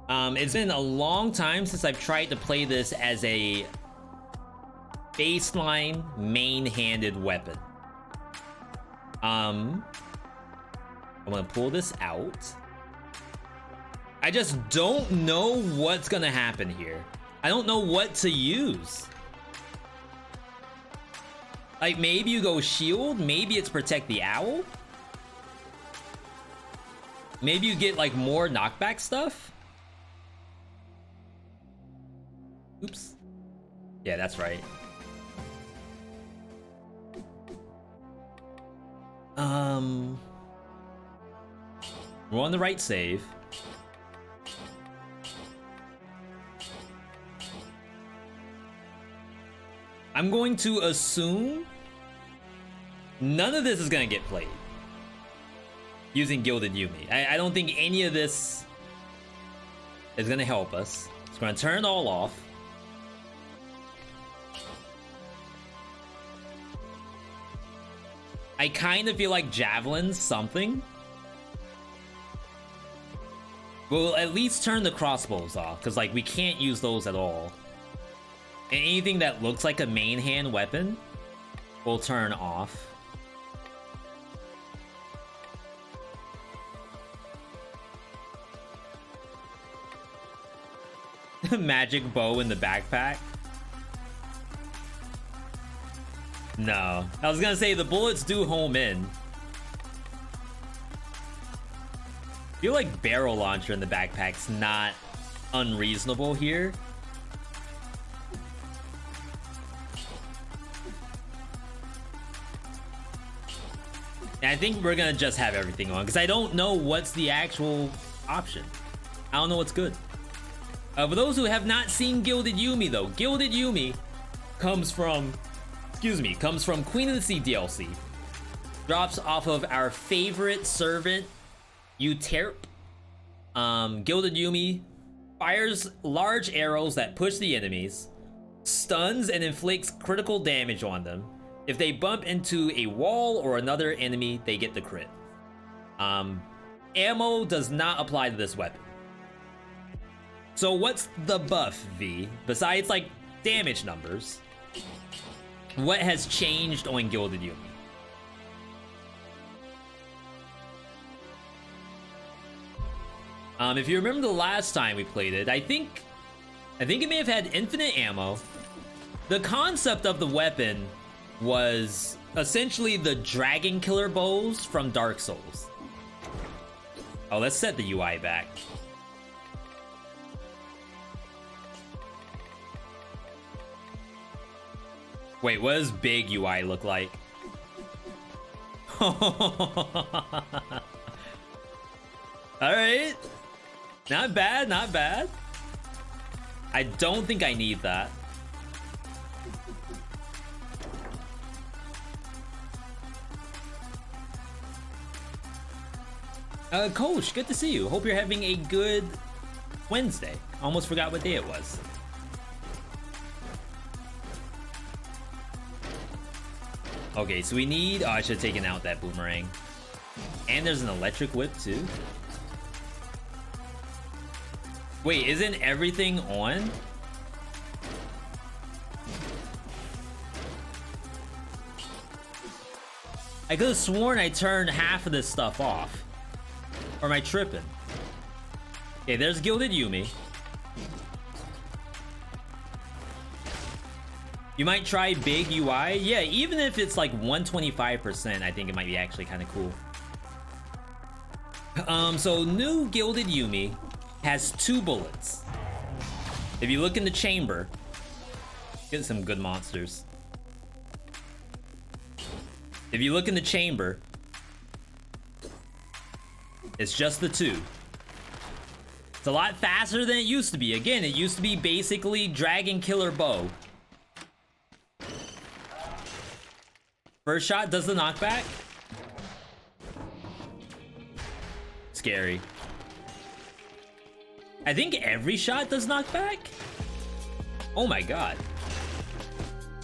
It's been a long time since I've tried to play this as a baseline main-handed weapon. I'm gonna pull this out. I just don't know what's gonna happen here. I don't know what to use. Like, maybe you go shield, maybe it's protect the owl. Maybe you get like more knockback stuff. Oops. Yeah, that's right. We're on the right save. I'm going to assume none of this is gonna get played using Gilded Yumi. I don't think any of this is gonna help us. It's gonna turn it all off. I kind of feel like Javelin's something. We'll at least turn the crossbows off, because like we can't use those at all. And anything that looks like a main hand weapon will turn off. Magic bow in the backpack. No, I was gonna say the bullets do home in. I feel like barrel launcher in the backpack's not unreasonable here. And I think we're gonna just have everything on because I don't know what's the actual option. I don't know what's good. For those who have not seen Gilded Yumi though, Gilded Yumi comes from Queen of the Sea DLC. Drops off of our favorite servant, Euterp. Gilded Yumi fires large arrows that push the enemies, stuns and inflicts critical damage on them. If they bump into a wall or another enemy, they get the crit. Ammo does not apply to this weapon. So what's the buff, V? Besides like damage numbers, what has changed on Gilded Yumi? If you remember the last time we played it, I think it may have had infinite ammo. The concept of the weapon was essentially the dragon killer bows from Dark Souls. Oh, let's set the UI back. Wait, what does big UI look like? Alright. Not bad, not bad. I don't think I need that. Coach, good to see you. Hope you're having a good Wednesday. Almost forgot what day it was. Okay, so we need... Oh, I should have taken out that boomerang. And there's an electric whip, too. Wait, isn't everything on? I could have sworn I turned half of this stuff off. Or am I tripping? Okay, there's Gilded Yumi. You might try big UI. Yeah, even if it's like 125%, I think it might be actually kind of cool. So new Gilded Yumi has 2 bullets. If you look in the chamber, get some good monsters. If you look in the chamber, it's just the 2. It's a lot faster than it used to be. Again, it used to be basically dragon killer bow. First shot does the knockback. Scary. I think every shot does knockback. Oh my god.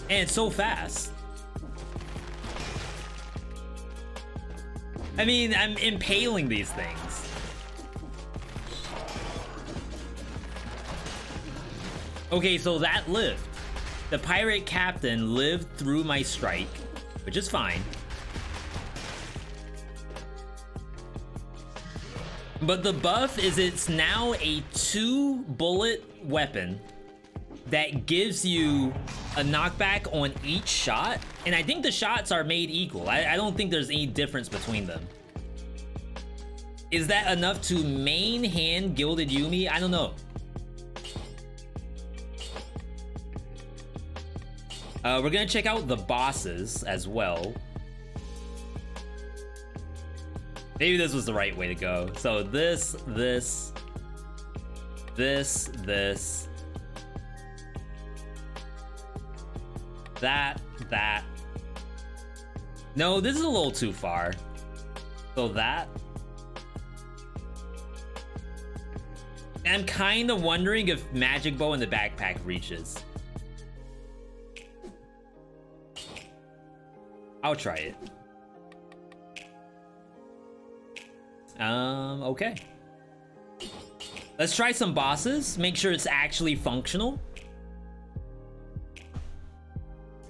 And it's so fast. I mean, I'm impaling these things. Okay, so that lived. The pirate captain lived through my strike, which is fine. But the buff is it's now a 2-bullet weapon that gives you a knockback on each shot. And I think the shots are made equal. I don't think there's any difference between them. Is that enough to main hand Gilded Yumi? I don't know. We're gonna check out the bosses as well. Maybe this was the right way to go. So this. That. No, this is a little too far. So that. I'm kind of wondering if Magic Bow in the backpack reaches. I'll try it. Okay. Let's try some bosses. Make sure it's actually functional.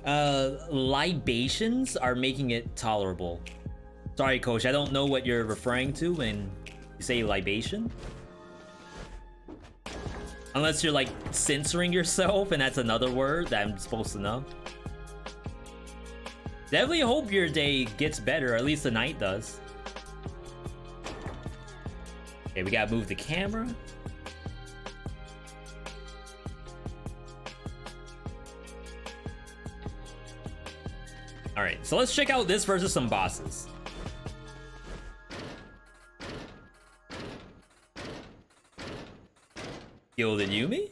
Libations are making it tolerable. Sorry, coach, I don't know what you're referring to when you say libation. Unless you're like censoring yourself and that's another word that I'm supposed to know. Definitely hope your day gets better, or at least the night does. Okay, we gotta move the camera. Alright, so let's check out this versus some bosses. Gilded Yumi?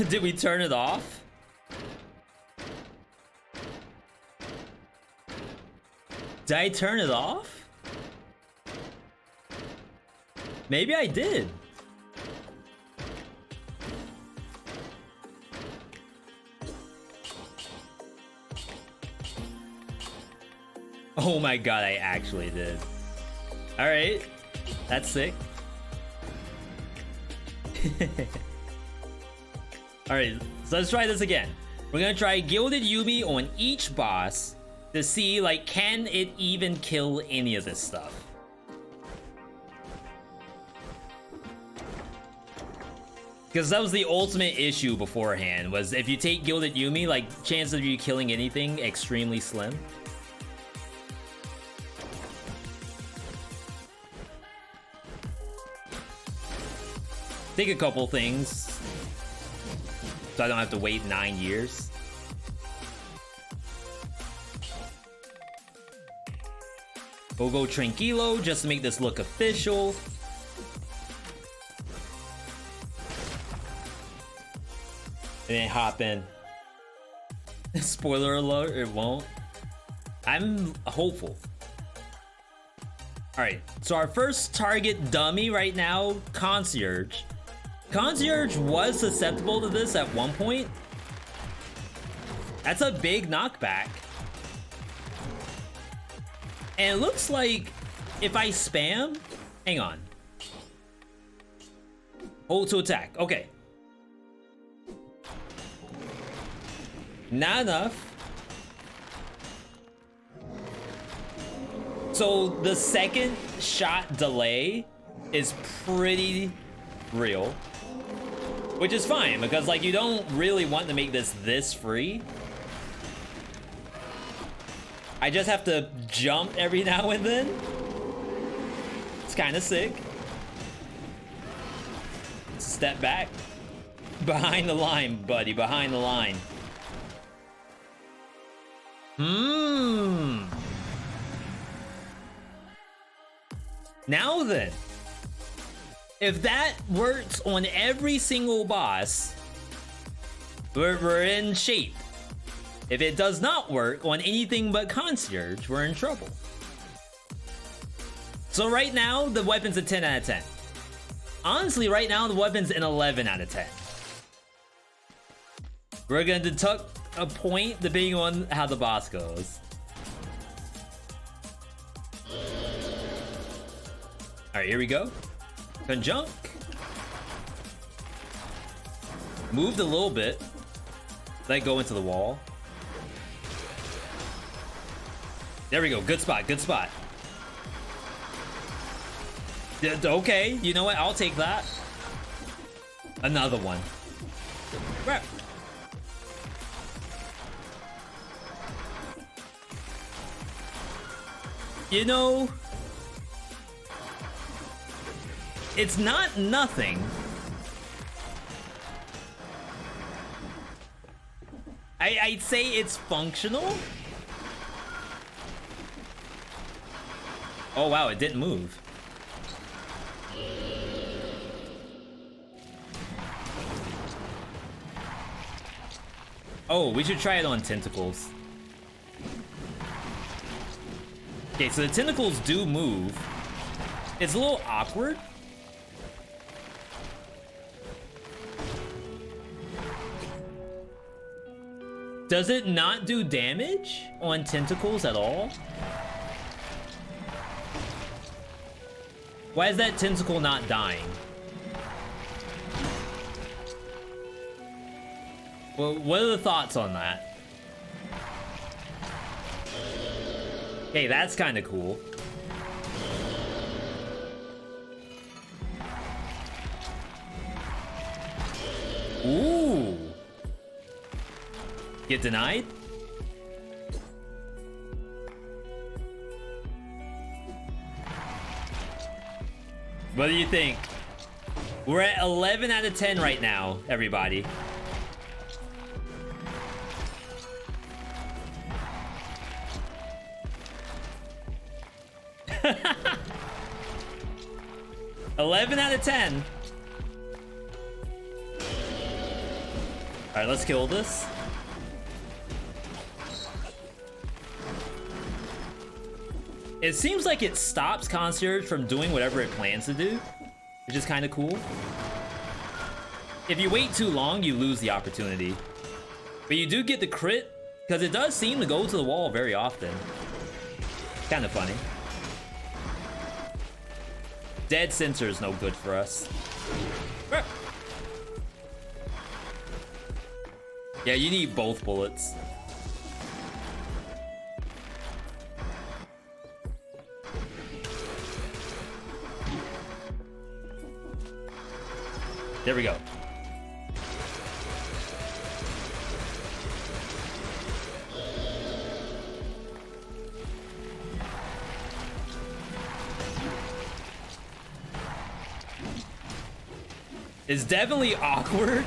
Did we turn it off? Did I turn it off? Maybe I did. Oh my god, I actually did. Alright, that's sick. Alright, so let's try this again. We're gonna try Gilded Yumi on each boss to see, like, can it even kill any of this stuff? Because that was the ultimate issue beforehand, was if you take Gilded Yumi, like, chances of you killing anything extremely slim. Take a couple things so I don't have to wait 9 years. We'll go Tranquilo just to make this look official. And then hop in. Spoiler alert, it won't. I'm hopeful. Alright, so our first target dummy right now, Concierge. Concierge was susceptible to this at one point. That's a big knockback. And it looks like if I spam, hang on. Hold to attack, okay. Not enough. So the second shot delay is pretty real, which is fine because like you don't really want to make this free. I just have to jump every now and then. It's kind of sick. Step back. Behind the line, buddy, behind the line. Now then, if that works on every single boss, we're in shape. If it does not work on anything but Concierge, we're in trouble. So right now, the weapon's a 10 out of 10. Honestly, right now, the weapon's an 11 out of 10. We're gonna deduct a point depending on how the boss goes. Alright, here we go. Conjunk. Moved a little bit. Let go into the wall. There we go. Good spot. Good spot. Okay, you know what? I'll take that. Another one. Right. You know, it's not nothing. I'd say it's functional. Oh wow, it didn't move. Oh, we should try it on tentacles. Okay, so the tentacles do move. It's a little awkward. Does it not do damage on tentacles at all? Why is that tentacle not dying? Well, what are the thoughts on that? Hey, that's kind of cool. Ooh. Get denied? What do you think? We're at 11 out of 10 right now, everybody. $11 out of 10. All right, let's kill this. It seems like it stops Concierge from doing whatever it plans to do, which is kind of cool. If you wait too long, you lose the opportunity. But you do get the crit, because it does seem to go to the wall very often. Kind of funny. Dead sensor is no good for us. Yeah, you need both bullets. There we go. It's definitely awkward.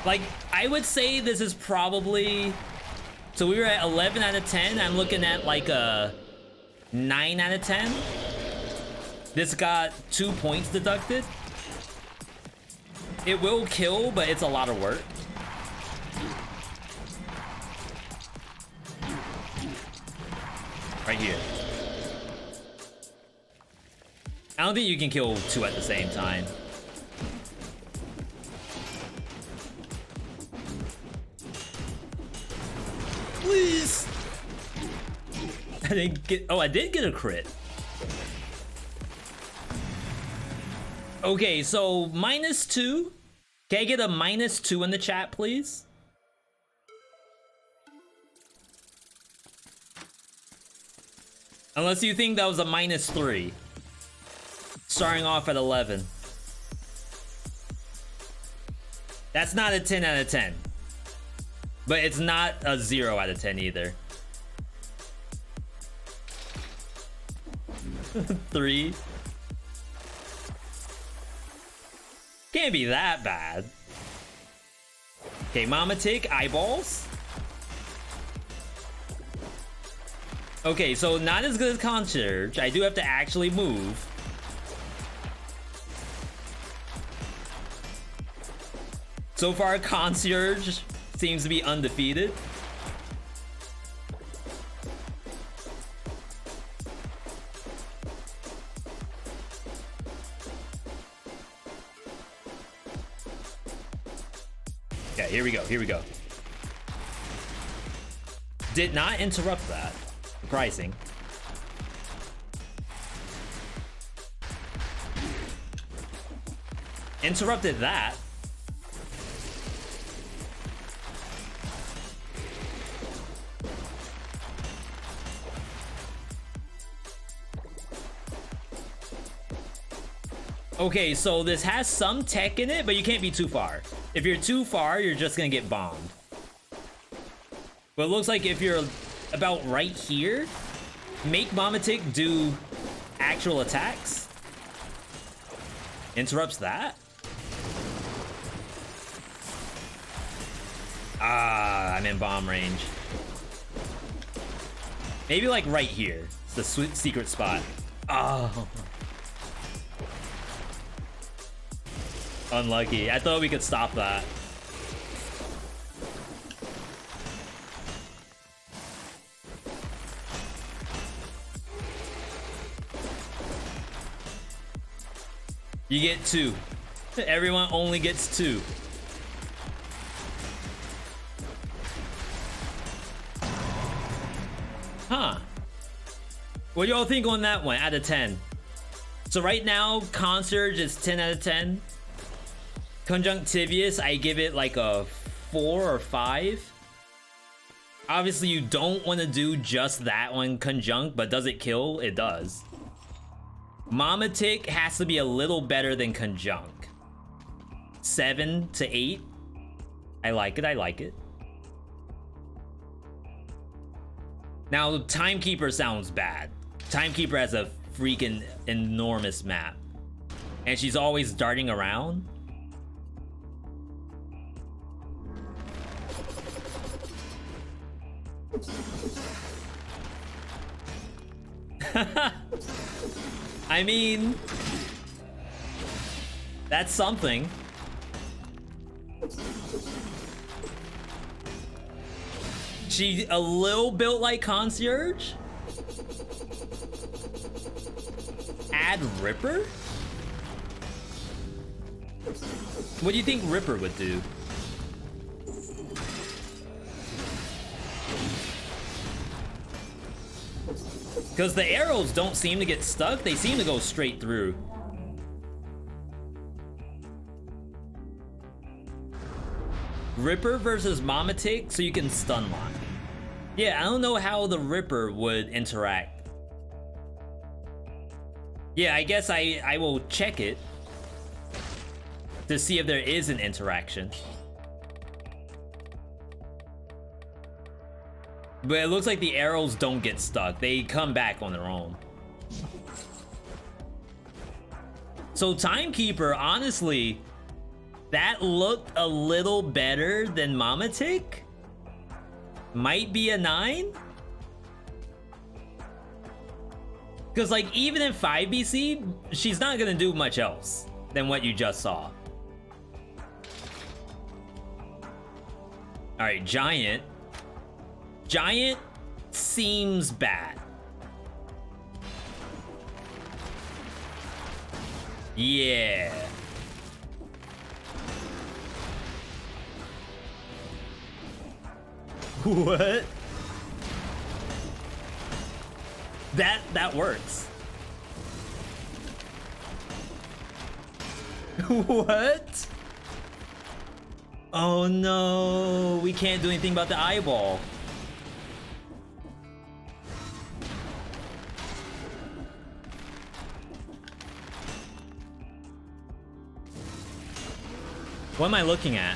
Like, I would say this is probably... So we were at 11 out of 10. I'm looking at like a 9 out of 10. This got 2 points deducted. It will kill, but it's a lot of work. Right here. I don't think you can kill two at the same time. Please. I didn't get... Oh, I did get a crit. Okay, so -2. Can I get a -2 in the chat, please? Unless you think that was a -3. Starting off at 11. That's not a 10 out of 10. But it's not a 0 out of 10 either. 3. Can't be that bad. Okay, Mama Tick, eyeballs. Okay, so not as good as Concierge. I do have to actually move. So far, Concierge seems to be undefeated. Okay, here we go, here we go. Did not interrupt that. Surprising. Interrupted that. Okay, so this has some tech in it, but you can't be too far. If you're too far, you're just gonna get bombed. But it looks like if you're about right here, make Mamatic do actual attacks. Interrupts that. Ah, I'm in bomb range. Maybe like right here. It's the secret spot. Oh. Unlucky. I thought we could stop that. You get 2. Everyone only gets 2. Huh. What do y'all think on that one out of 10? So right now, Concierge is 10 out of 10. Conjunctivious, I give it like a 4 or 5. Obviously, you don't want to do just that one conjunct, but does it kill? It does. Mamatic has to be a little better than conjunct. 7 to 8. I like it, I like it. Now, Timekeeper sounds bad. Timekeeper has a freaking enormous map. And she's always darting around. I mean, that's something. She a little built like Concierge. Add Ripper? What do you think Ripper would do? Because the arrows don't seem to get stuck, they seem to go straight through. Ripper versus Mamatic, so you can stun lock. Yeah, I don't know how the Ripper would interact. Yeah, I guess I will check it to see if there is an interaction. But it looks like the arrows don't get stuck. They come back on their own. So Timekeeper, honestly, that looked a little better than Mamatic. Might be a 9. Because like even in 5BC, she's not gonna do much else than what you just saw. All right, Giant. Giant seems bad. Yeah. What? That works. What? Oh no, we can't do anything about the eyeball. What am I looking at?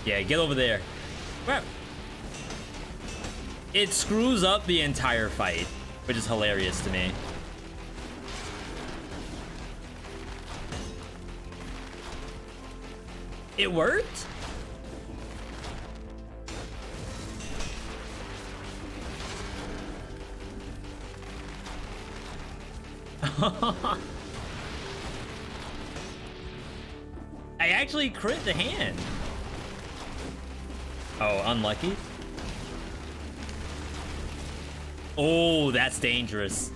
Yeah, get over there. It screws up the entire fight, which is hilarious to me. It worked? I actually crit the hand. Oh, unlucky. Oh, that's dangerous.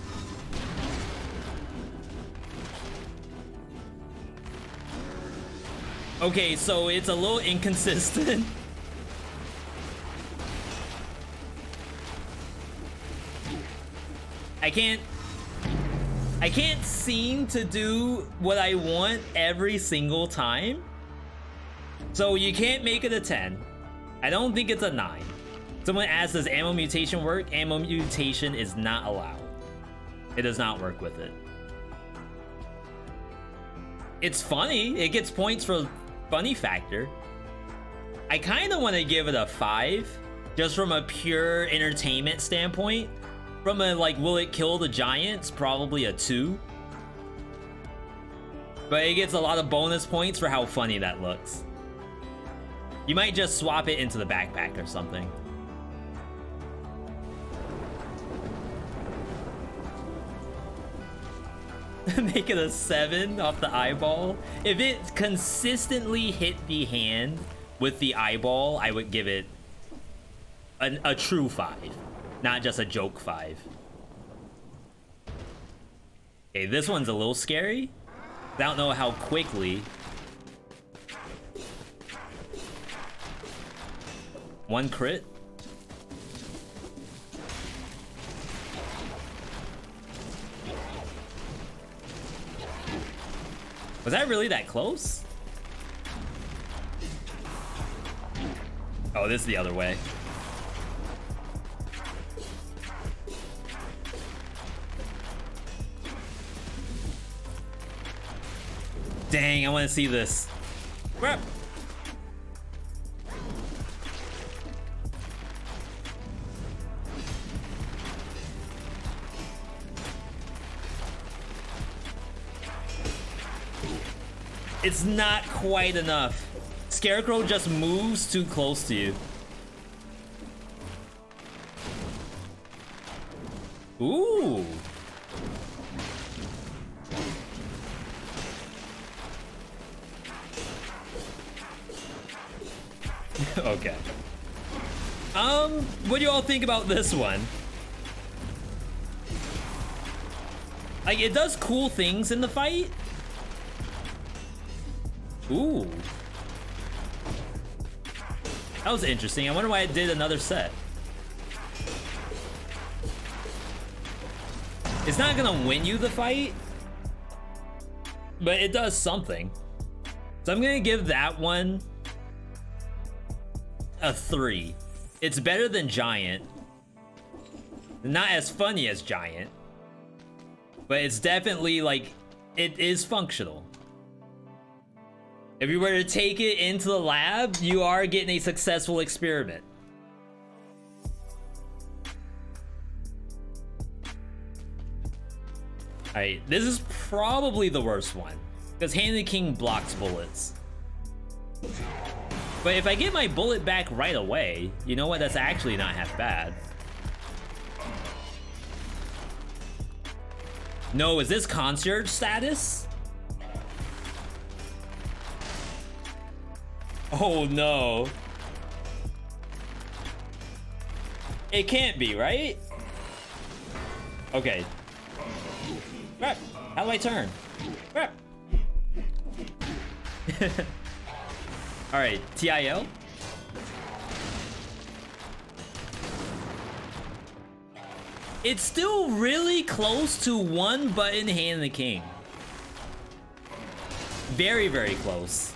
Okay, so it's a little inconsistent. I can't... I can't seem to do what I want every single time. So you can't make it a 10. I don't think it's a 9. Someone asked, does ammo mutation work? Ammo mutation is not allowed. It does not work with it. It's funny. It gets points for funny factor. I kind of want to give it a 5, just from a pure entertainment standpoint. From a, like, will it kill the giants? Probably a 2. But it gets a lot of bonus points for how funny that looks. You might just swap it into the backpack or something. Make it a 7 off the eyeball. If it consistently hit the hand with the eyeball, I would give it a true 5, not just a joke 5. Okay, this one's a little scary. I don't know how quickly. One crit. Was that really that close? Oh, this is the other way. Dang, I want to see this. Crap. It's not quite enough. Scarecrow just moves too close to you. Ooh. Okay. What do you all think about this one? Like, it does cool things in the fight. Ooh. That was interesting. I wonder why it did another set. It's not gonna win you the fight, but it does something. So I'm gonna give that one a 3. It's better than Giant. Not as funny as Giant, but it's definitely, like, it is functional. If you were to take it into the lab, you are getting a successful experiment. Alright, this is probably the worst one, because Hand the King blocks bullets. But if I get my bullet back right away, you know what? That's actually not half bad. No, is this concierge status? Oh no. It can't be, right? Okay. Crap. How do I turn? Crap. Alright, TIL. It's still really close to one button Hand the King. Very, very close.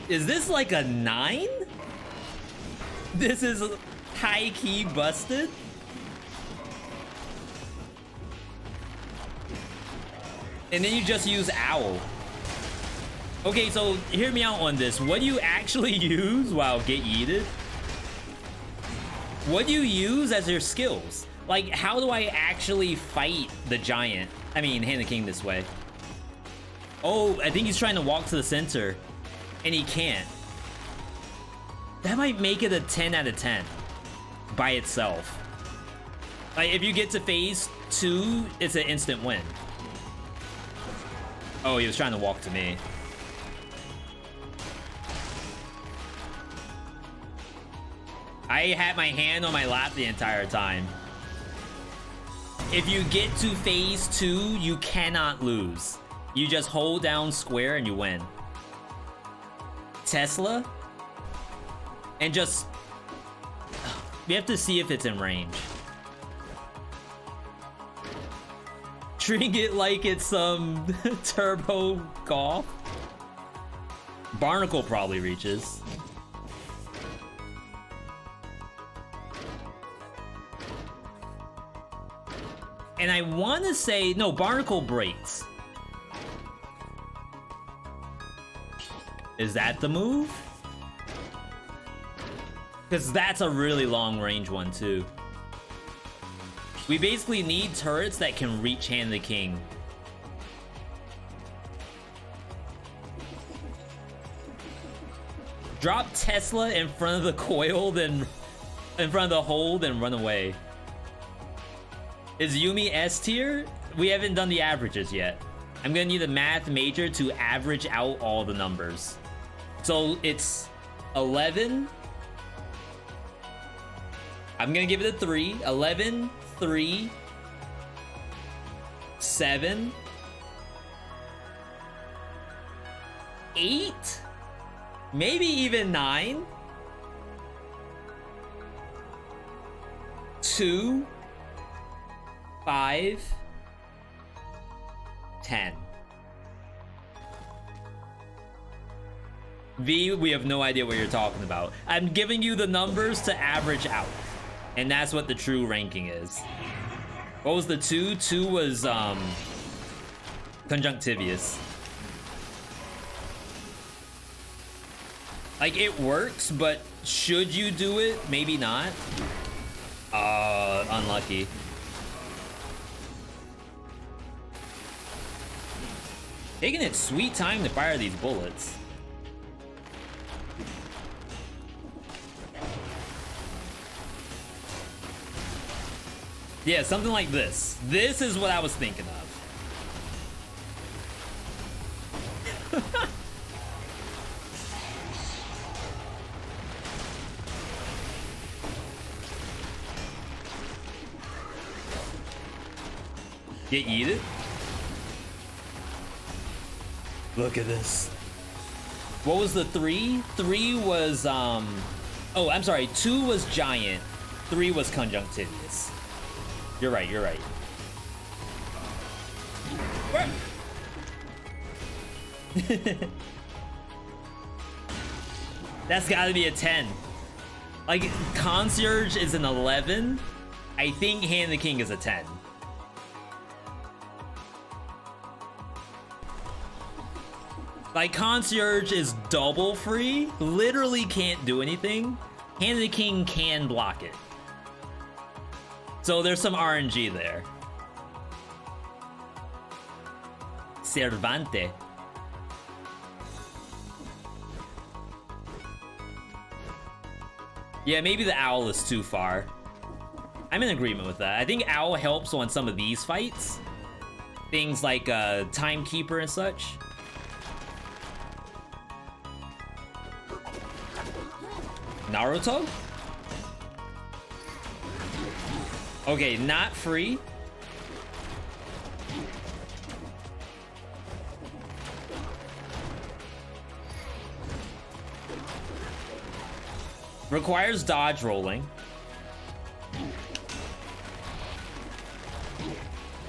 Is this like a 9? This is high-key busted. And then you just use Owl. Okay, so hear me out on this. What do you actually use? Wow, get yeeted. What do you use as your skills? Like, how do I actually fight the giant? I mean, Hand the King this way. Oh, I think he's trying to walk to the center. And he can't. That might make it a 10 out of 10 by itself. Like, if you get to phase 2, it's an instant win. Oh, he was trying to walk to me. I had my hand on my lap the entire time. If you get to phase 2, you cannot lose. You just hold down square and you win. Tesla? And just... we have to see if it's in range. Treating it like it's some turbo golf. Barnacle probably reaches. And I want to say... no, Barnacle breaks. Is that the move? Because that's a really long range one too. We basically need turrets that can reach Hand the King. Drop Tesla in front of the coil, then in front of the hole, then run away. Is Yumi S tier? We haven't done the averages yet. I'm gonna need a math major to average out all the numbers. So it's 11. I'm gonna give it a 3. 11, 3, 7, 8, maybe even 9, 2, 5, 10. V, we have no idea what you're talking about. I'm giving you the numbers to average out. And that's what the true ranking is. What was the 2? 2 was, conjunctivious. Like, it works, but should you do it? Maybe not. Unlucky. Taking its sweet time to fire these bullets. Yeah, something like this. This is what I was thinking of. Get yeeted? Look at this. What was the 3? 3 was, oh, I'm sorry. 2 was giant. 3 was conjunctivious. You're right, you're right. That's gotta be a 10. Like, Concierge is an 11. I think Hand the King is a 10. Like, Concierge is double free. Literally can't do anything. Hand the King can block it. So there's some RNG there. Cervante. Yeah, maybe the owl is too far. I'm in agreement with that. I think owl helps on some of these fights. Things like Timekeeper and such. Naruto? Okay, not free. Requires dodge rolling.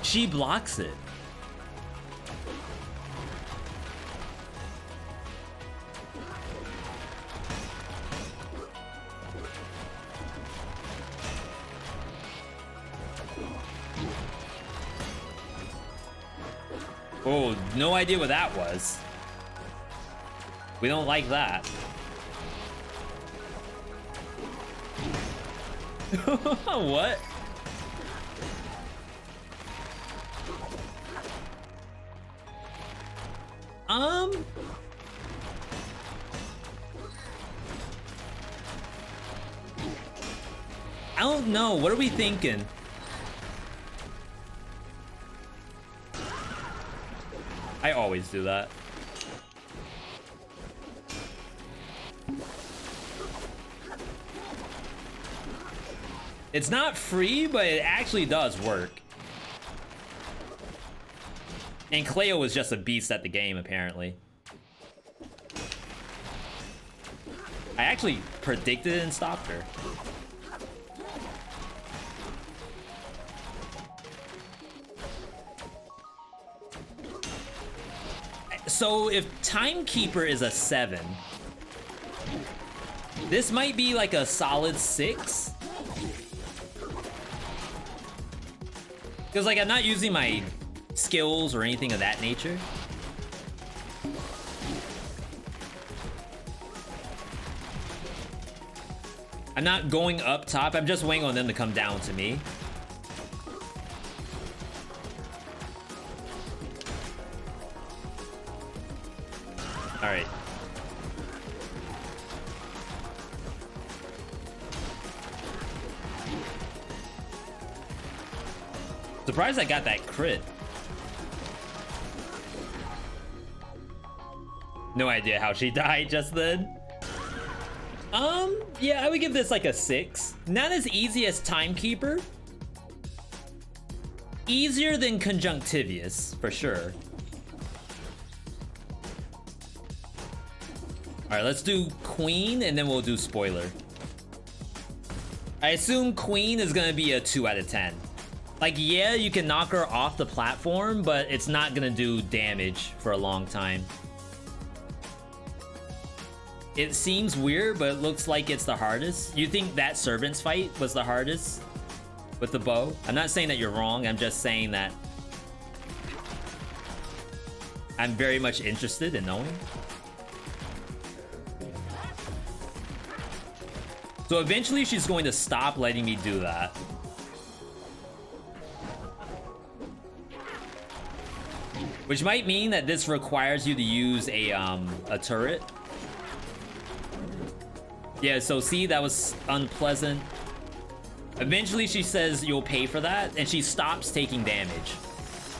She blocks it. Oh, no idea what that was. We don't like that. What? I don't know. What are we thinking? I always do that. It's not free, but it actually does work. And Cleo was just a beast at the game, apparently. I actually predicted it and stopped her. So if Timekeeper is a 7, this might be like a solid 6. Because like I'm not using my skills or anything of that nature. I'm not going up top, I'm just waiting on them to come down to me. Alright. Surprised I got that crit. No idea how she died just then. Yeah, I would give this like a 6. Not as easy as Timekeeper. Easier than Conjunctivious, for sure. Alright, let's do Queen, and then we'll do Spoiler. I assume Queen is gonna be a 2 out of 10. Like, yeah, you can knock her off the platform, but it's not gonna do damage for a long time. It seems weird, but it looks like it's the hardest. You think that Servant's fight was the hardest with the bow? I'm not saying that you're wrong, I'm just saying that I'm very much interested in knowing. So eventually she's going to stop letting me do that. Which might mean that this requires you to use a turret. Yeah, so see, that was unpleasant. Eventually she says you'll pay for that, and she stops taking damage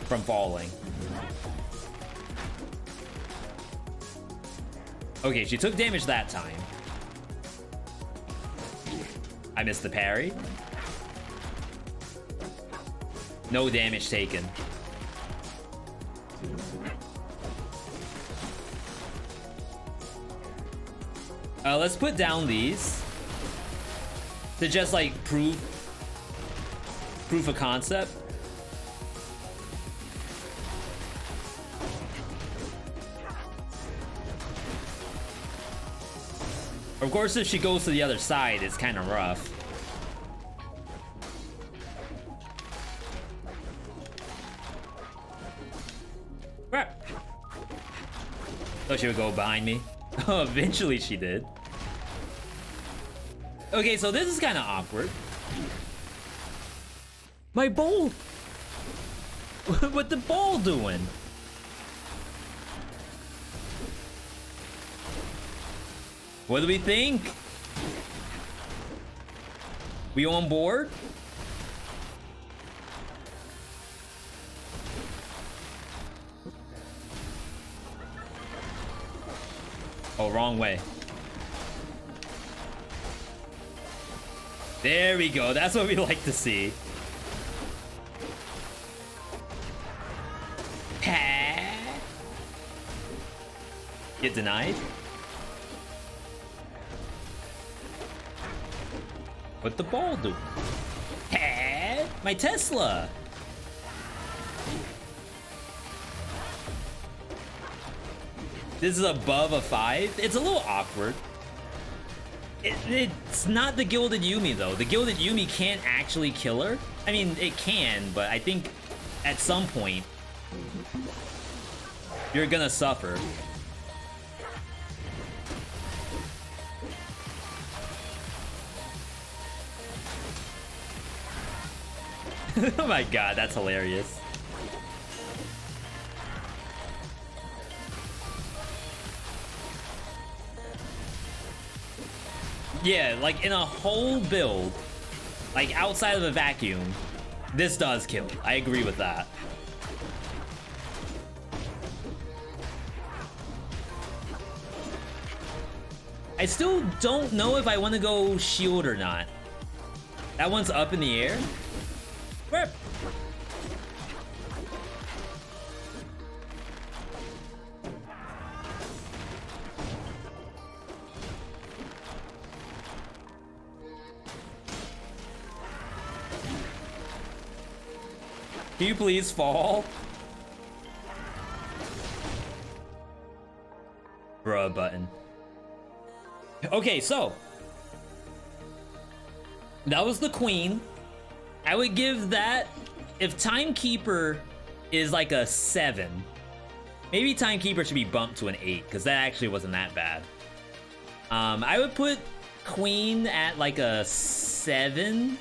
from falling. Okay, she took damage that time. I missed the parry. No damage taken. Let's put down these to just like proof of concept. Of course, if she goes to the other side, it's kind of rough. Crap. Thought she would go behind me. Oh, eventually she did. Okay, so this is kind of awkward. My bowl! What the ball doing? What do we think? We on board? Oh, wrong way. There we go. That's what we like to see. Get denied? What the ball do? My Tesla! This is above a 5? It's a little awkward. It's not the Gilded Yumi though. The Gilded Yumi can't actually kill her. I mean, it can, but I think at some point you're gonna suffer. Oh my god, that's hilarious. Yeah, like in a whole build, like outside of the vacuum, this does kill. I agree with that. I still don't know if I want to go shield or not. That one's up in the air. Where? Can you please fall? Bruh button. Okay, so that was the queen. I would give that, if Timekeeper is like a 7, maybe Timekeeper should be bumped to an 8, because that actually wasn't that bad. I would put Queen at like a 7,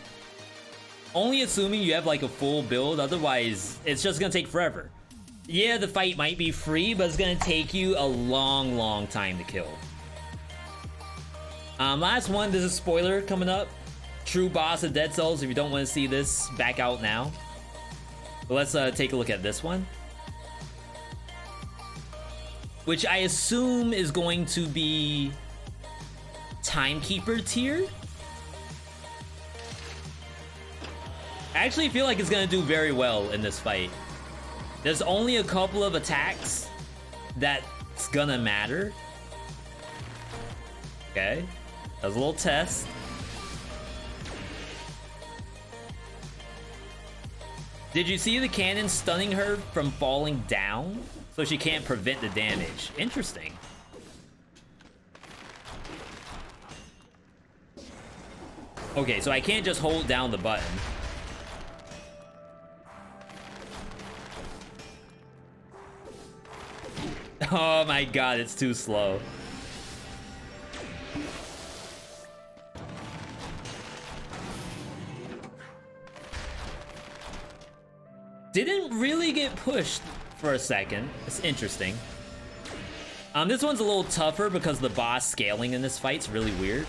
only assuming you have like a full build, otherwise it's just gonna take forever. Yeah, the fight might be free, but it's gonna take you a long time to kill. Last one, there's a spoiler coming up. True boss of Dead Cells. If you don't want to see this, back out now. But let's take a look at this one, which I assume is going to be Timekeeper tier. I actually feel like it's gonna do very well in this fight. There's only a couple of attacks that's gonna matter. Okay, that was a little test. Did you see the cannon stunning her from falling down? So she can't prevent the damage. Interesting. Okay, so I can't just hold down the button. Oh my god, it's too slow. Didn't really get pushed for a second. It's interesting. This one's a little tougher because the boss scaling in this fight's really weird.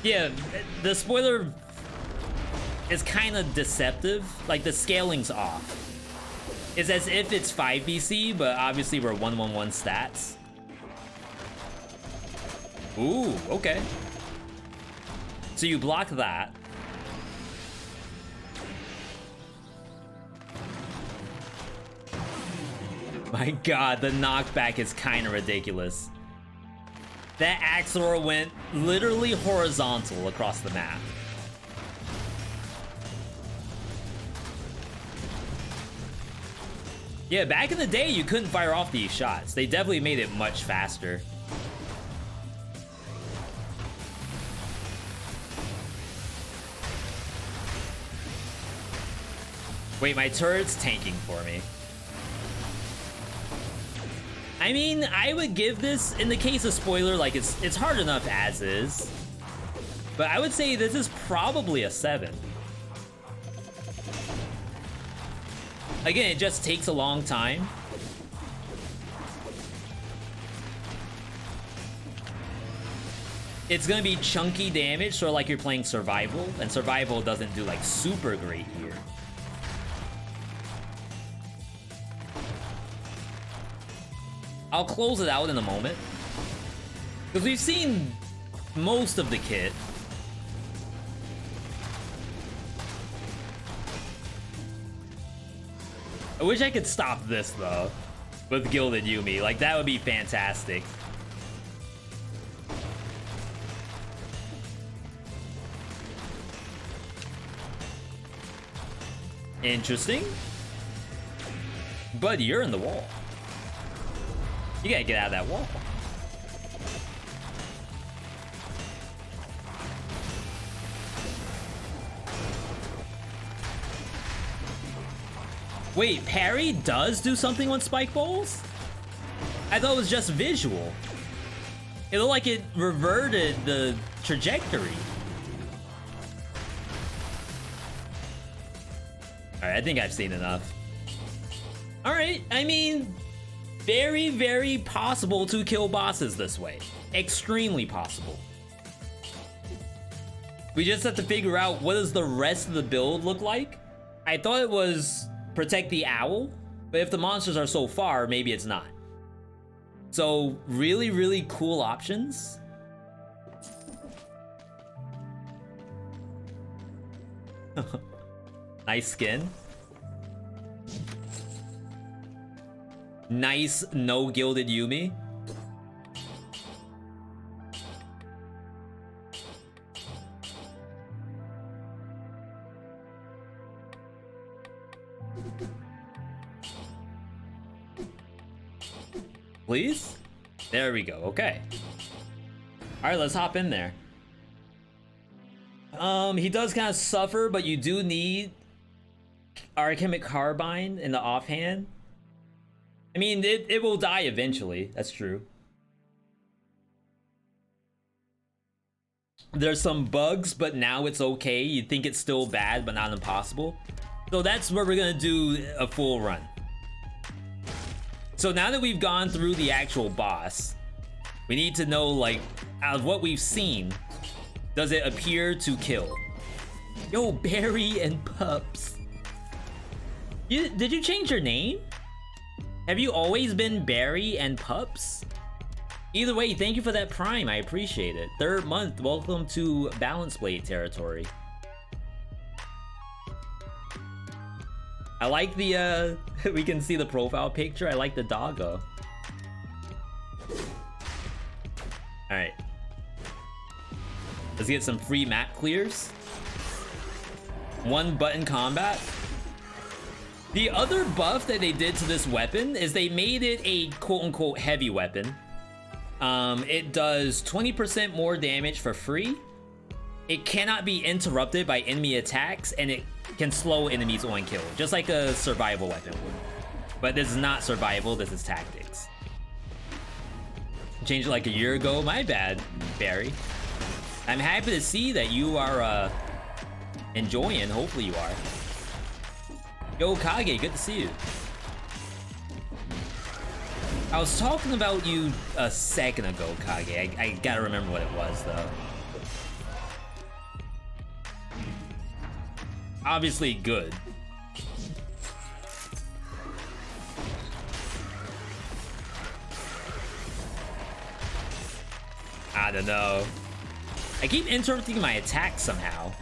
Yeah, the spoiler is kind of deceptive. Like, the scaling's off. It's as if it's 5 BC, but obviously we're 111 stats. Ooh, okay. So you block that. My god, the knockback is kind of ridiculous. That Axelor went literally horizontal across the map. Yeah, back in the day, you couldn't fire off these shots. They definitely made it much faster. Wait, my turret's tanking for me. I mean, I would give this, in the case of spoiler, like it's hard enough as is. But I would say this is probably a 7. Again, it just takes a long time. It's gonna be chunky damage, sort of like you're playing survival, and survival doesn't do like super great here. I'll close it out in a moment, because we've seen most of the kit. I wish I could stop this though with Gilded Yumi. Like, that would be fantastic. Interesting. But you're in the wall. You gotta get out of that wall. Wait, parry does do something on spike balls? I thought it was just visual. It looked like it reverted the trajectory. Alright, I think I've seen enough. Alright, I mean, very possible to kill bosses this way. Extremely possible. We just have to figure out what does the rest of the build look like. I thought it was protect the owl, but if the monsters are so far, maybe it's not. So really cool options. Nice skin. Nice no Gilded Yumi. Please? There we go. Okay. All right, let's hop in there. He does kind of suffer, but you do need Alchemic Carbine in the offhand. I mean, it will die eventually. That's true. There's some bugs, but now it's okay. You'd think it's still bad, but not impossible. So that's where we're gonna do a full run. So now that we've gone through the actual boss, we need to know, like, out of what we've seen, does it appear to kill? Yo, Barry and Pups. Did you change your name? Have you always been Barry and Pups? Either way, thank you for that Prime. I appreciate it. 3rd month. Welcome to Balance Blade territory. I like the, we can see the profile picture. I like the doggo. Alright. Let's get some free map clears. 1 button combat. The other buff that they did to this weapon is they made it a quote-unquote heavy weapon. It does 20% more damage for free. It cannot be interrupted by enemy attacks, and it can slow enemies on kill, just like a survival weapon would. But this is not survival, this is tactics. Changed it like a year ago, my bad, Barry. I'm happy to see that you are enjoying, hopefully you are. Yo, Kage, good to see you. I was talking about you a second ago, Kage. I gotta remember what it was, though. Obviously good. I don't know. I keep interrupting my attack somehow.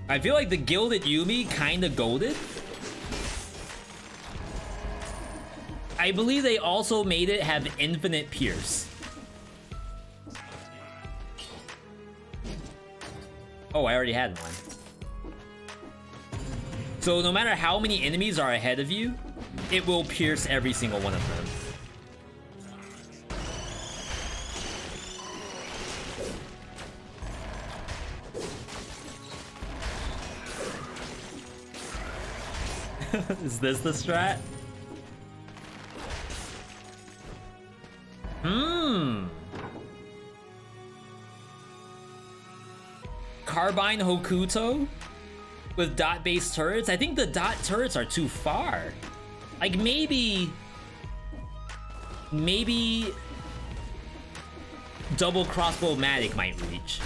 I feel like the Gilded Yumi kinda golded. I believe they also made it have infinite pierce. Oh, I already had one. So no matter how many enemies are ahead of you, it will pierce every single one of them. Is this the strat? Carbine Hokuto with dot-based turrets? I think the dot turrets are too far. Like maybe double crossbow-matic might reach.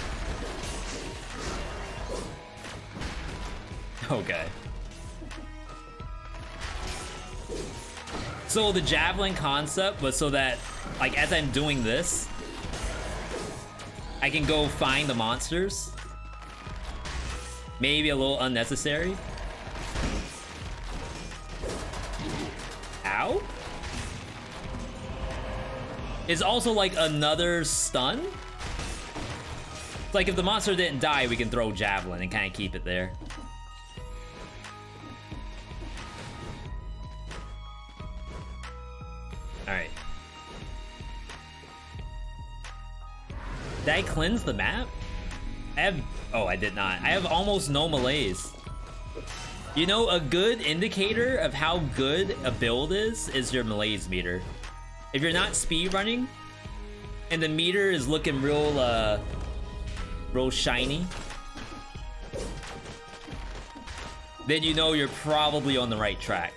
Okay. So the javelin concept was so that, like, as I'm doing this, I can go find the monsters. Maybe a little unnecessary. Ow? Is also like another stun. It's like if the monster didn't die, we can throw javelin and kind of keep it there. Alright. Did I cleanse the map? I have... Oh, I did not. I have almost no malaise. You know, a good indicator of how good a build is your malaise meter. If you're not speedrunning, and the meter is looking real, real shiny, then you know you're probably on the right track.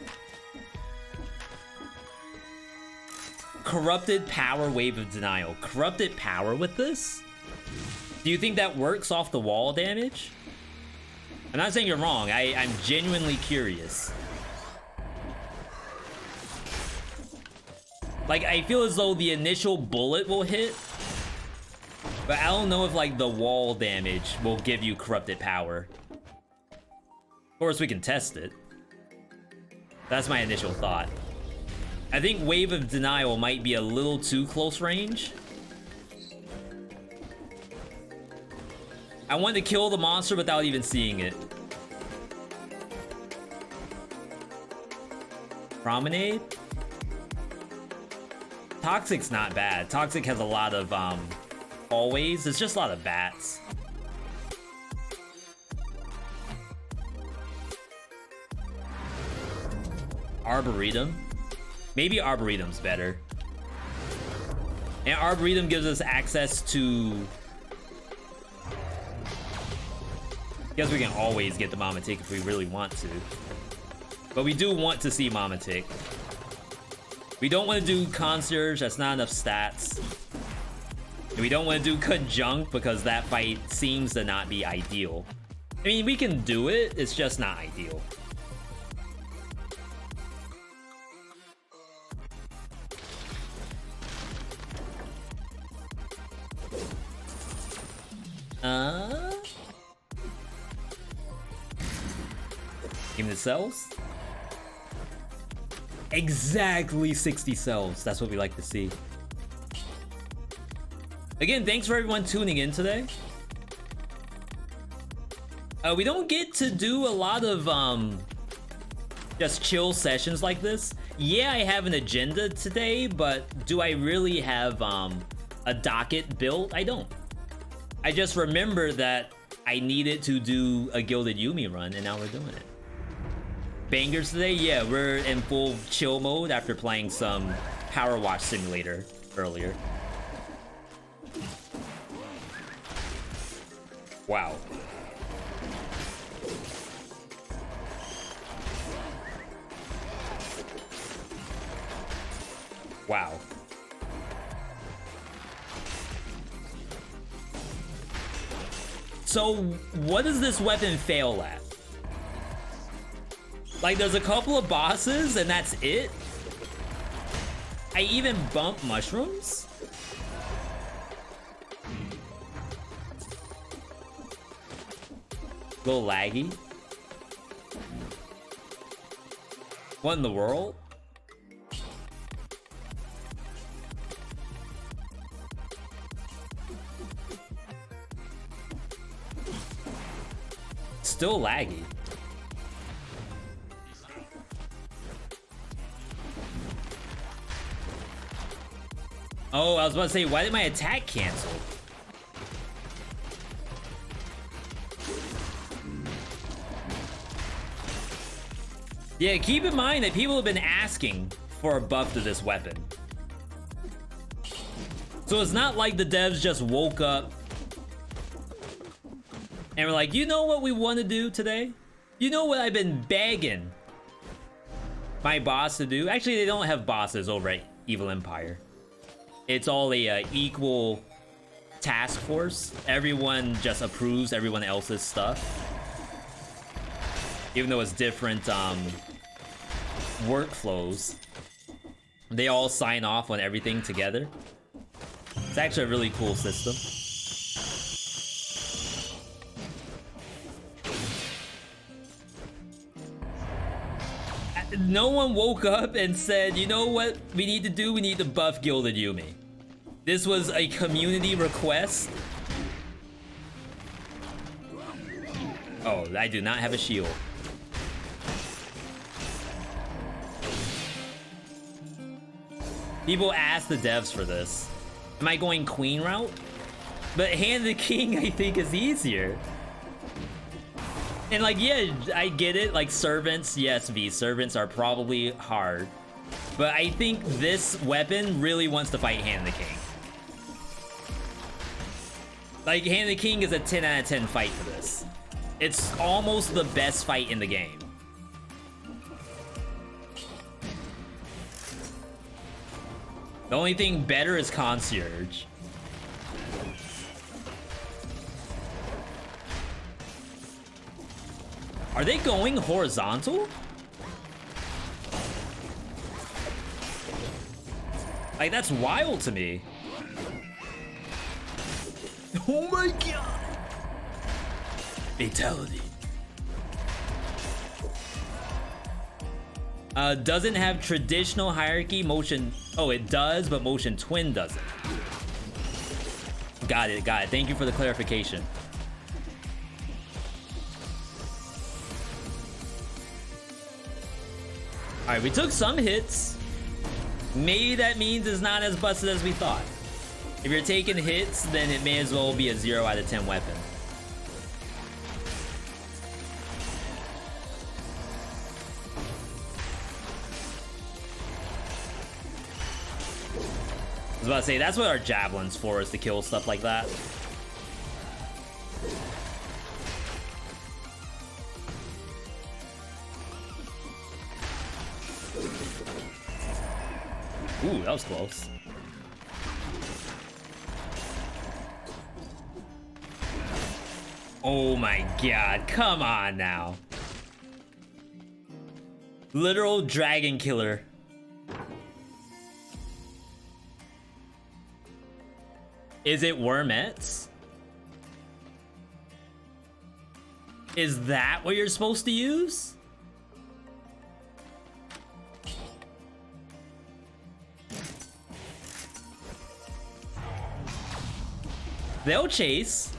Corrupted Power Wave of Denial. Corrupted Power with this? Do you think that works off the wall damage? I'm not saying you're wrong. I'm genuinely curious. Like, I feel as though the initial bullet will hit, But I don't know if like the wall damage will give you corrupted power. Of course, we can test it. That's my initial thought. I think Wave of Denial might be a little too close range. I want to kill the monster without even seeing it. Promenade? Toxic's not bad. Toxic has a lot of hallways. It's just a lot of bats. Arboretum? Maybe Arboretum's better. And Arboretum gives us access to... I guess we can always get the Mama Tick if we really want to. But we do want to see Mama Tick. We don't want to do Concierge, that's not enough stats. And we don't want to do Conjunct because that fight seems to not be ideal. I mean, we can do it, it's just not ideal. Give me the cells. Exactly 60 cells. That's what we like to see. Again, thanks for everyone tuning in today. We don't get to do a lot of just chill sessions like this. Yeah, I have an agenda today, but do I really have a docket built? I don't. I just remember that I needed to do a Gilded Yumi run, and now we're doing it. Bangers today? Yeah, we're in full chill mode after playing some Power Wash Simulator earlier. Wow. Wow. So, what does this weapon fail at? Like, there's a couple of bosses, and that's it? I even bump mushrooms? A little laggy. What in the world? Still laggy. Oh, I was about to say, why did my attack cancel? Yeah, keep in mind that people have been asking for a buff to this weapon. So it's not like the devs just woke up and we're like, you know what we want to do today? You know what I've been begging my boss to do? Actually, they don't have bosses over at Evil Empire. It's all a equal task force. Everyone just approves everyone else's stuff. Even though it's different workflows, they all sign off on everything together. It's actually a really cool system. No one woke up and said, you know what we need to do? We need to buff Gilded Yumi. This was a community request. Oh, I do not have a shield. People ask the devs for this. Am I going queen route? But Hand the King, I think, is easier. And like, yeah, I get it. Like, servants, yes, V, servants are probably hard. But I think this weapon really wants to fight Hand the King. Like, Hand the King is a 10 out of 10 fight for this. It's almost the best fight in the game. The only thing better is Concierge. Are they going horizontal? Like, that's wild to me. Oh my god! Fatality. Doesn't have traditional hierarchy motion. Oh, it does, but motion twin doesn't. Got it, got it. Thank you for the clarification. All right, we took some hits. Maybe that means it's not as busted as we thought. If you're taking hits, then it may as well be a 0 out of 10 weapon. I was about to say, that's what our javelin's for, is to kill stuff like that. Ooh, that was close. Oh my god, come on now. Literal dragon killer. Is it wormettes? Is that what you're supposed to use? They'll chase.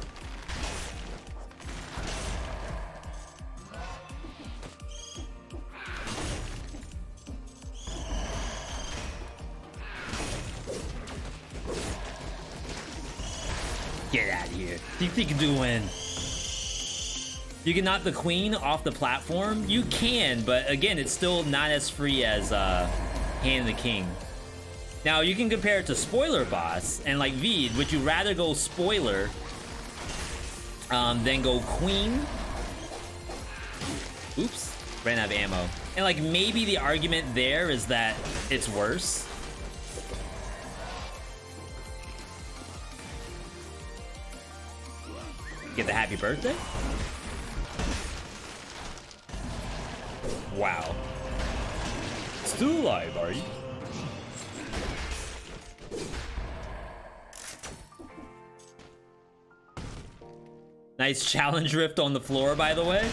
Get out of here. Do you think you do win? You can knock the queen off the platform? You can, but again, it's still not as free as Hand the King. Now, you can compare it to Spoiler Boss, and like Veed, would you rather go Spoiler than go Queen? Oops, ran out of ammo. And like, maybe the argument there is that it's worse. Get the happy birthday? Wow. Still alive, are you? Nice challenge rift on the floor, by the way.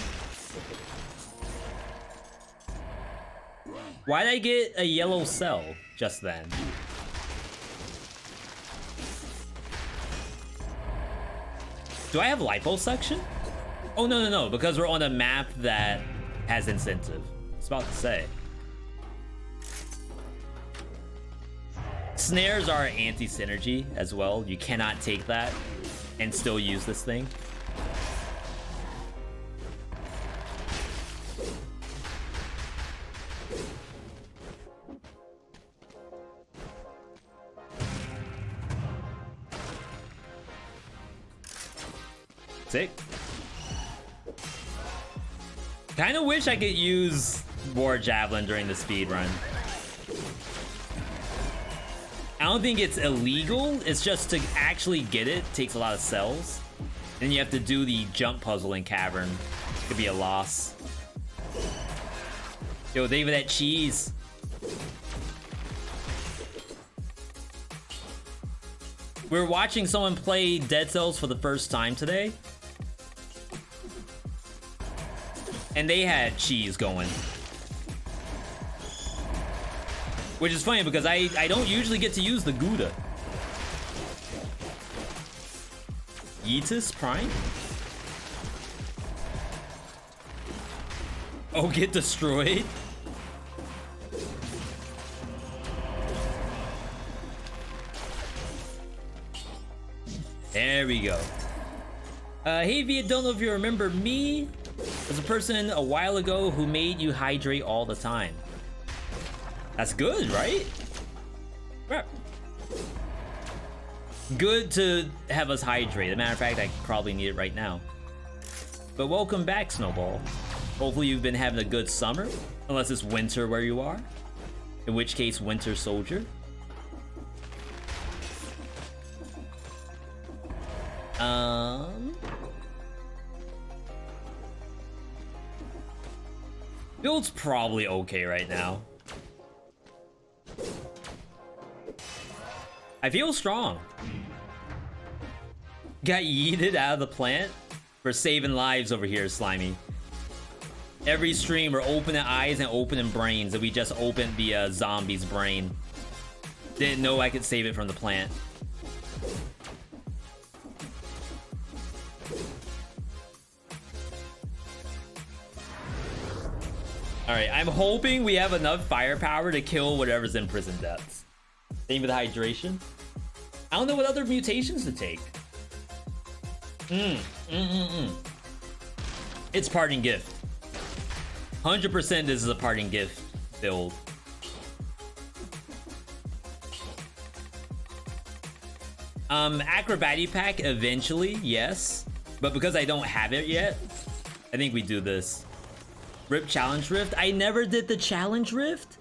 Why'd I get a yellow cell just then? Do I have liposuction? Oh, no, because we're on a map that has incentive. I was about to say. Snares are anti-synergy as well. You cannot take that and still use this thing. Sick. Kind of wish I could use War Javelin during the speed run. I don't think it's illegal. It's just to actually get it takes a lot of cells. Then you have to do the jump puzzle in Cavern. It could be a loss. Yo, thank you for that cheese. We were watching someone play Dead Cells for the first time today. And they had cheese going. Which is funny because I don't usually get to use the Gouda. Yeetus Prime? Oh, get destroyed? There we go. Hey V, I don't know if you remember me. There's a person a while ago who made you hydrate all the time. That's good, right? Good to have us hydrate. As a matter of fact, I probably need it right now. But welcome back, Snowball. Hopefully you've been having a good summer, unless it's winter where you are. In which case, Winter Soldier. Build's probably okay right now. I feel strong. Got yeeted out of the plant? For saving lives over here, Slimy. Every stream we're opening eyes and opening brains, and we just opened the zombie's brain. Didn't know I could save it from the plant. Alright, I'm hoping we have enough firepower to kill whatever's in prison depths. Same with hydration. I don't know what other mutations to take. It's parting gift. 100% this is a parting gift build. Acrobatic pack eventually, yes. But because I don't have it yet, I think we do this. Rip challenge rift? I never did the challenge rift?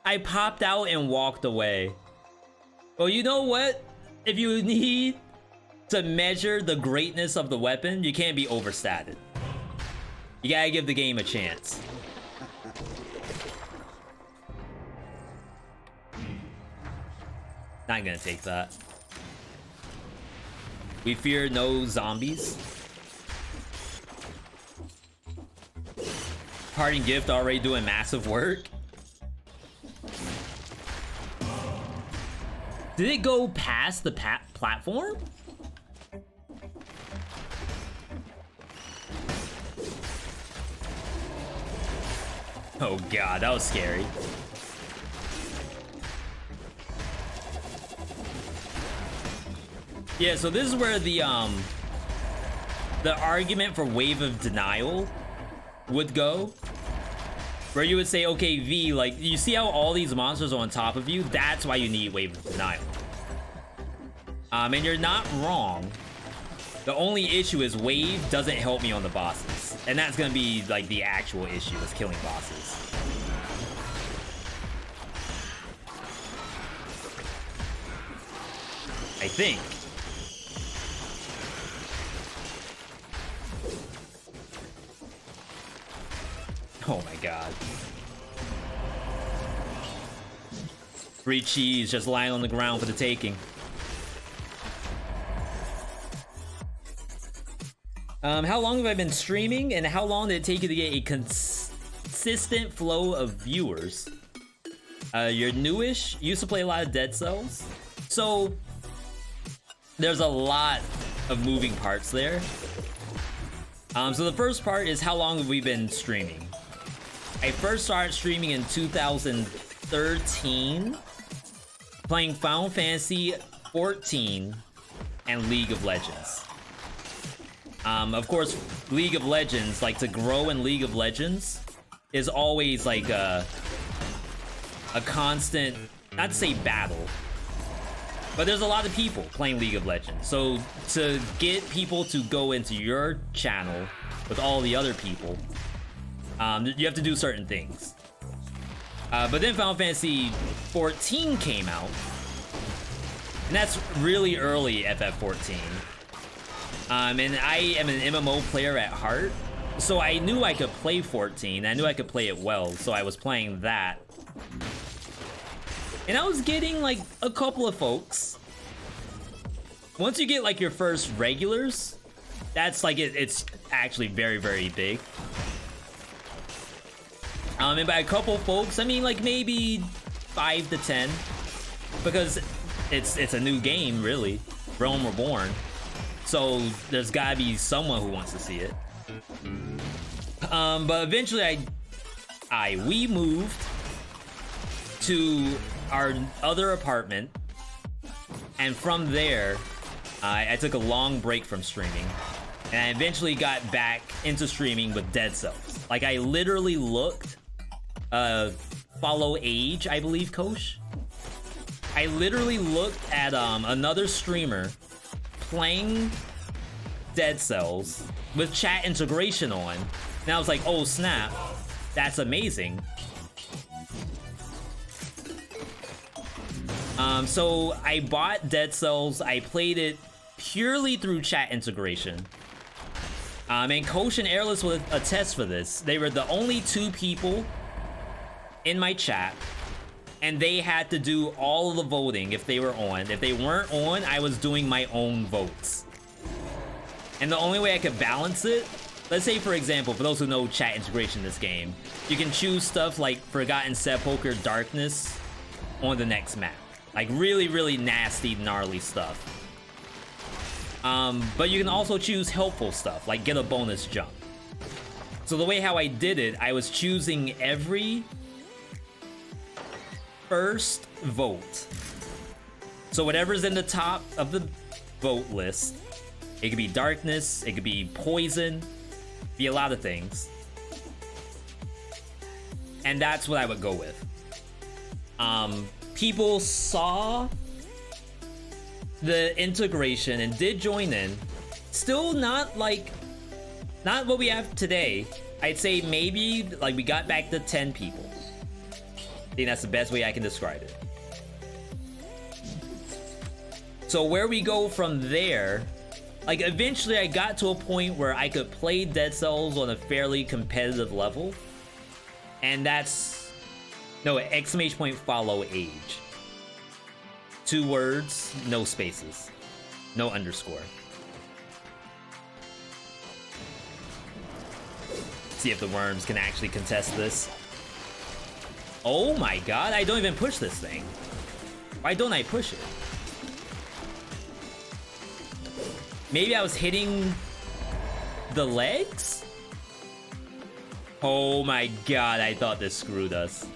I popped out and walked away. Well, you know what? If you need to measure the greatness of the weapon, you can't be overstated. You gotta give the game a chance. Not gonna take that. We fear no zombies. Parting gift already doing massive work. Did it go past the platform? Oh god, that was scary. Yeah, so this is where the argument for wave of denial would go. Where you would say, okay, V, like, you see how all these monsters are on top of you? That's why you need wave of denial. And you're not wrong. The only issue is wave doesn't help me on the bosses. And that's gonna be, like, the actual issue, is killing bosses. I think. Oh my god. Free cheese just lying on the ground for the taking. How long have I been streaming, and how long did it take you to get a consistent flow of viewers? You're newish. You used to play a lot of Dead Cells. So, there's a lot of moving parts there. So the first part is how long have we been streaming? I first started streaming in 2013, playing Final Fantasy 14 and League of Legends. Of course, League of Legends, like, to grow in League of Legends is always like a constant, not to say battle, but there's a lot of people playing League of Legends. So to get people to go into your channel with all the other people, you have to do certain things. But then Final Fantasy 14 came out, and that's really early FF14. And I am an MMO player at heart, so I knew I could play 14. I knew I could play it well, so I was playing that. And I was getting, like, a couple of folks. Once you get, like, your first regulars, that's, like, it's actually very, very big. And by a couple folks, I mean, like, maybe 5 to 10. Because it's a new game, really. Realm Reborn. So there's gotta be someone who wants to see it. But eventually we moved to our other apartment, and from there I took a long break from streaming, and I eventually got back into streaming with Dead Cells. Like, I literally looked follow Age, I believe, Kosh. I literally looked at another streamer playing Dead Cells with chat integration on, and I was like, oh snap, that's amazing. So I bought Dead Cells. I played it purely through chat integration. And Kosh and Airless will attest for this. They were the only 2 people in my chat and they had to do all of the voting if they were on. If they weren't on, I was doing my own votes. And the only way I could balance it, let's say for example, for those who know chat integration in this game, you can choose stuff like Forgotten Sepulchre Darkness on the next map. Like really, really nasty, gnarly stuff. But you can also choose helpful stuff, like get a bonus jump. So the way how I did it, I was choosing every first vote. So whatever's in the top of the vote list, it could be darkness, it could be poison, be a lot of things. And that's what I would go with. People saw the integration and did join in. Still not what we have today. I'd say maybe like we got back to 10 people. I think that's the best way I can describe it. So where we go from there, like eventually I got to a point where I could play Dead Cells on a fairly competitive level. And that's, no, exclamation point follow age. 2 words, no spaces, no underscore. See if the worms can actually contest this. Oh my god, I don't even push this thing. Why don't I push it? Maybe I was hitting the legs? Oh my god, I thought this screwed us.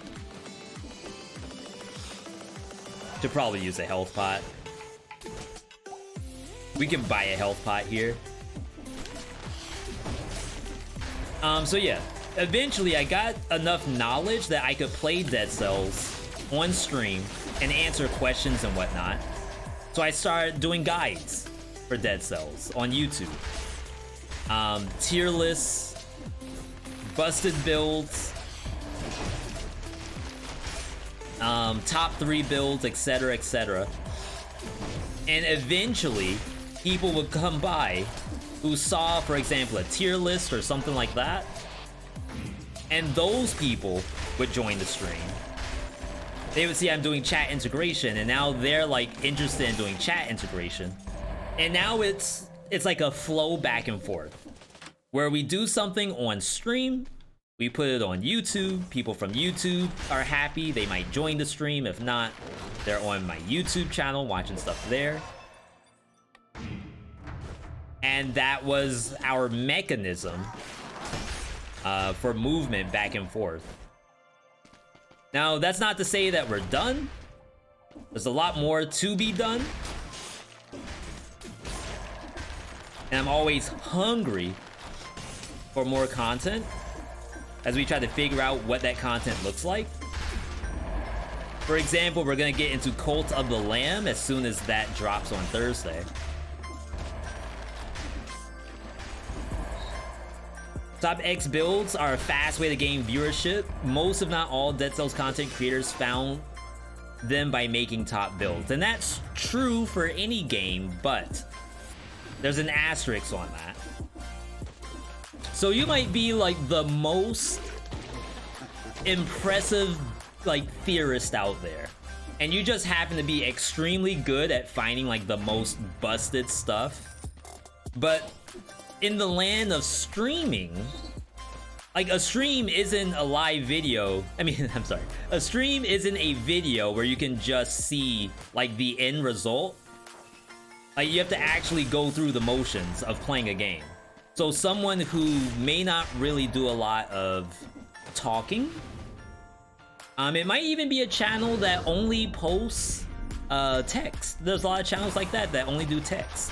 Should probably use a health pot. We can buy a health pot here. So yeah, eventually I got enough knowledge that I could play Dead Cells on stream and answer questions and whatnot. So I started doing guides for Dead Cells on YouTube. Tier lists, busted builds, top 3 builds, etc, etc. And eventually people would come by who saw, for example, a tier list or something like that, and those people would join the stream. They would see I'm doing chat integration, and now they're like interested in doing chat integration. And now it's like a flow back and forth where we do something on stream, we put it on YouTube, people from YouTube are happy, they might join the stream. If not, they're on my YouTube channel watching stuff there. And that was our mechanism for movement back and forth. Now, that's not to say that we're done. There's a lot more to be done. And I'm always hungry for more content as we try to figure out what that content looks like. For example, we're gonna get into Cult of the Lamb as soon as that drops on Thursday. Top X builds are a fast way to gain viewership. Most, if not all, Dead Cells content creators found them by making top builds. And that's true for any game, but there's an asterisk on that. So you might be like the most impressive like theorist out there, and you just happen to be extremely good at finding like the most busted stuff. But in the land of streaming, like a stream isn't a live video. I mean, I'm sorry. A stream isn't a video where you can just see like the end result. Like you have to actually go through the motions of playing a game. So someone who may not really do a lot of talking, it might even be a channel that only posts text. There's a lot of channels like that that only do text.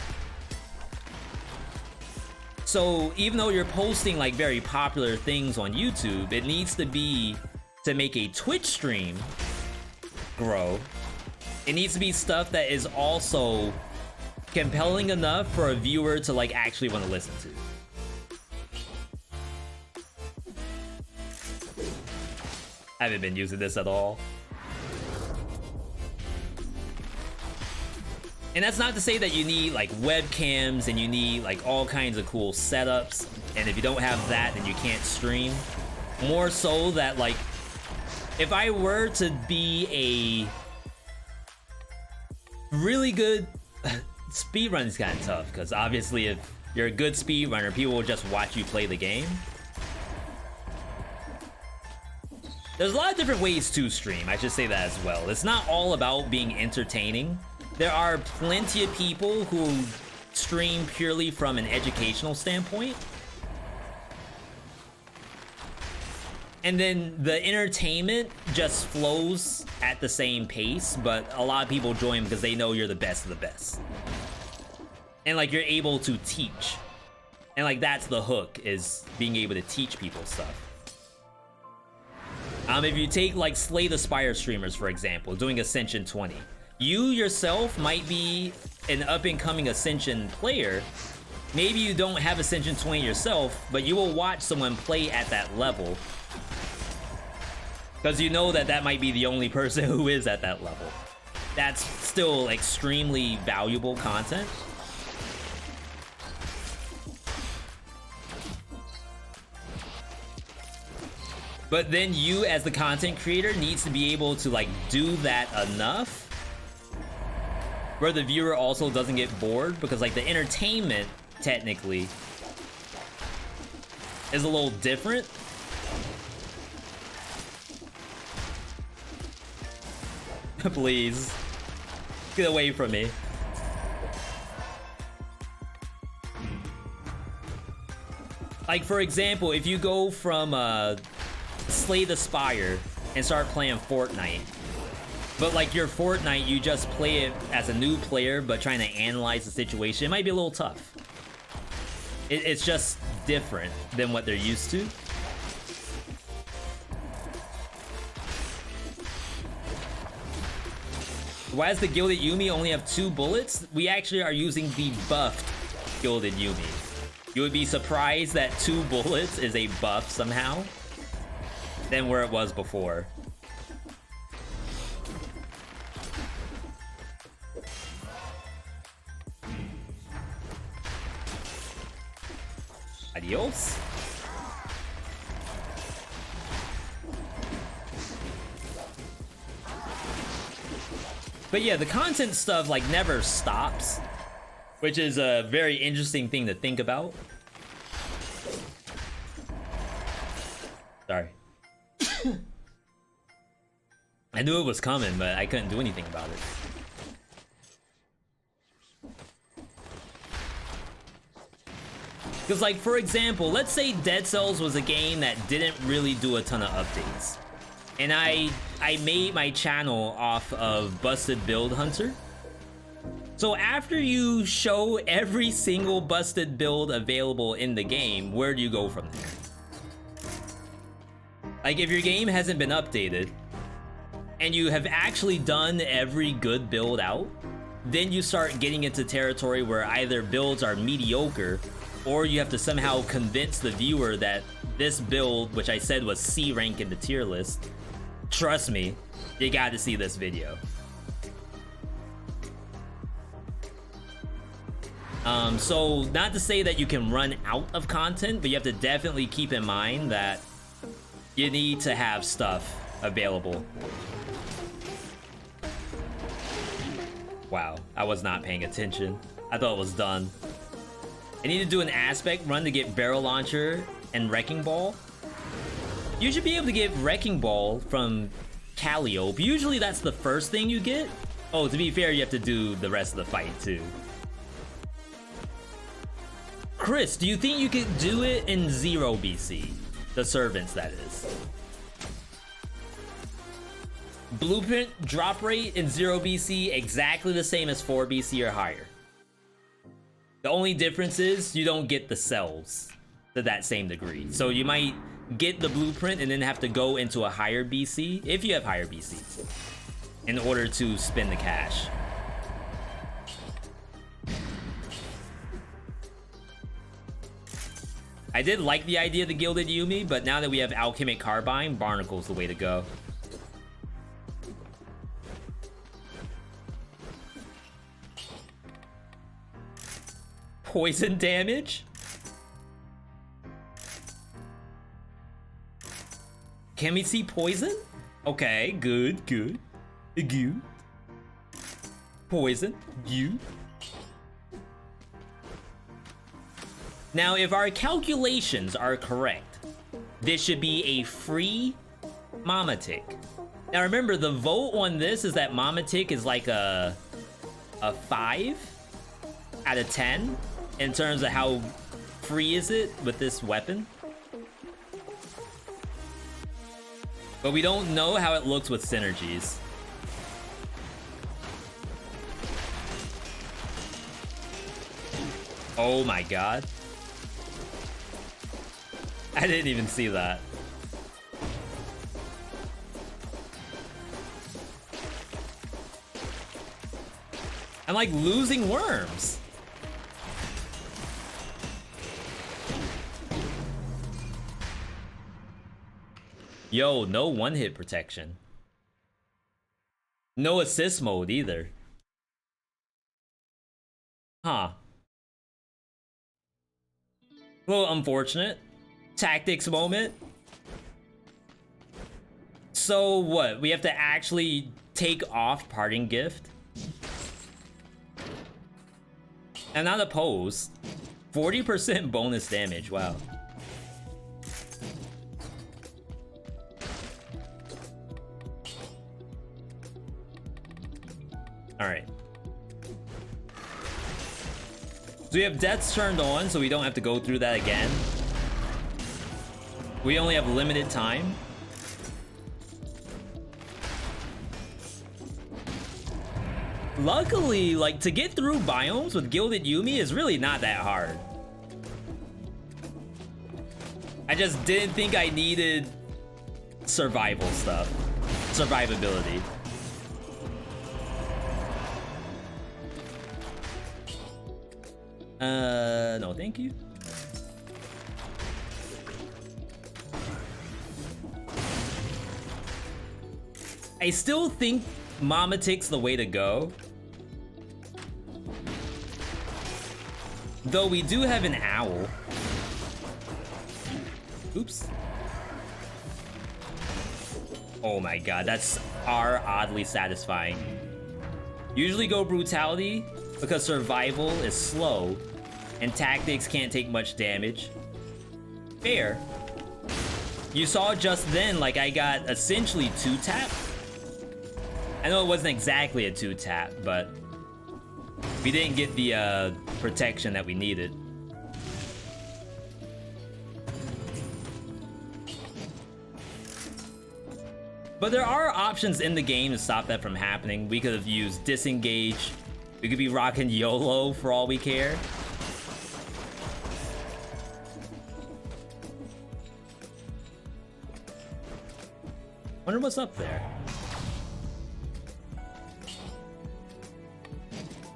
So even though you're posting like very popular things on YouTube, it needs to be, to make a Twitch stream grow, it needs to be stuff that is also compelling enough for a viewer to like actually want to listen to. I haven't been using this at all. And that's not to say that you need like webcams and you need like all kinds of cool setups, and if you don't have that then you can't stream. More so that like if I were to be a really good speedrun is kind of tough, because obviously if you're a good speedrunner, people will just watch you play the game. There's a lot of different ways to stream, I should say that as well. It's not all about being entertaining. There are plenty of people who stream purely from an educational standpoint. And then the entertainment just flows at the same pace, but a lot of people join because they know you're the best of the best. And like you're able to teach. And like that's the hook, is being able to teach people stuff. If you take like Slay the Spire streamers, for example, doing Ascension 20, you yourself might be an up-and-coming Ascension player. Maybe you don't have Ascension 20 yourself, but you will watch someone play at that level, because you know that that might be the only person who is at that level. That's still extremely valuable content. But then you, as the content creator, needs to be able to like do that enough where the viewer also doesn't get bored, because like the entertainment technically is a little different. Please get away from me. Like for example, if you go from Slay the Spire and start playing Fortnite, but like your Fortnite, you just play it as a new player but trying to analyze the situation, it might be a little tough. It's just different than what they're used to. Why does the Gilded Yumi only have 2 bullets? We actually are using the buffed Gilded Yumi. You would be surprised that 2 bullets is a buff somehow than where it was before. Adios. But yeah, the content stuff like never stops, which is a very interesting thing to think about. Sorry. I knew it was coming, but I couldn't do anything about it. Because like, for example, let's say Dead Cells was a game that didn't really do a ton of updates. And I made my channel off of Busted Build Hunter. So after you show every single busted build available in the game, where do you go from there? Like if your game hasn't been updated and you have actually done every good build out, then you start getting into territory where either builds are mediocre, or you have to somehow convince the viewer that this build, which I said was C rank in the tier list, trust me, you got to see this video. So not to say that you can run out of content, but you have to definitely keep in mind that you need to have stuff available. Wow, I was not paying attention. I thought it was done. I need to do an aspect run to get Barrel Launcher and Wrecking Ball. You should be able to get Wrecking Ball from Calliope. Usually that's the first thing you get. Oh, to be fair, you have to do the rest of the fight too. Chris, do you think you could do it in 0 BC? The Servants, that is. Blueprint drop rate in 0 BC exactly the same as 4 BC or higher. The only difference is you don't get the cells to that same degree. So you might get the blueprint and then have to go into a higher BC, if you have higher BC, in order to spend the cash. I did like the idea of the Gilded Yumi, but now that we have Alchemic Carbine, Barnacle's the way to go. Poison damage? Can we see poison? Okay, good, good. Good. Poison. You. Now, if our calculations are correct, this should be a free Mama Tick. Now remember, the vote on this is that Mama Tick is like a 5 out of 10 in terms of how free is it with this weapon. But we don't know how it looks with synergies. Oh my god. I didn't even see that. I'm like losing worms. Yo, no one-hit protection. No assist mode either. Huh. A little unfortunate. Tactics moment. So what? We have to actually take off Parting Gift? I'm not opposed. 40% bonus damage, wow. Alright. So we have deaths turned on, so we don't have to go through that again. We only have limited time. Luckily, like, to get through biomes with Gilded Yumi is really not that hard. I just didn't think I needed survival stuff. Survivability. No, thank you. I still think Mama Tick's the way to go. Though we do have an owl. Oops. Oh my god, that's oddly satisfying. Usually go brutality because survival is slow and tactics can't take much damage. Fair. You saw just then, like, I got essentially 2-tap. I know it wasn't exactly a 2-tap, but we didn't get the protection that we needed. But there are options in the game to stop that from happening. We could have used disengage. We could be rocking YOLO for all we care. Wonder what's up there.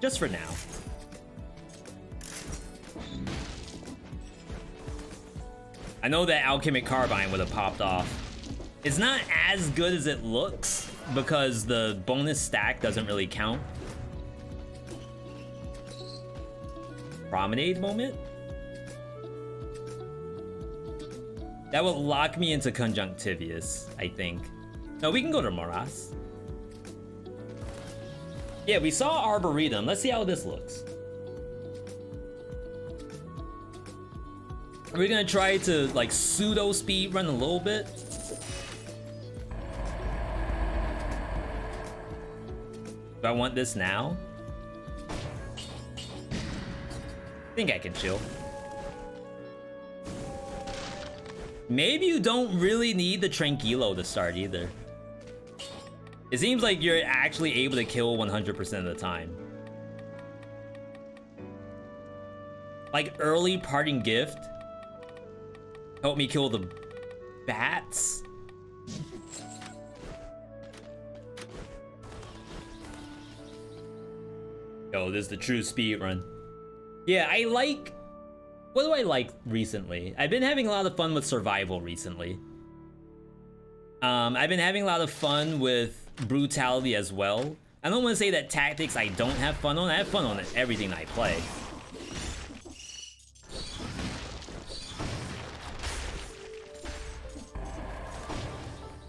Just for now. I know that Alchemic Carbine would have popped off. It's not as good as it looks because the bonus stack doesn't really count. Promenade moment? That will lock me into Conjunctivius, I think. No, we can go to Moras. Yeah, we saw Arboretum. Let's see how this looks. Are we gonna try to, like, pseudo speed run a little bit? Do I want this now? I think I can chill. Maybe you don't really need the Tranquilo to start either. It seems like you're actually able to kill 100% of the time. Like early Parting Gift. Help me kill the bats. Yo, this is the true speed run. Yeah, I like... What do I like recently? I've been having a lot of fun with survival recently. I've been having a lot of fun with brutality as well. I don't want to say that tactics I don't have fun on. I have fun on everything I play.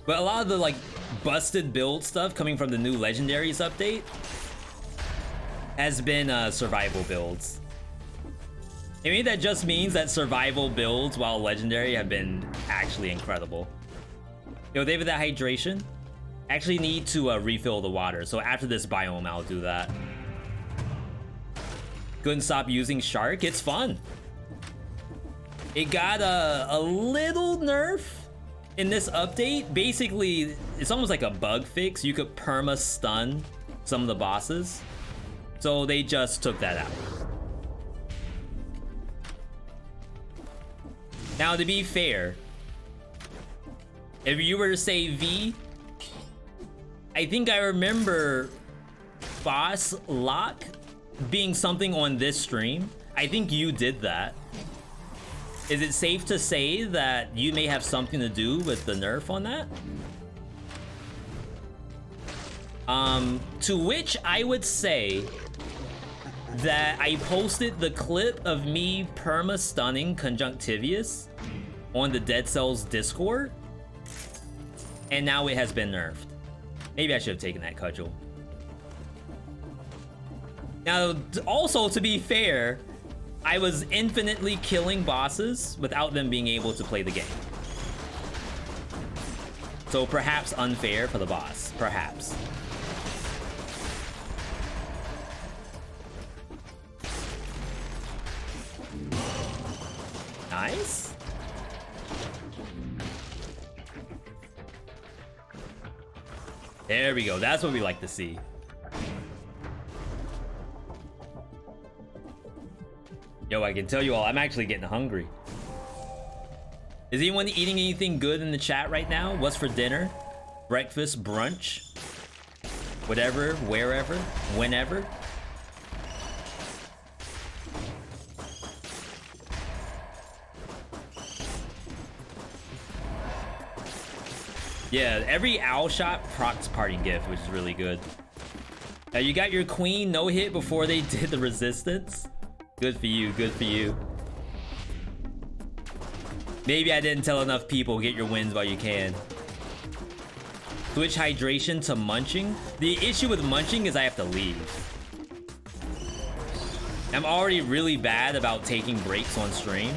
But a lot of the, like, busted build stuff coming from the new Legendaries update has been survival builds. I mean, that just means that survival builds while Legendary have been actually incredible. Yo, David, that hydration? Actually need to refill the water, so after this biome I'll do that. Couldn't stop using Shark. It's fun. It got a little nerf in this update. Basically, it's almost like a bug fix. You could perma stun some of the bosses, so they just took that out. Now, to be fair, if you were to say V, I think I remember boss lock being something on this stream. I think you did that. Is it safe to say that you may have something to do with the nerf on that? To which I would say that I posted the clip of me perma stunning Conjunctivius on the Dead Cells Discord, and now it has been nerfed. Maybe I should have taken that cudgel. Now, also to be fair, I was infinitely killing bosses without them being able to play the game. So perhaps unfair for the boss, perhaps. Nice. There we go. That's what we like to see. Yo, I can tell you all, I'm actually getting hungry. Is anyone eating anything good in the chat right now? What's for dinner? Breakfast, brunch? Whatever, wherever, whenever? Yeah, every owl shot procs party gift, which is really good. You got your queen no hit before they did the resistance? Good for you, good for you. Maybe I didn't tell enough people, get your wins while you can. Switch hydration to munching. The issue with munching is I have to leave. I'm already really bad about taking breaks on stream.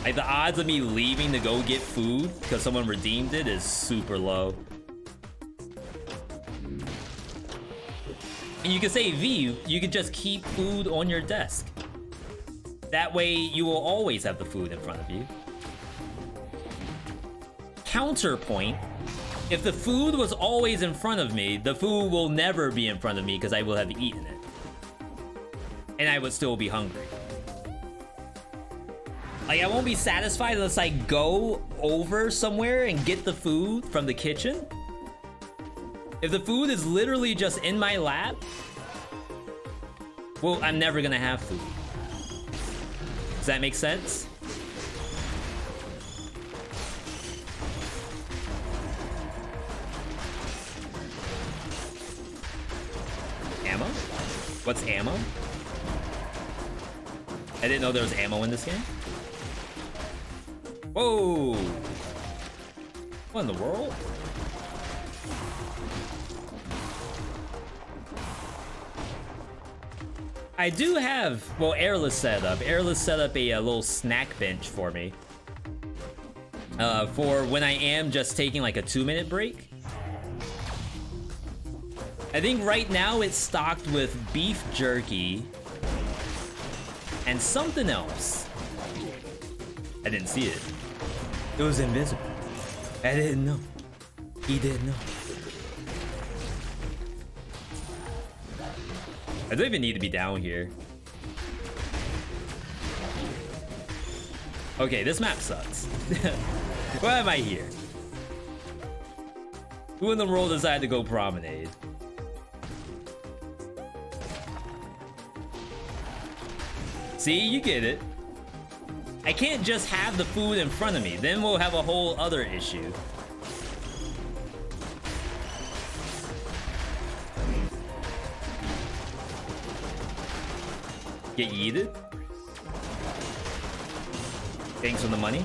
Like, the odds of me leaving to go get food because someone redeemed it is super low. And you can say, V, you can just keep food on your desk. That way, you will always have the food in front of you. Counterpoint, if the food was always in front of me, the food will never be in front of me because I will have eaten it. And I would still be hungry. Like, I won't be satisfied unless I go over somewhere and get the food from the kitchen. If the food is literally just in my lap, well, I'm never gonna have food. Does that make sense? Ammo? What's ammo? I didn't know there was ammo in this game. Whoa! What in the world? I do have, well, Airless set up. Airless set up a little snack bench for me. For when I am just taking like a 2-minute break. I think right now it's stocked with beef jerky and something else. I didn't see it. It was invisible. I didn't know. He didn't know. I don't even need to be down here. Okay, this map sucks. Why am I here? Who in the world decided to go promenade? See, you get it. I can't just have the food in front of me. Then we'll have a whole other issue. Get yeeted? Thanks for the money.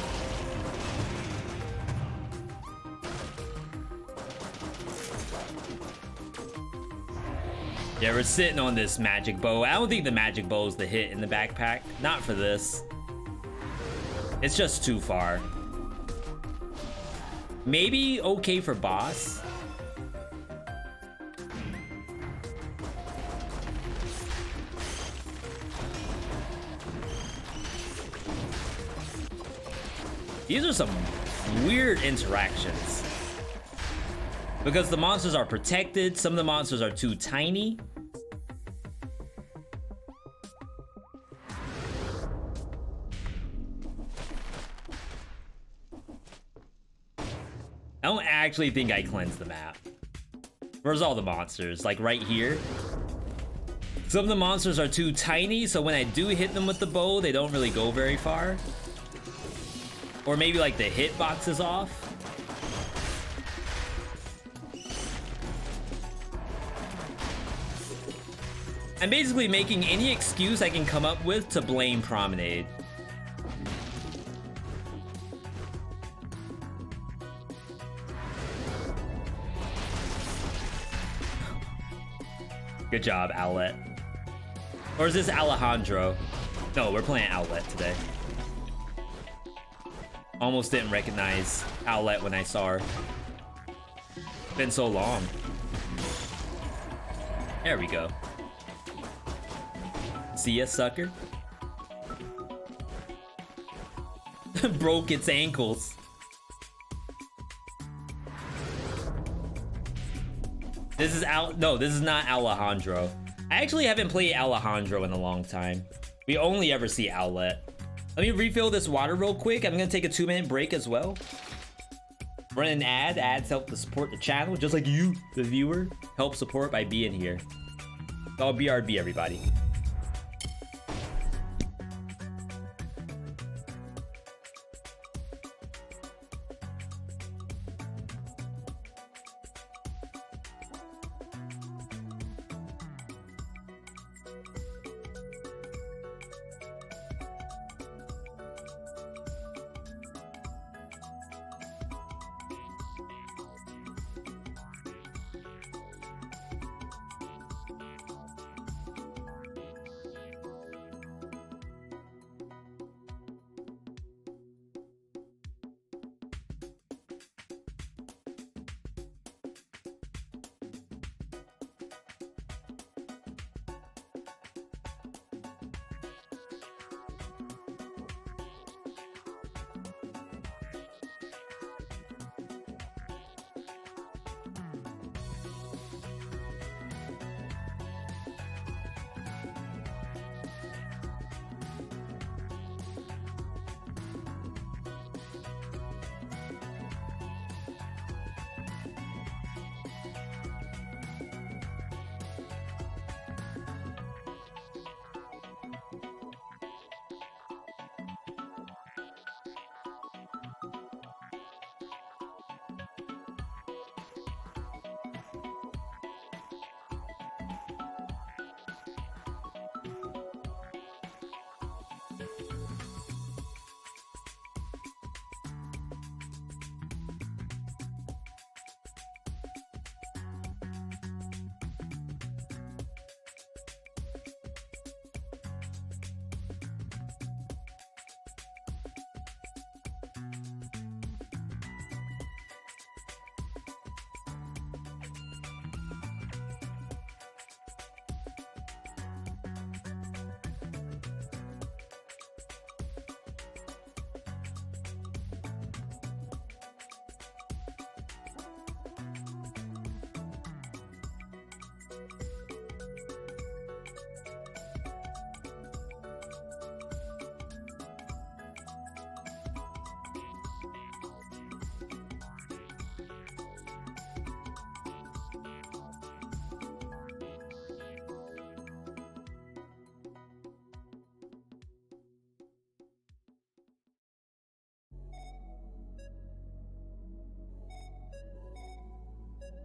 Yeah, we're sitting on this magic bow. I don't think the magic bow is the hit in the backpack. Not for this. It's just too far. Maybe okay for boss. These are some weird interactions. Because the monsters are protected, some of the monsters are too tiny. I don't actually think I cleansed the map. Where's all the monsters? Like right here? Some of the monsters are too tiny, so when I do hit them with the bow, they don't really go very far. Or maybe like the hitbox is off. I'm basically making any excuse I can come up with to blame Promenade. Good job, Owlet. Or is this Alejandro? No, we're playing Owlet today. Almost didn't recognize Owlet when I saw her. Been so long. There we go. See ya, sucker. Broke its ankles. This is no, this is not Alejandro. I actually haven't played Alejandro in a long time. We only ever see Owlet. Let me refill this water real quick. I'm gonna take a 2-minute break as well. Run an ad. Ads help to support the channel, just like you, the viewer, help support by being here. It's all BRB, everybody.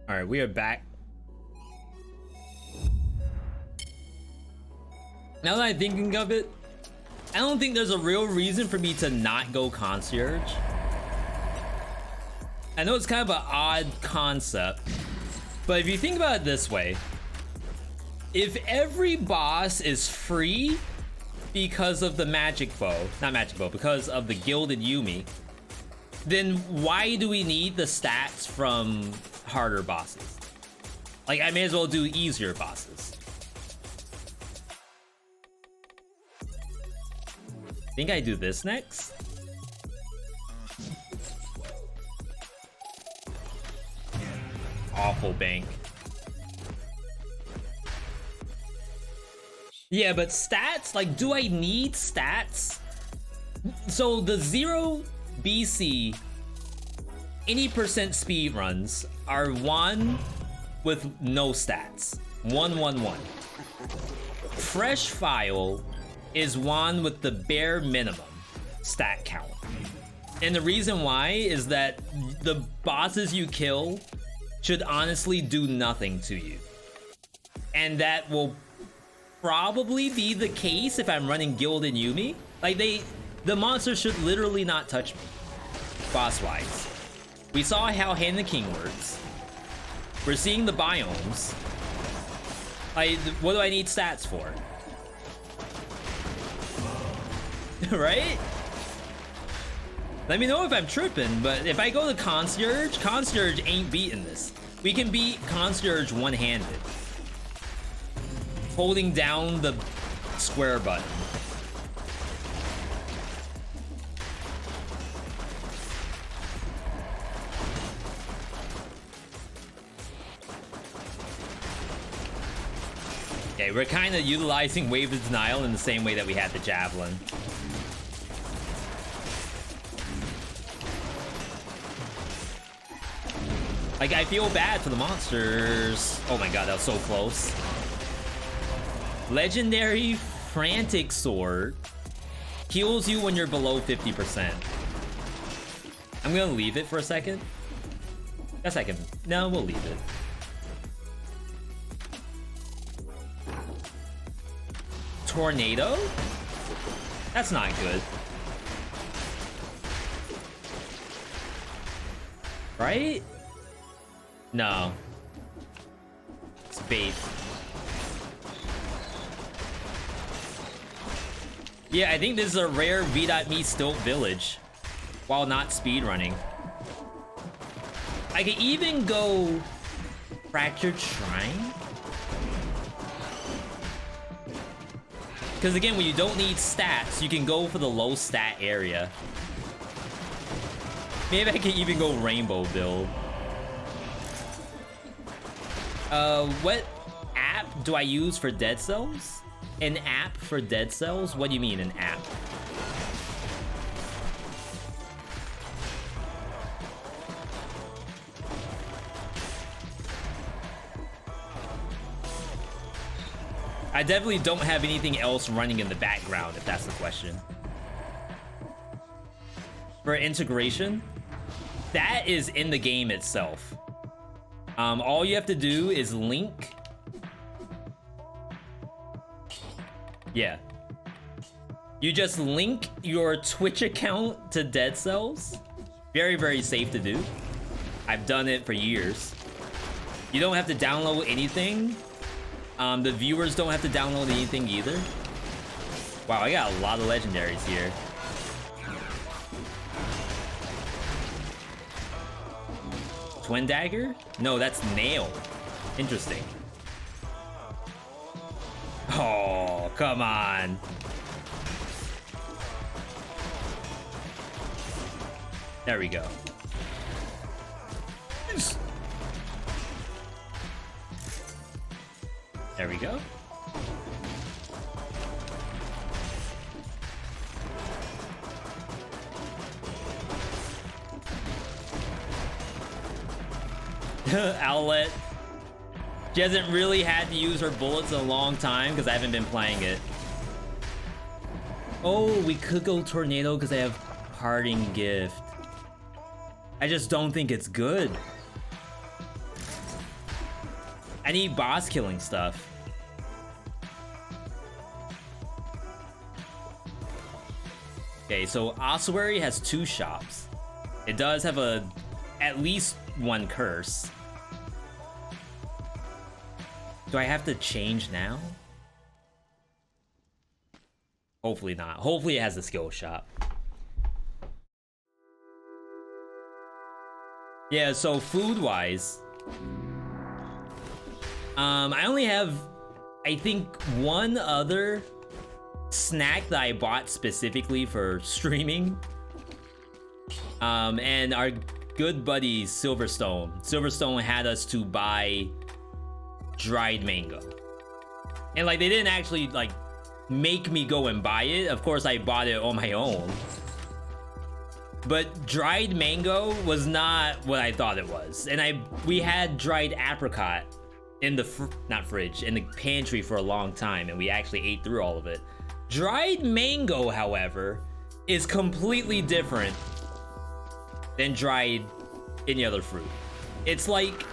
All right, we are back. Now that I'm thinking of it, I don't think there's a real reason for me to not go concierge. I know it's kind of an odd concept, but if you think about it this way, If every boss is free because of the magic bow, not magic bow, because of the Gilded Yumi, then why do we need the stats from harder bosses? Like, I may as well do easier bosses. I think I do this next. Awful bank. Yeah, but stats, like, do I need stats? So the 0 BC any percent speed runs are 1 with no stats. 1, 1, 1. Fresh file is 1 with the bare minimum stat count. And the reason why is that the bosses you kill should honestly do nothing to you. And that will probably be the case if I'm running Gilded Yumi. Like, the monsters should literally not touch me, boss-wise. We saw how Hand the King works. We're seeing the biomes. What do I need stats for? Right? Let me know if I'm tripping, but if I go to Concierge, Concierge ain't beating this. We can beat Concierge one-handed, holding down the square button. Okay, we're kind of utilizing Wave of Denial in the same way that we had the Javelin. Like, I feel bad for the monsters. Oh my god, that was so close. Legendary Frantic Sword heals you when you're below 50%. I'm gonna leave it for a second. Guess I can. No, we'll leave it. Tornado? That's not good. Right? No. It's bait. Yeah, I think this is a rare V.Me Stilt Village while not speedrunning. I could even go Fractured Shrine. Because again, when you don't need stats, you can go for the low stat area. Maybe I can even go Rainbow build. What app do I use for Dead Cells? An app for Dead Cells? What do you mean, an app? I definitely don't have anything else running in the background, if that's the question. For integration, that is in the game itself. All you have to do is link. Yeah. You just link your Twitch account to Dead Cells. Very, very safe to do. I've done it for years. You don't have to download anything. The viewers don't have to download anything either. Wow, I got a lot of legendaries here. Twin Dagger? No, that's Nail. Interesting. Oh, come on. There we go. There we go. Outlet. She hasn't really had to use her bullets in a long time because I haven't been playing it. Oh, we could go Tornado because I have Parting Gift. I just don't think it's good. I need boss killing stuff. Okay, so Ossuary has 2 shops. It does have at least 1 curse. Do I have to change now? Hopefully not. Hopefully it has a skill shop. Yeah, so food-wise, I only have, I think, one other snack that I bought specifically for streaming. And our good buddy Silverstone had us to buy dried mango. And like, they didn't actually like make me go and buy it. Of course, I bought it on my own. But dried mango was not what I thought it was. And we had dried apricot in the fridge, in the pantry for a long time, and we actually ate through all of it. Dried mango, however, is completely different than dried any other fruit. It's like,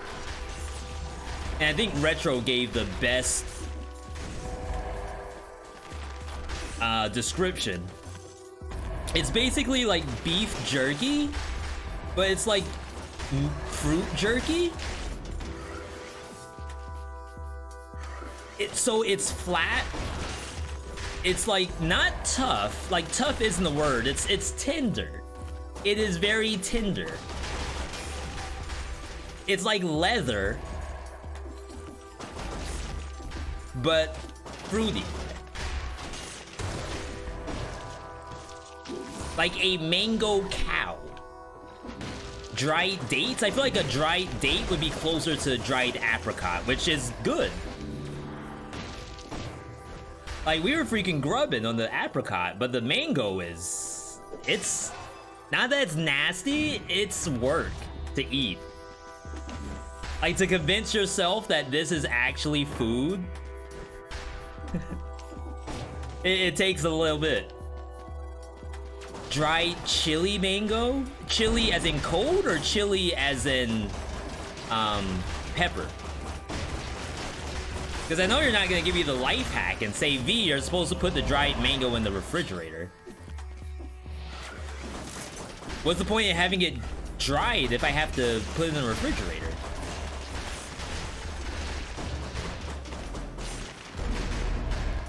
and I think Retro gave the best description. It's basically like beef jerky, but it's like fruit jerky. So it's flat. It's like not tough. Like tough isn't the word. It's tender. It is very tender. It's like leather, but fruity. Like a mango cow. Dried dates? I feel like a dried date would be closer to dried apricot, which is good. Like, we were freaking grubbing on the apricot, but the mango is... It's... Not that it's nasty, it's work to eat. Like, to convince yourself that this is actually food, it takes a little bit. Dried chili mango? Chili as in cold or chili as in pepper? Because I know you're not going to give you the life hack and say, V, you're supposed to put the dried mango in the refrigerator. What's the point of having it dried if I have to put it in the refrigerator?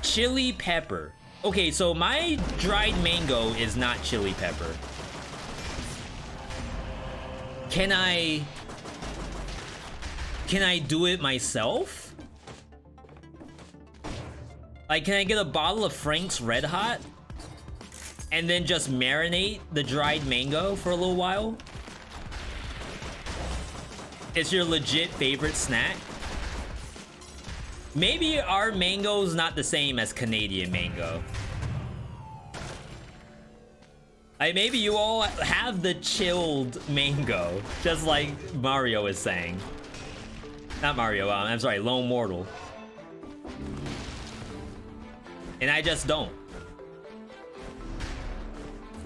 Chili pepper. Okay, so my dried mango is not chili pepper. Can I do it myself? Like, can I get a bottle of Frank's Red Hot and then just marinate the dried mango for a little while? It's your legit favorite snack? Maybe our mango's not the same as Canadian mango. Like, maybe you all have the chilled mango, just like Mario is saying. Not Mario, I'm sorry, Lone Mortal. And I just don't.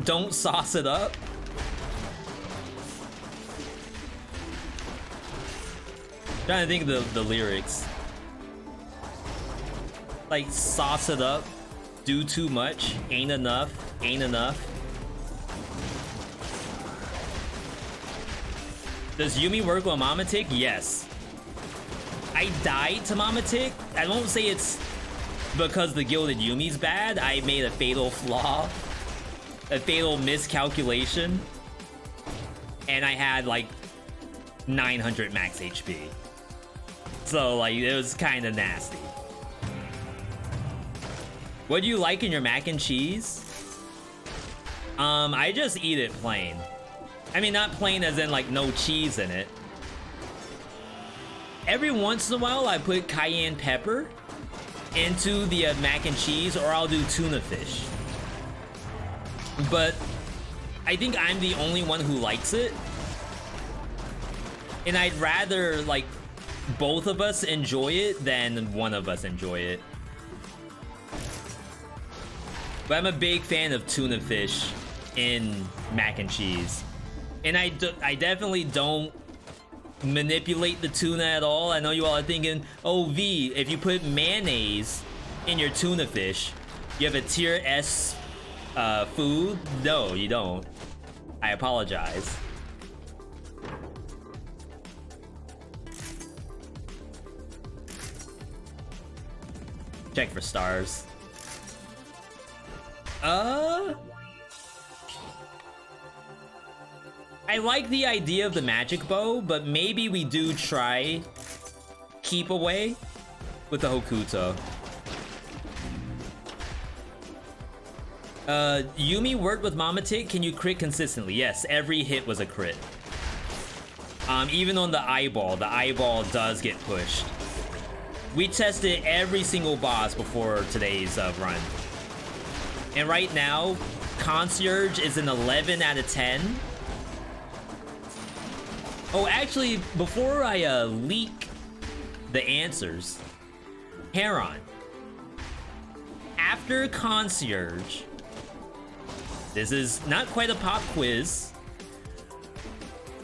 Don't sauce it up. Trying to think of the lyrics. Like, sauce it up, do too much, ain't enough, ain't enough. Does Yumi work on Mama Tick? Yes. I died to Mama Tick. I won't say it's because the Gilded Yumi's bad. I made a fatal flaw, a fatal miscalculation, and I had like 900 max HP. So like, it was kind of nasty. What do you like in your mac and cheese? I just eat it plain. I mean, not plain as in like no cheese in it. Every once in a while, I put cayenne pepper into the mac and cheese, or I'll do tuna fish. But I think I'm the only one who likes it. And I'd rather like both of us enjoy it than one of us enjoy it. But I'm a big fan of tuna fish in mac and cheese. And I definitely don't manipulate the tuna at all. I know you all are thinking, oh V, if you put mayonnaise in your tuna fish, you have a tier S food? No, you don't. I apologize. Check for stars. I like the idea of the magic bow, but maybe we do try keep away with the Hokuto. Yumi worked with Mama Tick. Can you crit consistently? Yes, every hit was a crit. Even on the eyeball does get pushed. We tested every single boss before today's run. And right now, Concierge is an 11 out of 10. Oh, actually, before I leak the answers, Heron. After Concierge, this is not quite a pop quiz,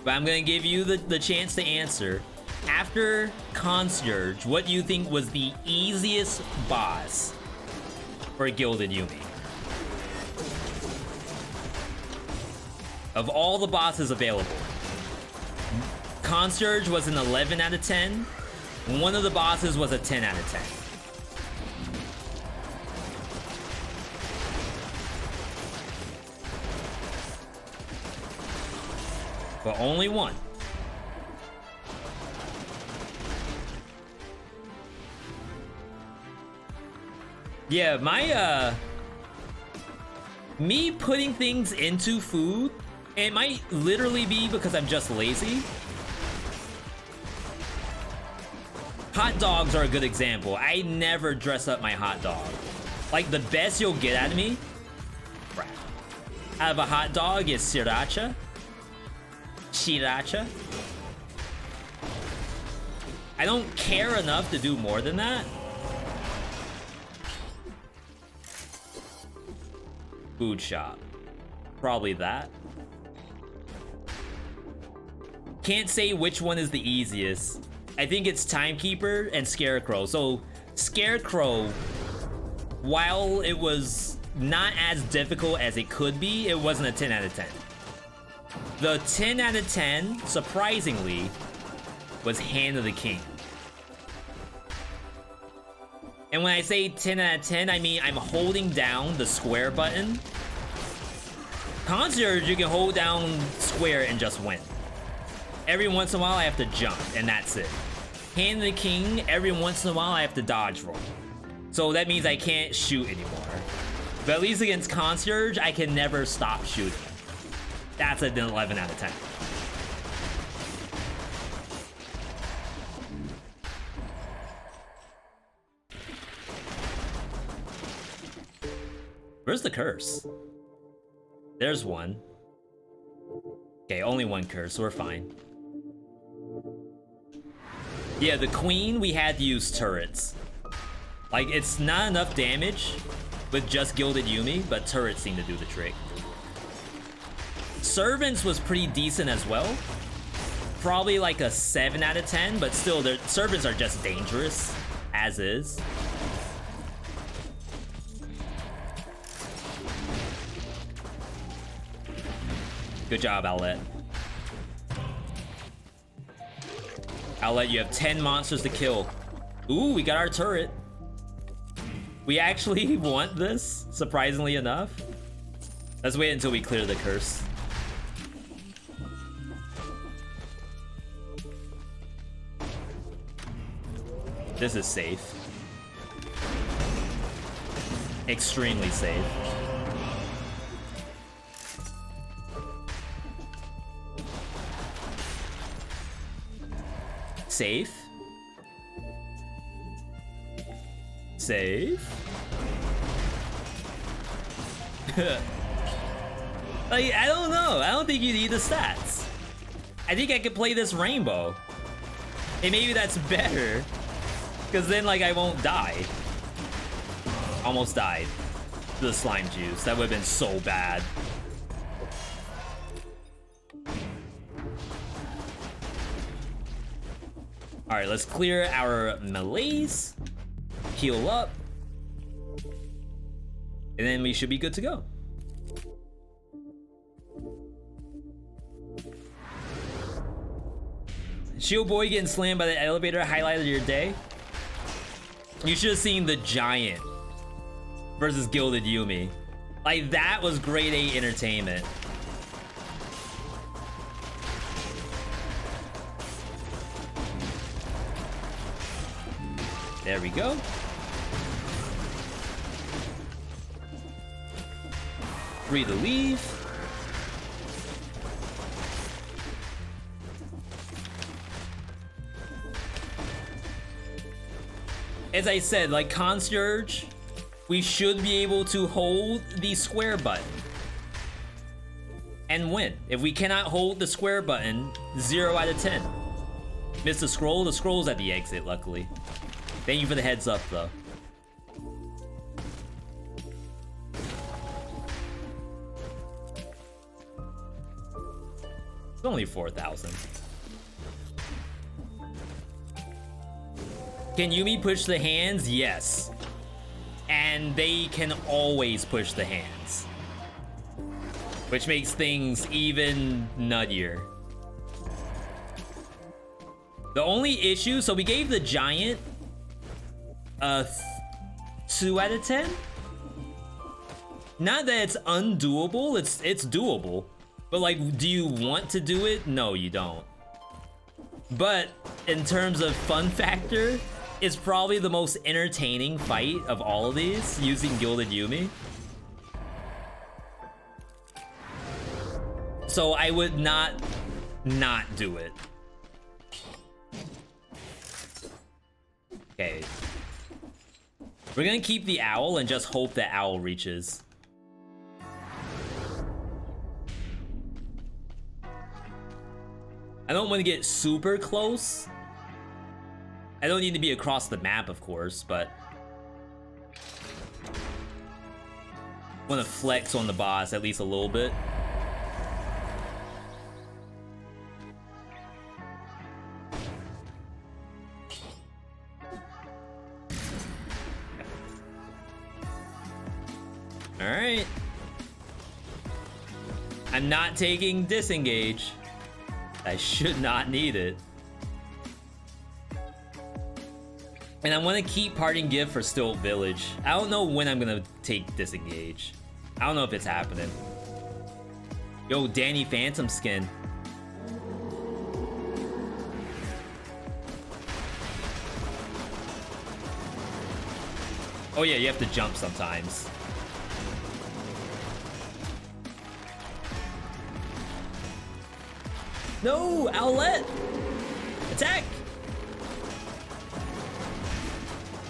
but I'm gonna give you the chance to answer. After Concierge, what do you think was the easiest boss for Gilded Yumi? Of all the bosses available, Concierge was an 11 out of 10. One of the bosses was a 10 out of 10. But only one. Yeah, my, me putting things into food, it might literally be because I'm just lazy. Hot dogs are a good example. I never dress up my hot dog. Like, the best you'll get out of me, out of a hot dog, is sriracha. Sriracha. I don't care enough to do more than that. Food shop. Probably that. Can't say which one is the easiest. I think it's Timekeeper and Scarecrow. So, Scarecrow, while it was not as difficult as it could be, it wasn't a 10 out of 10. The 10 out of 10, surprisingly, was Hand of the King. And when I say 10 out of 10, I mean I'm holding down the square button. Concierge, you can hold down square and just win. Every once in a while, I have to jump, and that's it. Hand of the King, every once in a while, I have to dodge roll. So that means I can't shoot anymore. But at least against Concierge, I can never stop shooting. That's an 11 out of 10. Where's the curse? There's one. Okay, only one curse, so we're fine. Yeah, the queen, we had to use turrets. Like, it's not enough damage with just Gilded Yumi, but turrets seem to do the trick. Servants was pretty decent as well. Probably like a 7 out of 10, but still, their servants are just dangerous, as is. Good job, Outlet. Outlet, you have 10 monsters to kill. Ooh, we got our turret. We actually want this, surprisingly enough. Let's wait until we clear the curse. This is safe. Extremely safe. Safe. Safe. Like, I don't know. I don't think you need the stats. I think I could play this rainbow. And maybe that's better. Because then, like, I won't die. Almost died. The slime juice. That would have been so bad. Alright, let's clear our melees. Heal up. And then we should be good to go. Shield Boy getting slammed by the elevator highlighted your day. You should have seen the Giant versus Gilded Yumi. Like, that was grade A entertainment. There we go. Free to leave. As I said, like Concierge, we should be able to hold the square button and win. If we cannot hold the square button, 0 out of 10. Missed the scroll's at the exit, luckily. Thank you for the heads up, though. It's only 4,000. Can Yumi push the hands? Yes. And they can always push the hands. Which makes things even nuttier. The only issue, so we gave the Giant a 2 out of 10? Not that it's undoable, it's doable. But like, do you want to do it? No, you don't. But in terms of fun factor, it's probably the most entertaining fight of all of these using Gilded Yumi. So I would not do it. Okay. We're gonna keep the owl and just hope the owl reaches. I don't want to get super close. I don't need to be across the map, of course, but I want to flex on the boss at least a little bit. All right. I'm not taking disengage. I should not need it. And I want to keep parting gift for Stilt Village. I don't know when I'm gonna take disengage. I don't know if it's happening. Yo, Danny Phantom skin. Oh yeah, you have to jump sometimes. No, Owlette! Attack!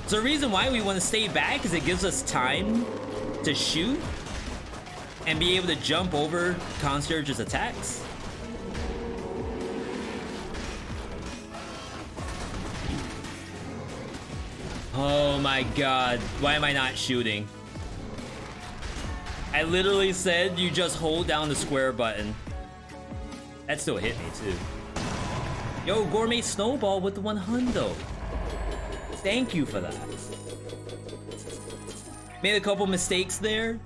So the reason why we want to stay back is it gives us time to shoot and be able to jump over Concierge's attacks. Oh my god, why am I not shooting? I literally said you just hold down the square button. That still hit me too. Yo, Gourmet Snowball with the 100. Thank you for that. Made a couple mistakes there.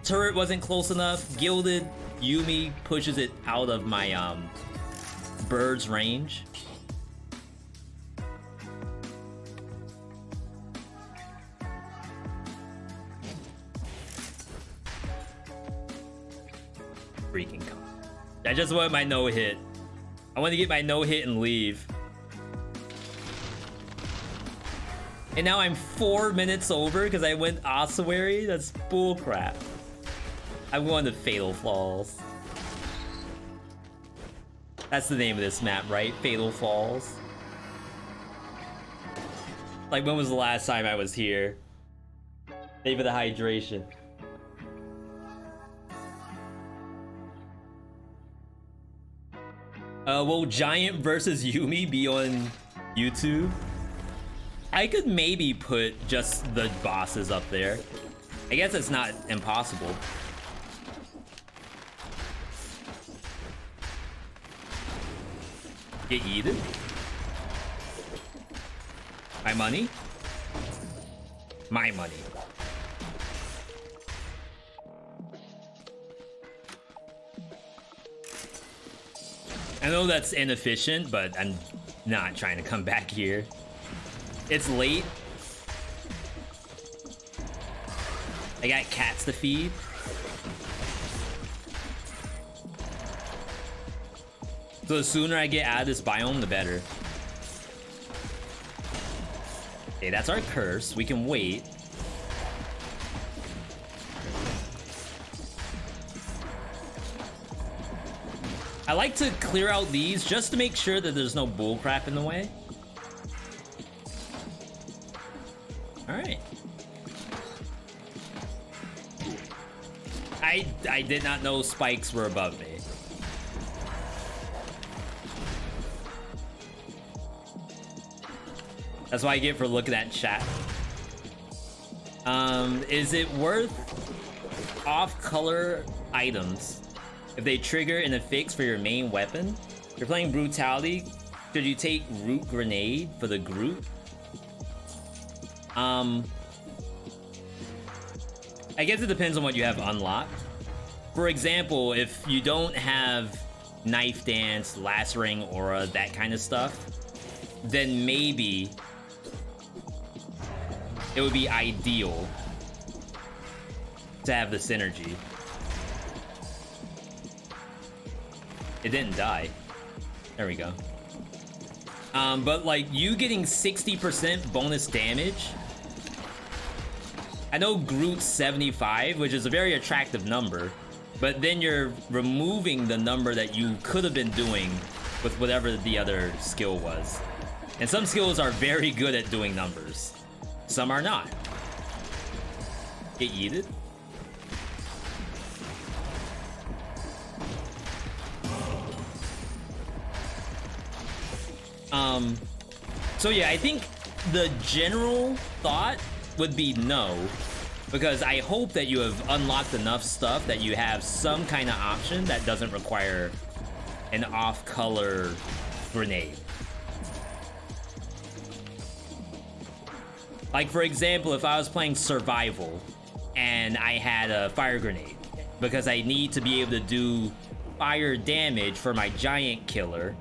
Turret wasn't close enough. Gilded Yumi pushes it out of my bird's range. Freaking come. I just want my no hit. I want to get my no hit and leave. And now I'm 4 minutes over because I went ossuary. That's bullcrap. I'm going to Fatal Falls. That's the name of this map, right? Fatal Falls. Like, when was the last time I was here? Thank you for the hydration. Will Giant versus Yumi be on YouTube? I could maybe put just the bosses up there. I guess it's not impossible. Get yeeted? My money? My money. I know that's inefficient, but I'm not trying to come back here. It's late. I got cats to feed. So the sooner I get out of this biome, the better. Okay, that's our curse. We can wait. I like to clear out these just to make sure that there's no bullcrap in the way. Alright. I did not know spikes were above me. That's what I get for looking at chat. Is it worth off-color items if they trigger an affix for your main weapon? If you're playing Brutality, should you take Root Grenade for the group? I guess it depends on what you have unlocked. For example, if you don't have Knife Dance, Lacerating Aura, that kind of stuff, then maybe it would be ideal to have the synergy. It didn't die. There we go. But like you getting 60% bonus damage. I know Groot's 75, which is a very attractive number, but then you're removing the number that you could have been doing with whatever the other skill was. And some skills are very good at doing numbers. Some are not. Get yeeted. So yeah, I think the general thought would be no, because I hope that you have unlocked enough stuff that you have some kind of option that doesn't require an off-color grenade. Like for example, if I was playing survival and I had a fire grenade, because I need to be able to do fire damage for my giant killer,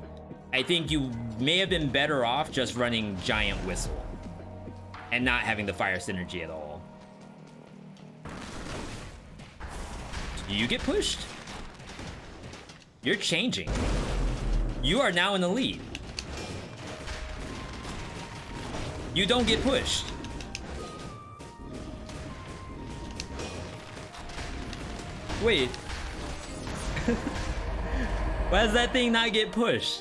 I think you may have been better off just running Giant Whistle and not having the fire synergy at all. You get pushed. You're changing. You are now in the lead. You don't get pushed. Wait. Why does that thing not get pushed?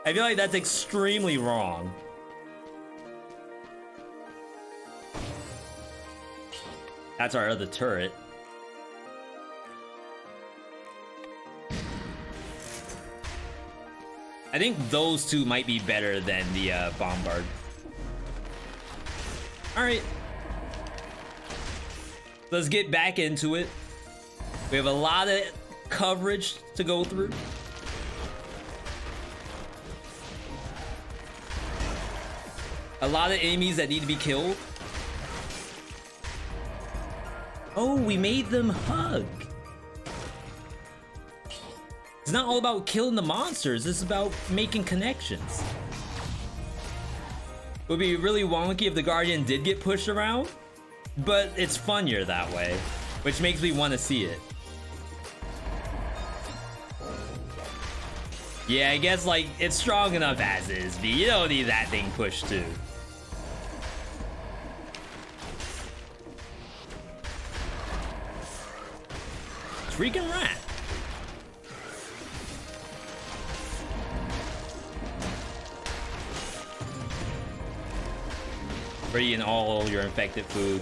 I feel like that's extremely wrong. That's our other turret. I think those two might be better than the Bombard. Alright. Let's get back into it. We have a lot of coverage to go through. A lot of enemies that need to be killed. Oh, we made them hug. It's not all about killing the monsters, it's about making connections. It would be really wonky if the Guardian did get pushed around, but it's funnier that way, which makes me want to see it. Yeah, I guess like it's strong enough as is, but you don't need that thing pushed too. Freaking rat. For eating all your infected food.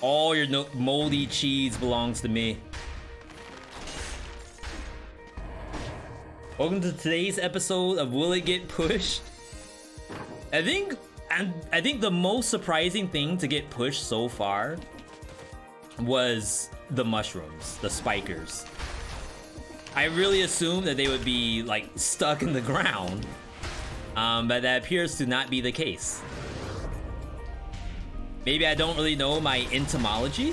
All your moldy cheese belongs to me. Welcome to today's episode of Will It Get Pushed? I think the most surprising thing to get pushed so far was the mushrooms, the spikers. I really assumed that they would be like stuck in the ground, but that appears to not be the case. Maybe I don't really know my entomology.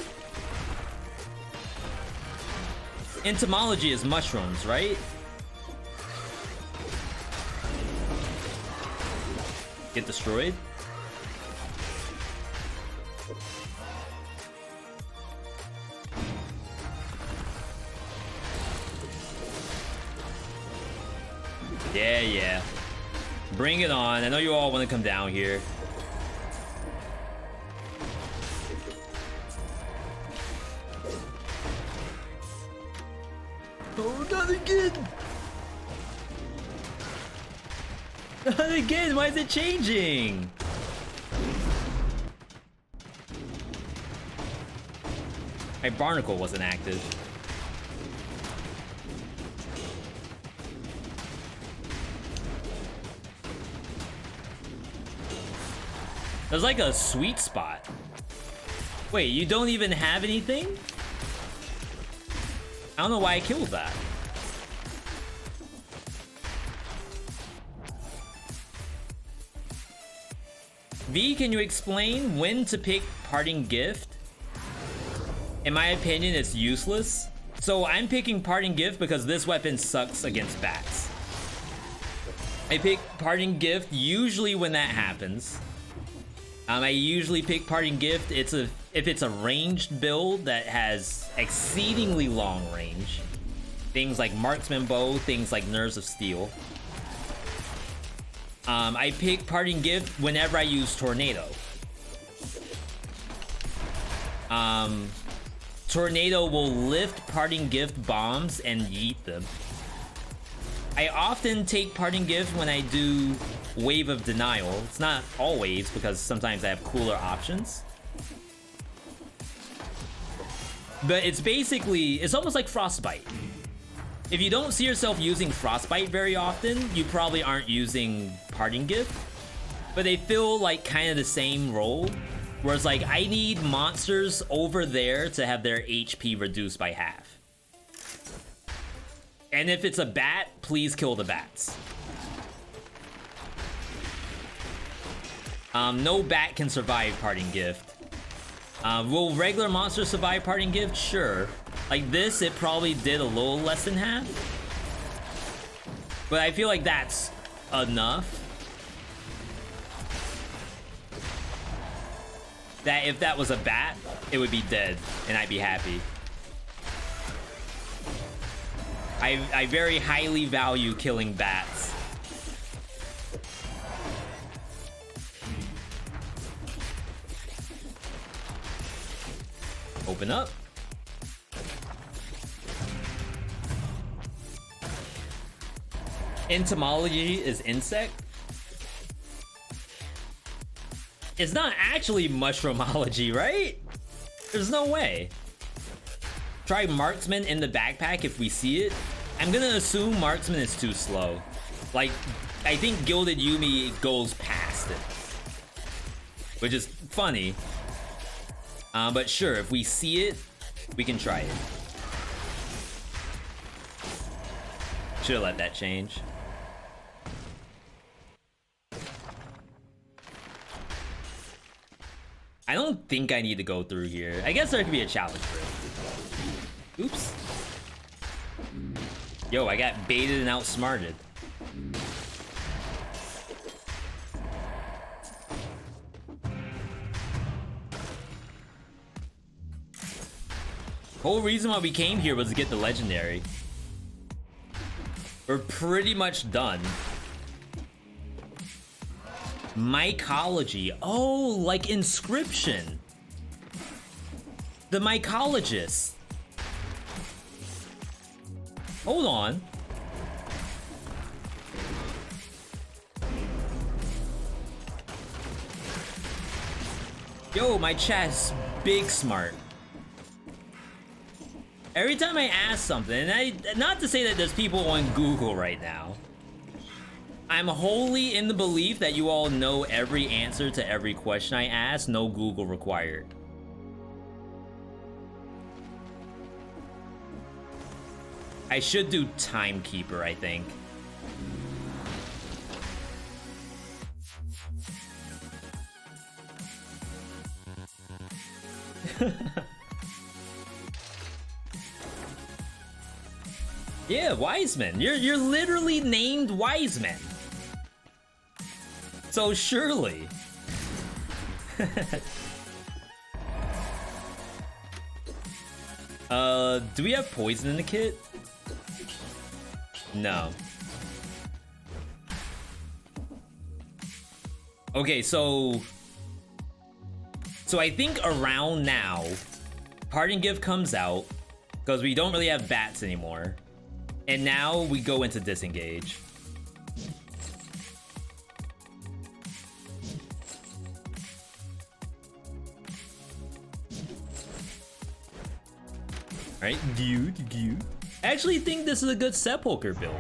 Entomology is mushrooms, right? Get destroyed. Yeah, yeah. Bring it on. I know you all want to come down here. Oh, not again! Not again! Why is it changing? My barnacle wasn't active. There's like a sweet spot. Wait, you don't even have anything? I don't know why I killed that. V, can you explain when to pick Parting Gift? In my opinion, it's useless. So I'm picking Parting Gift because this weapon sucks against bats. I pick Parting Gift usually when that happens. I usually pick Parting Gift. If it's a ranged build that has exceedingly long range. Things like Marksman Bow, things like Nerves of Steel. I pick Parting Gift whenever I use Tornado. Tornado will lift Parting Gift bombs and yeet them. I often take Parting Gift when I do Wave of Denial. It's not always, because sometimes I have cooler options. But it's basically, it's almost like Frostbite. If you don't see yourself using Frostbite very often, you probably aren't using Parting Gift. But they feel like kind of the same role. Whereas like, I need monsters over there to have their HP reduced by half. And if it's a bat, please kill the bats. No bat can survive Parting Gift. Will regular monsters survive Parting Gift? Sure. Like this, it probably did a little less than half. But I feel like that's enough. That if that was a bat, it would be dead, and I'd be happy. I very highly value killing bats. Open up. Entomology is insect. It's not actually mushroomology, right? There's no way. Try Marksman in the backpack if we see it. I'm gonna assume Marksman is too slow. Like, I think Gilded Yumi goes past it. Which is funny. But sure, if we see it, we can try it. Should've let that change. I don't think I need to go through here. I guess there could be a challenge for it. Oops. Yo, I got baited and outsmarted. Whole reason why we came here was to get the legendary. We're pretty much done. Mycology. Oh, like Inscription. The mycologist. Hold on. Yo, my chat's big smart. Every time I ask something, and not to say that there's people on Google right now. I'm wholly in the belief that you all know every answer to every question I ask, no Google required. I should do Timekeeper, I think. Yeah, Wiseman. You're literally named Wiseman. So surely. Do we have poison in the kit? No. Okay, so I think around now, Parting Gift comes out because we don't really have bats anymore, and now we go into disengage. Alright, I actually think this is a good Sepulcher build.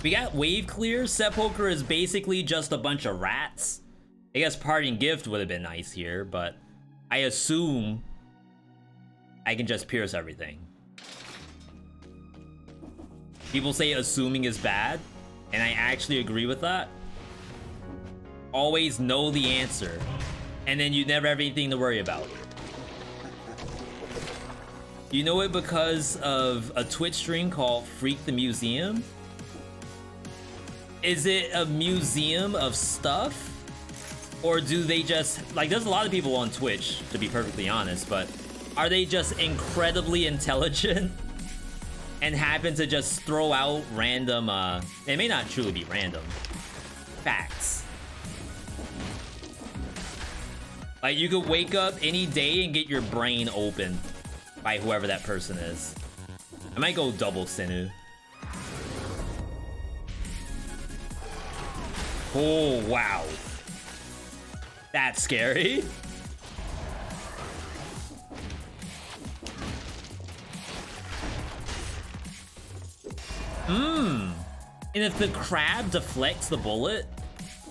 We got Wave Clear. Sepulcher is basically just a bunch of rats. I guess Parting Gift would have been nice here, but I assume I can just pierce everything. People say assuming is bad, and I actually agree with that. Always know the answer, and then you never have anything to worry about. You know it because of a Twitch stream called Freak the Museum? Is it a museum of stuff? Or do they just, like, there's a lot of people on Twitch, to be perfectly honest, but are they just incredibly intelligent and happen to just throw out random, it may not truly be random, facts. Like, you could wake up any day and get your brain opened by whoever that person is. I might go double Sinu. Oh, wow. That's scary. And if the crab deflects the bullet,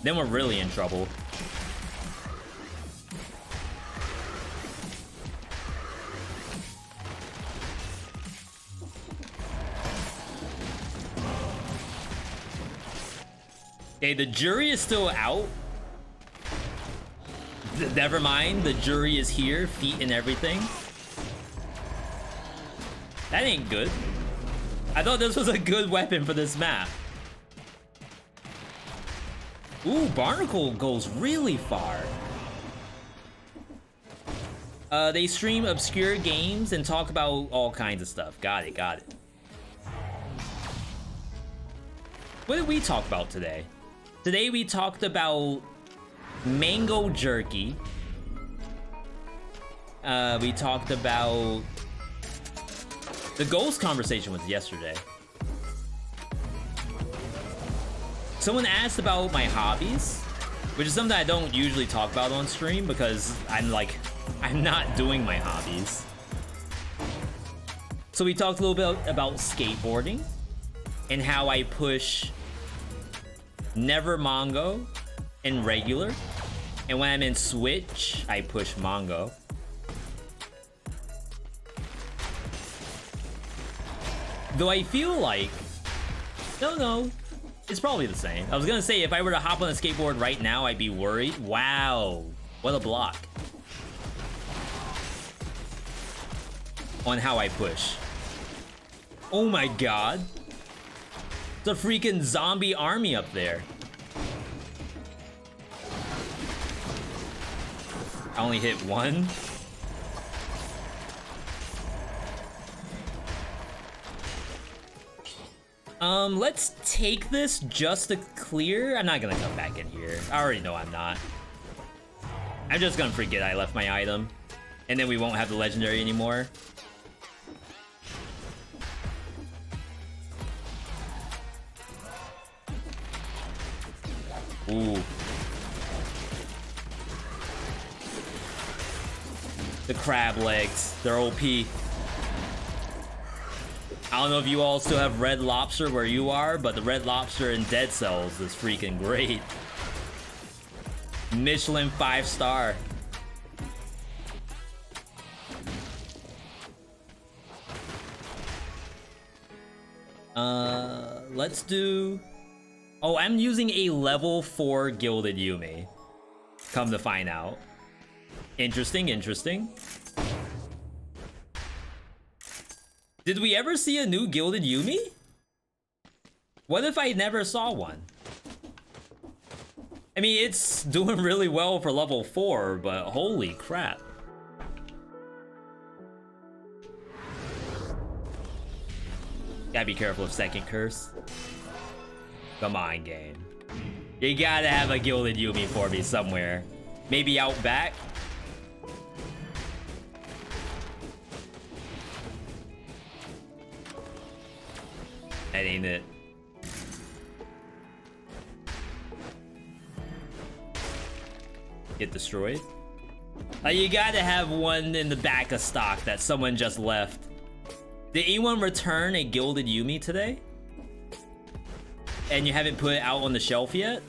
then we're really in trouble. Okay, the jury is still out. Never mind, the jury is here, feet and everything. That ain't good. I thought this was a good weapon for this map. Ooh, Barnacle goes really far. They stream obscure games and talk about all kinds of stuff. Got it, got it. What did we talk about today? Today we talked about mango jerky. We talked about... The ghost conversation was yesterday. Someone asked about my hobbies, which is something I don't usually talk about on stream because I'm not doing my hobbies. So we talked a little bit about skateboarding and how I push Never Mongo and regular, and when I'm in Switch, I push Mongo. Though I feel like, no, it's probably the same. I was gonna say, if I were to hop on a skateboard right now, I'd be worried. Wow, what a block. On how I push. Oh my god. It's a freaking zombie army up there. I only hit one. Let's take this just to clear. I'm not gonna come back in here. I already know I'm not. I'm just gonna forget I left my item, and then we won't have the legendary anymore. Ooh. The crab legs, they're OP. I don't know if you all still have Red Lobster where you are, but the Red Lobster in Dead Cells is freaking great. Michelin 5-star. Let's do... Oh, I'm using a level 4 Gilded Yumi. Come to find out. Interesting, interesting. Did we ever see a new Gilded Yumi? What if I never saw one? I mean, it's doing really well for level 4, but holy crap. Gotta be careful of second curse. Come on, game. You gotta have a Gilded Yumi for me somewhere. Maybe out back? That ain't it. Get destroyed? You gotta have one in the back of stock that someone just left. Did anyone return a Gilded Yumi today? And you haven't put it out on the shelf yet?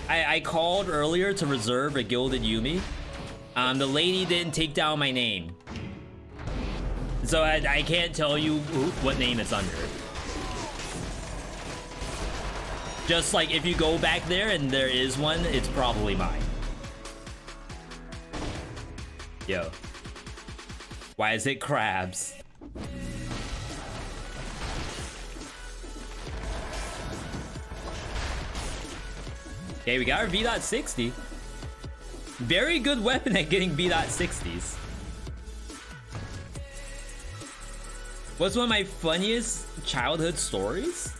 I called earlier to reserve a Gilded Yumi. The lady didn't take down my name. So I can't tell you what name it's under. Just like if you go back there and there is one, it's probably mine. Yo. Why is it crabs? Okay, we got our V.60. Very good weapon at getting V.60s. What's one of my funniest childhood stories?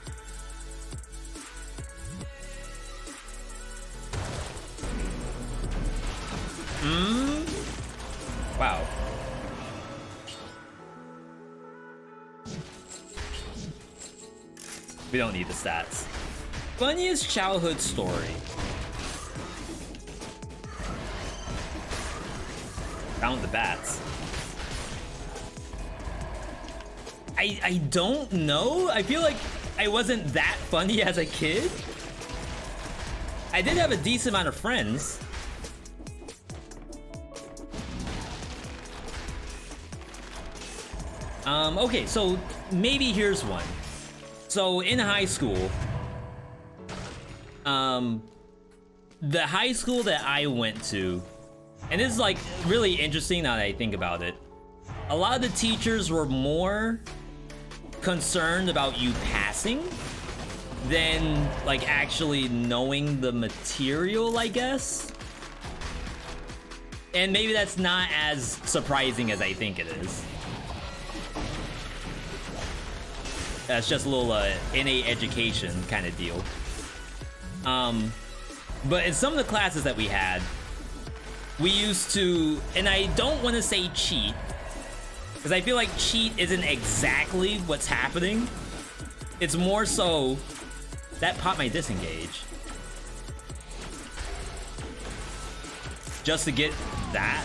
Wow. We don't need the stats. Funniest childhood story. Found the bats. I don't know. I feel like I wasn't that funny as a kid. I did have a decent amount of friends. Okay, so maybe here's one. So in high school, the high school that I went to, and this is like really interesting now that I think about it, a lot of the teachers were more concerned about you passing than like actually knowing the material, I guess. And maybe that's not as surprising as I think it is. That's just a little innate education kind of deal. But in some of the classes that we had, we used to, and I don't want to say cheat, because I feel like cheat isn't exactly what's happening. It's more so, that popped my disengage. Just to get that.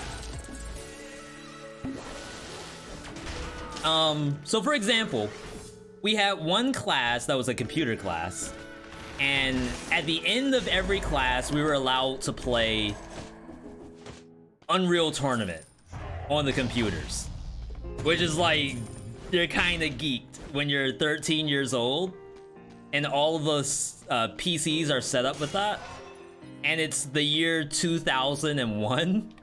So for example, we had one class that was a computer class, and at the end of every class, we were allowed to play Unreal Tournament on the computers, which is like, you're kind of geeked when you're 13 years old and all of those PCs are set up with that, and it's the year 2001.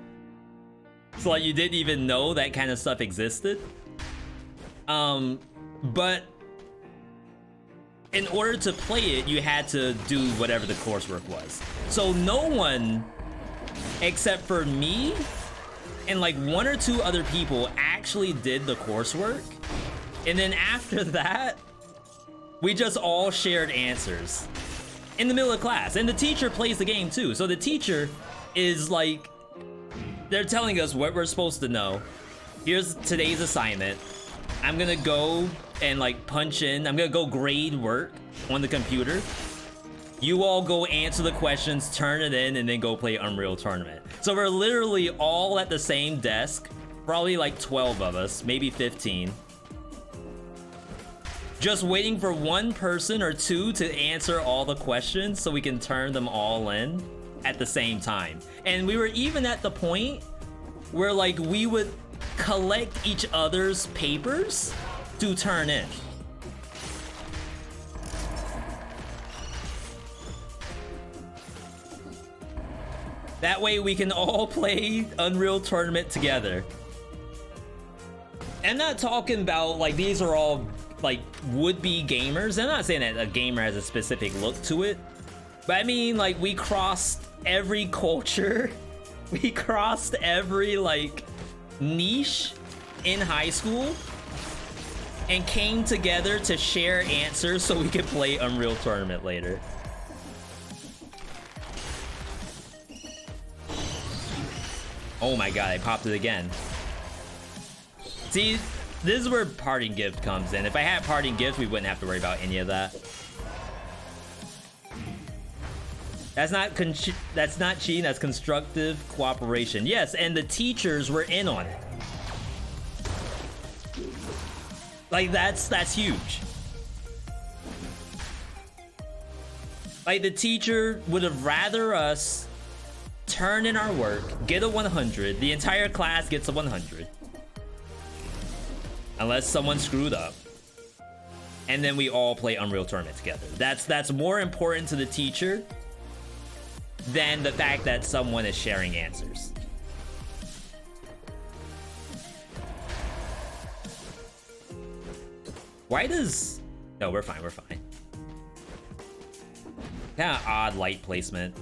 So like, you didn't even know that kind of stuff existed. But in order to play it, you had to do whatever the coursework was. So no one, except for me and like one or two other people, actually did the coursework. And then after that, we just all shared answers in the middle of class. And the teacher plays the game too. So the teacher is like, they're telling us what we're supposed to know. Here's today's assignment. I'm gonna go and like punch in, I'm gonna go grade work on the computer. You all go answer the questions, turn it in, and then go play Unreal Tournament. So we're literally all at the same desk, probably like 12 of us, maybe 15. Just waiting for one person or two to answer all the questions so we can turn them all in at the same time. And we were even at the point where like we would collect each other's papers to turn in. That way we can all play Unreal Tournament together. I'm not talking about like these are all like would-be gamers. I'm not saying that a gamer has a specific look to it, but I mean like we crossed every culture. We crossed every like niche in high school, and came together to share answers so we could play Unreal Tournament later. Oh my god, I popped it again. See, this is where parting gift comes in. If I had parting gift, we wouldn't have to worry about any of that. That's not cheating, that's constructive cooperation. Yes, and the teachers were in on it. Like, that's huge. Like, the teacher would have rather us turn in our work, get a 100, the entire class gets a 100. Unless someone screwed up. And then we all play Unreal Tournament together. That's more important to the teacher than the fact that someone is sharing answers. Why does... No, we're fine, we're fine. Kind of odd light placement.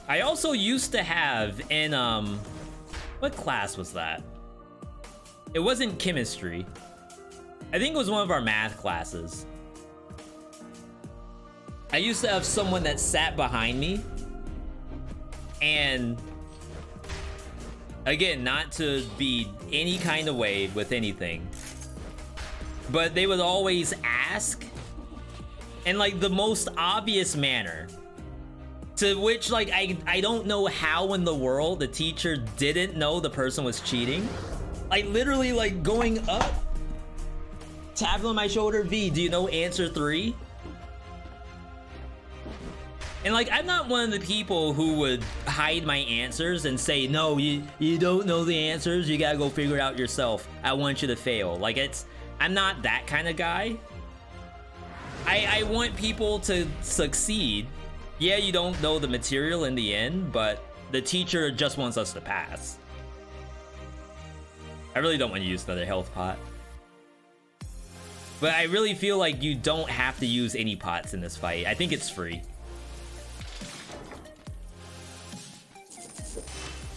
I also used to have in, what class was that? It wasn't chemistry. I think it was one of our math classes. I used to have someone that sat behind me, and again, not to be any kind of way with anything, but they would always ask in like the most obvious manner, to which like I don't know how in the world the teacher didn't know the person was cheating. Like literally like going up, tapping on my shoulder, V, do you know answer 3? And like, I'm not one of the people who would hide my answers and say, no, you don't know the answers, you gotta go figure it out yourself. I want you to fail. Like, I'm not that kind of guy. I want people to succeed. Yeah, you don't know the material in the end, but the teacher just wants us to pass. I really don't want to use another health pot. But I really feel like you don't have to use any pots in this fight. I think it's free.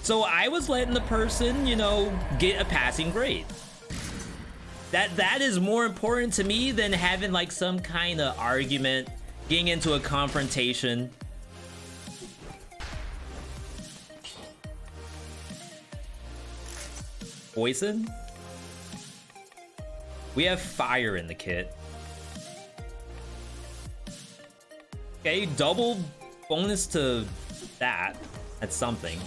So I was letting the person, you know, get a passing grade. That is more important to me than having like some kind of argument, getting into a confrontation. Poison? We have fire in the kit. Okay, double bonus to that. That's something.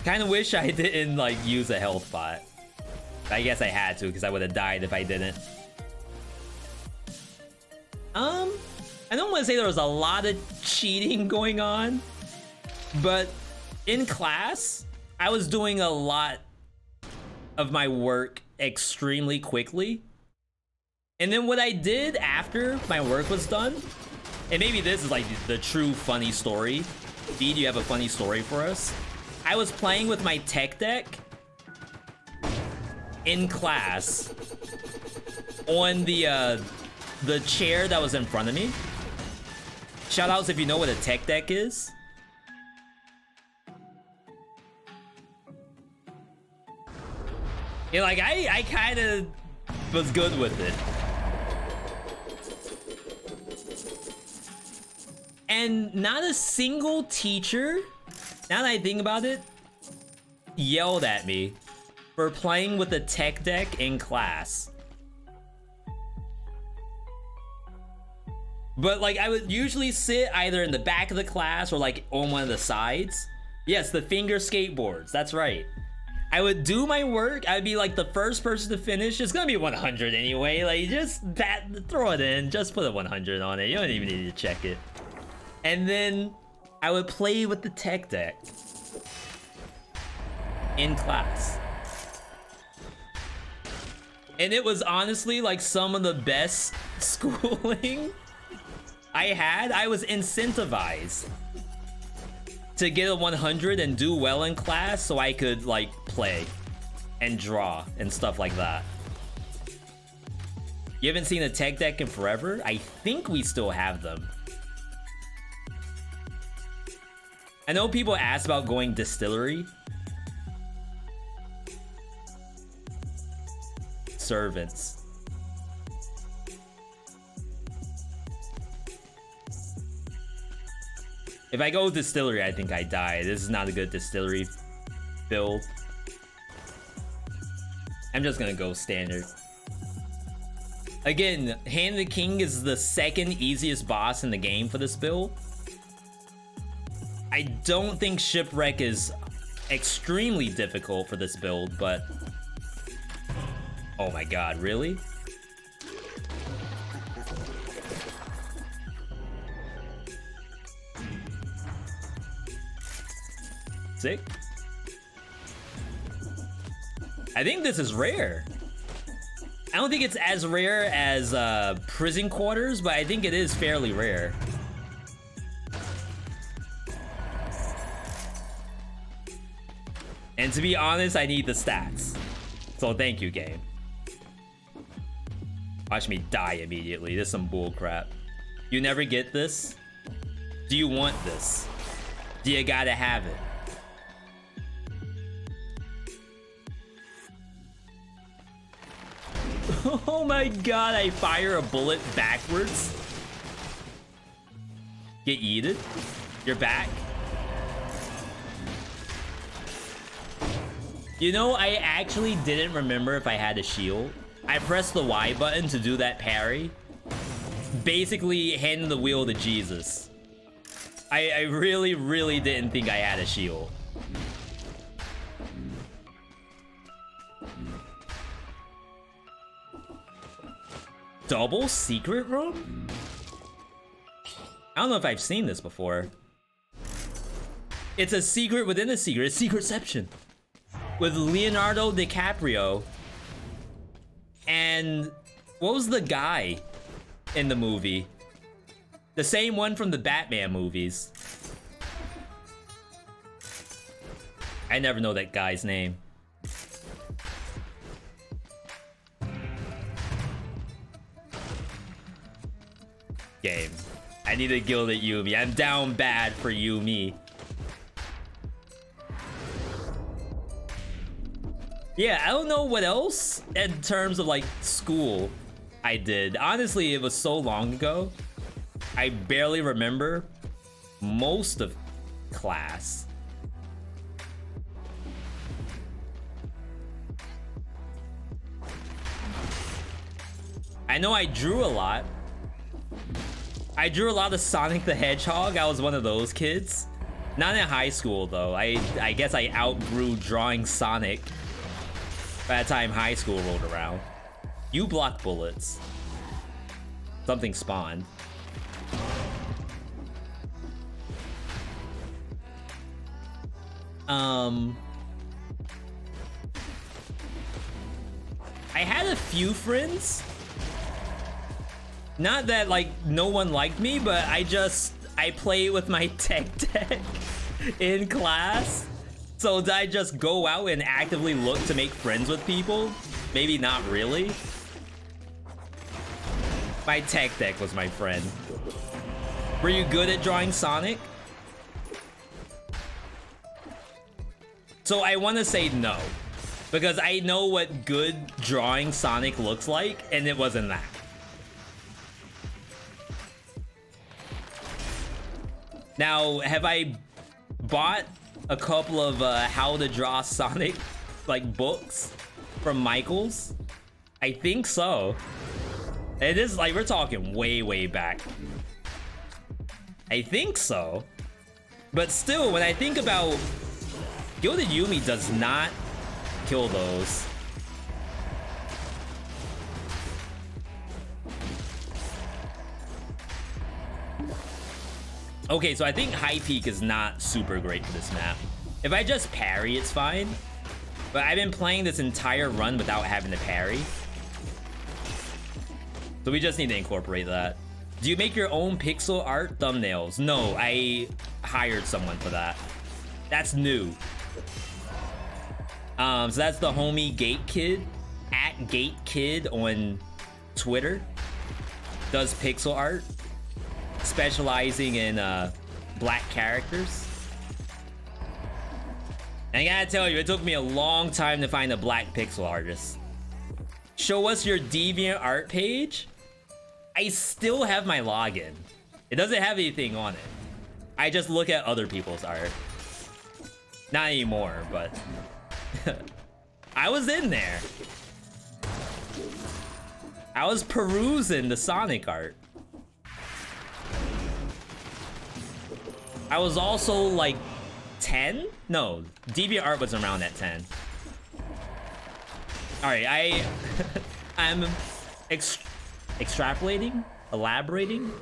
Kind of wish I didn't like use a health pot. I guess I had to because I would have died if I didn't. I don't want to say there was a lot of cheating going on, but in class, I was doing a lot of my work extremely quickly. And then what I did after my work was done, and maybe this is like the true funny story. V, do you have a funny story for us? I was playing with my tech deck in class on the chair that was in front of me. Shoutouts if you know what a tech deck is. Yeah, like I kind of was good with it. And not a single teacher, now that I think about it, yelled at me for playing with a tech deck in class. But like, I would usually sit either in the back of the class or like on one of the sides. Yes, the finger skateboards, that's right. I would do my work, I'd be like the first person to finish. It's gonna be 100 anyway, like just throw it in, just put a 100 on it. You don't even need to check it. And then I would play with the tech deck in class. And it was honestly like some of the best schooling I had. I was incentivized to get a 100 and do well in class so I could like play and draw and stuff like that. You haven't seen a tech deck in forever? I think we still have them. I know people ask about going distillery. Servants. If I go distillery, I think I die. This is not a good distillery build. I'm just gonna go standard. Again, Hand of the King is the second easiest boss in the game for this build. I don't think Shipwreck is extremely difficult for this build, but... Oh my god, really? Sick. I think this is rare. I don't think it's as rare as Prison Quarters, but I think it is fairly rare. And to be honest, I need the stats. So thank you, game. Watch me die immediately. This is some bull crap. You never get this? Do you want this? Do you gotta have it? Oh my god, I fire a bullet backwards. Get yeeted. You're back. You know, I actually didn't remember if I had a shield. I pressed the Y button to do that parry. Basically handing the wheel to Jesus. I really didn't think I had a shield. Double secret room? I don't know if I've seen this before. It's a secret within a secret. It's Secretception. With Leonardo DiCaprio. And what was the guy in the movie? The same one from the Batman movies. I never know that guy's name. Game. I need a Gilded Yumi. I'm down bad for Yumi. Yeah, I don't know what else in terms of like school I did. Honestly, it was so long ago. I barely remember most of class. I know I drew a lot. I drew a lot of Sonic the Hedgehog. I was one of those kids. Not in high school though. I guess I outgrew drawing Sonic by the time high school rolled around. You block bullets. Something spawned. I had a few friends. Not that like no one liked me, but I play with my tech deck in class. So did I just go out and actively look to make friends with people? Maybe not really. My tech deck was my friend. Were you good at drawing Sonic? So I want to say no, because I know what good drawing Sonic looks like, and it wasn't that. Now, have I bought a couple of how to draw Sonic like books from Michaels? I think so. It is like we're talking way back. I think so. But still, when I think about Gilded Yumi does not kill those. Okay, so I think High Peak is not super great for this map. If I just parry, it's fine. But I've been playing this entire run without having to parry. So we just need to incorporate that. Do you make your own pixel art thumbnails? No, I hired someone for that. That's new. So that's the homie Gate Kid, at Gate Kid on Twitter. Does pixel art, specializing in black characters. And I gotta tell you, it took me a long time to find a black pixel artist. Show us your DeviantArt page. I still have my login. It doesn't have anything on it. I just look at other people's art. Not anymore, but I was in there. I was perusing the Sonic art. I was also like 10? No, DeviantArt was around at 10. Alright, I'm extrapolating? Elaborating?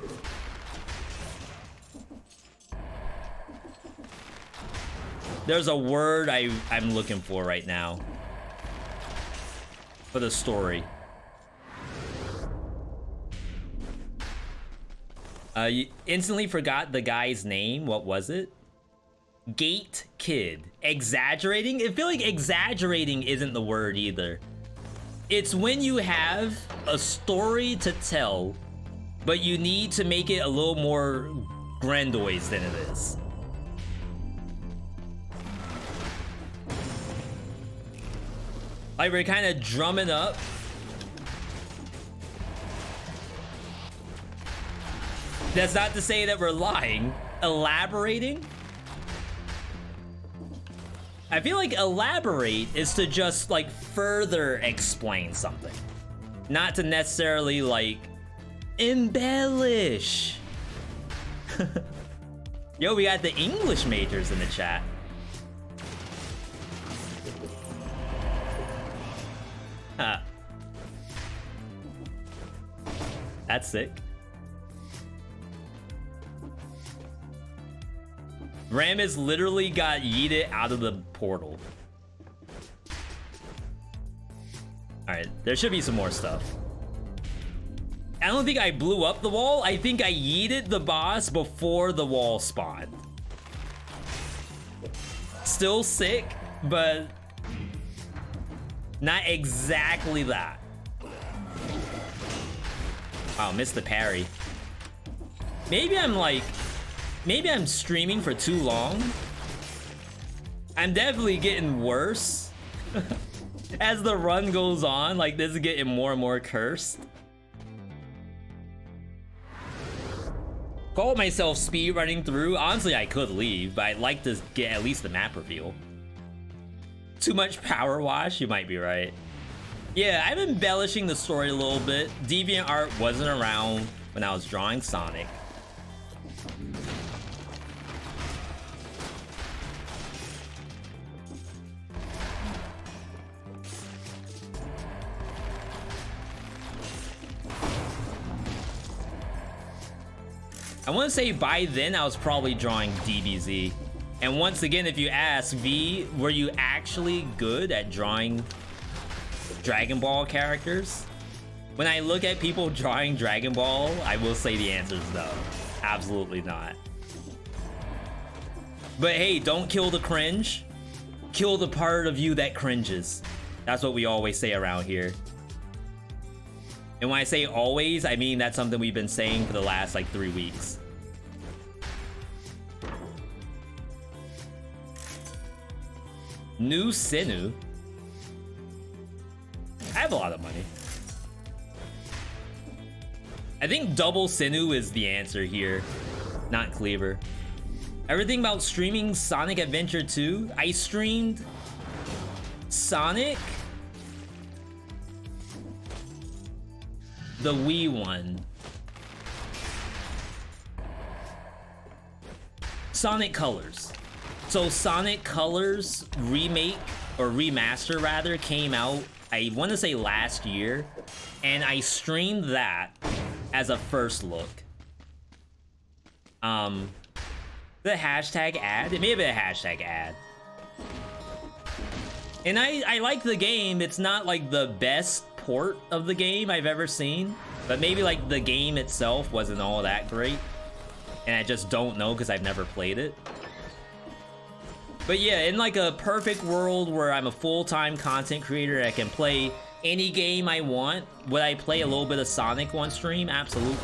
There's a word I'm looking for right now. For the story. You instantly forgot the guy's name. What was it? Gate Kid. Exaggerating? I feel like exaggerating isn't the word either. It's when you have a story to tell, but you need to make it a little more grandiose than it is. Like we're kind of drumming up. That's not to say that we're lying. Elaborating? I feel like elaborate is to just like further explain something. Not to necessarily like embellish. Yo, we got the English majors in the chat. Huh. That's sick. Ramis literally got yeeted out of the portal. Alright, there should be some more stuff. I don't think I blew up the wall. I think I yeeted the boss before the wall spawned. Still sick, but not exactly that. Wow, missed the parry. Maybe I'm streaming for too long. I'm definitely getting worse. As the run goes on, like this is getting more and more cursed. Call myself speed running through. Honestly, I could leave, but I'd like to get at least the map reveal. Too much power wash? You might be right. Yeah, I'm embellishing the story a little bit. DeviantArt wasn't around when I was drawing Sonic. I want to say by then I was probably drawing DBZ. And once again, if you ask, V, were you actually good at drawing Dragon Ball characters? When I look at people drawing Dragon Ball, I will say the answer is no. Absolutely not. But hey, don't kill the cringe. Kill the part of you that cringes. That's what we always say around here. And when I say always, I mean that's something we've been saying for the last like 3 weeks. New Sinu? I have a lot of money. I think double Sinu is the answer here, not Cleaver. Everything about streaming Sonic Adventure 2? I streamed Sonic? The Wii one. Sonic Colors. So Sonic Colors remake, or remaster rather, came out, I want to say last year, and I streamed that as a first look. The hashtag ad? It may have been a hashtag ad. And I like the game. It's not like the best port of the game I've ever seen, but maybe like the game itself wasn't all that great, and I just don't know because I've never played it. But yeah, in like a perfect world where I'm a full-time content creator, I can play any game I want. Would I play a little bit of Sonic on stream? Absolutely.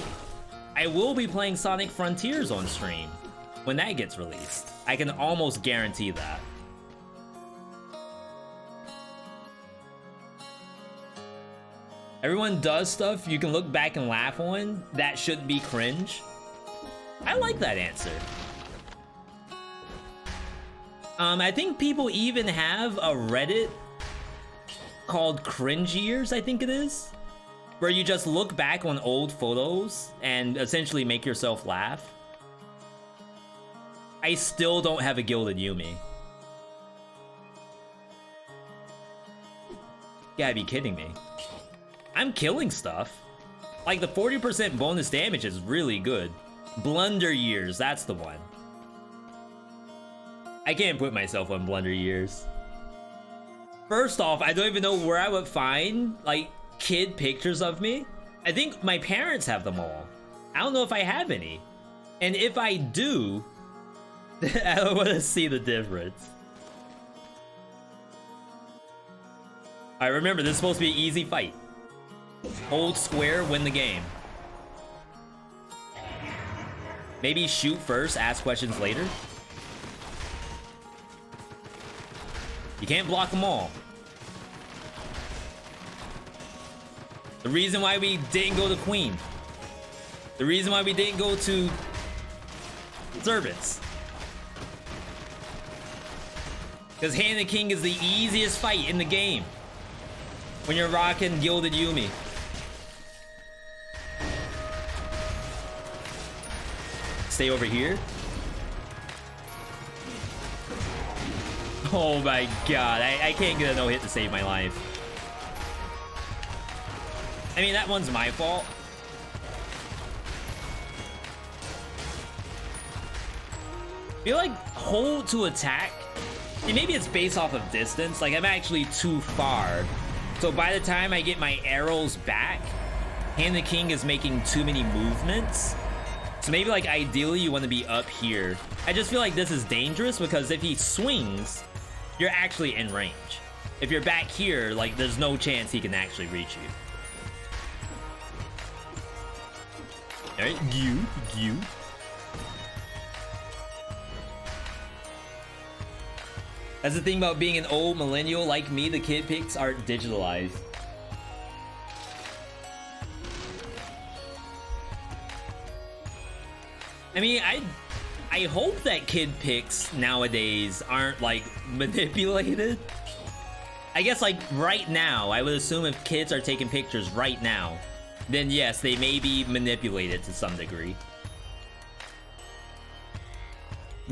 I will be playing Sonic Frontiers on stream when that gets released. I can almost guarantee that. Everyone does stuff you can look back and laugh on. That should be cringe. I like that answer. I think people even have a Reddit called Cringe Years, I think it is, where you just look back on old photos and essentially make yourself laugh. I still don't have a Gilded Yumi. You gotta be kidding me. I'm killing stuff. Like, the 40% bonus damage is really good. Blunder Years, that's the one. I can't put myself on Blunder Years. First off, I don't even know where I would find, like, kid pictures of me. I think my parents have them all. I don't know if I have any. And if I do, I don't want to see the difference. Alright, remember, this is supposed to be an easy fight. Hold square, win the game. Maybe shoot first, ask questions later. You can't block them all. The reason why we didn't go to Queen. The reason why we didn't go to Servants. Because Hand the King is the easiest fight in the game. When you're rocking Gilded Yumi. Stay over here. Oh my god, I can't get a no-hit to save my life. I mean, that one's my fault. I feel like hold to attack. And maybe it's based off of distance. Like, I'm actually too far. So by the time I get my arrows back, Hand the King is making too many movements. So maybe, like, ideally you want to be up here. I just feel like this is dangerous because if he swings, you're actually in range. If you're back here, like, there's no chance he can actually reach you. Alright, you. That's the thing about being an old millennial like me, the kid pics aren't digitalized. I mean, I hope that kid pics nowadays aren't, like, manipulated. I guess, like, right now, I would assume if kids are taking pictures right now, then yes, they may be manipulated to some degree.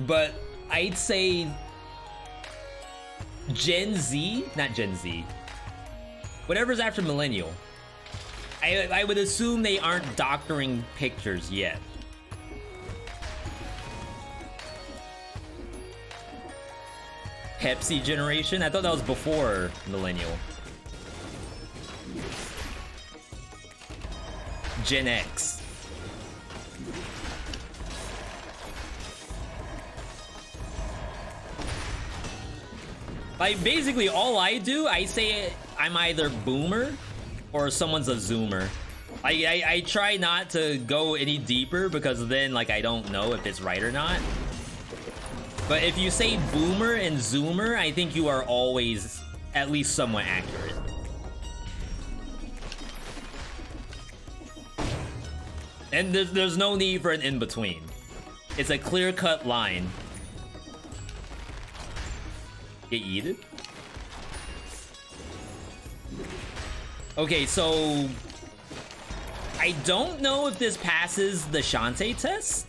But I'd say Gen Z, not Gen Z, whatever's after millennial, I would assume they aren't doctoring pictures yet. Pepsi generation? I thought that was before millennial. Gen X. Like, basically all I do, I say I'm either boomer or someone's a zoomer. I try not to go any deeper because then, like, I don't know if it's right or not. But if you say boomer and zoomer, I think you are always at least somewhat accurate. And there's no need for an in-between. It's a clear-cut line. Get yeeted? Okay, so I don't know if this passes the Shantae test.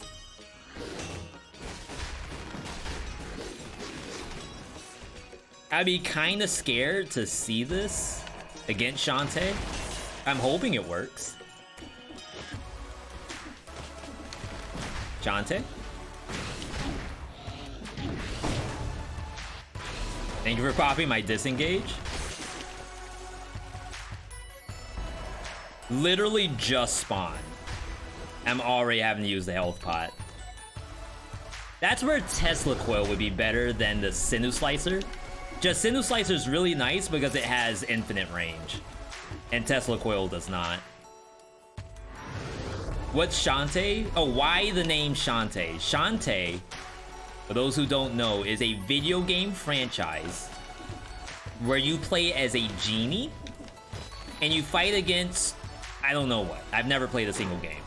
I'd be kind of scared to see this against Shantae. I'm hoping it works. Shantae? Thank you for popping my disengage. Literally just spawned. I'm already having to use the health pot. That's where Tesla Coil would be better than the Sinew Slicer. Just Sinew Slicer is really nice because it has infinite range. And Tesla Coil does not. What's Shantae? Oh, why the name Shantae? Shantae, for those who don't know, is a video game franchise where you play as a genie and you fight against, I don't know what. I've never played a single game.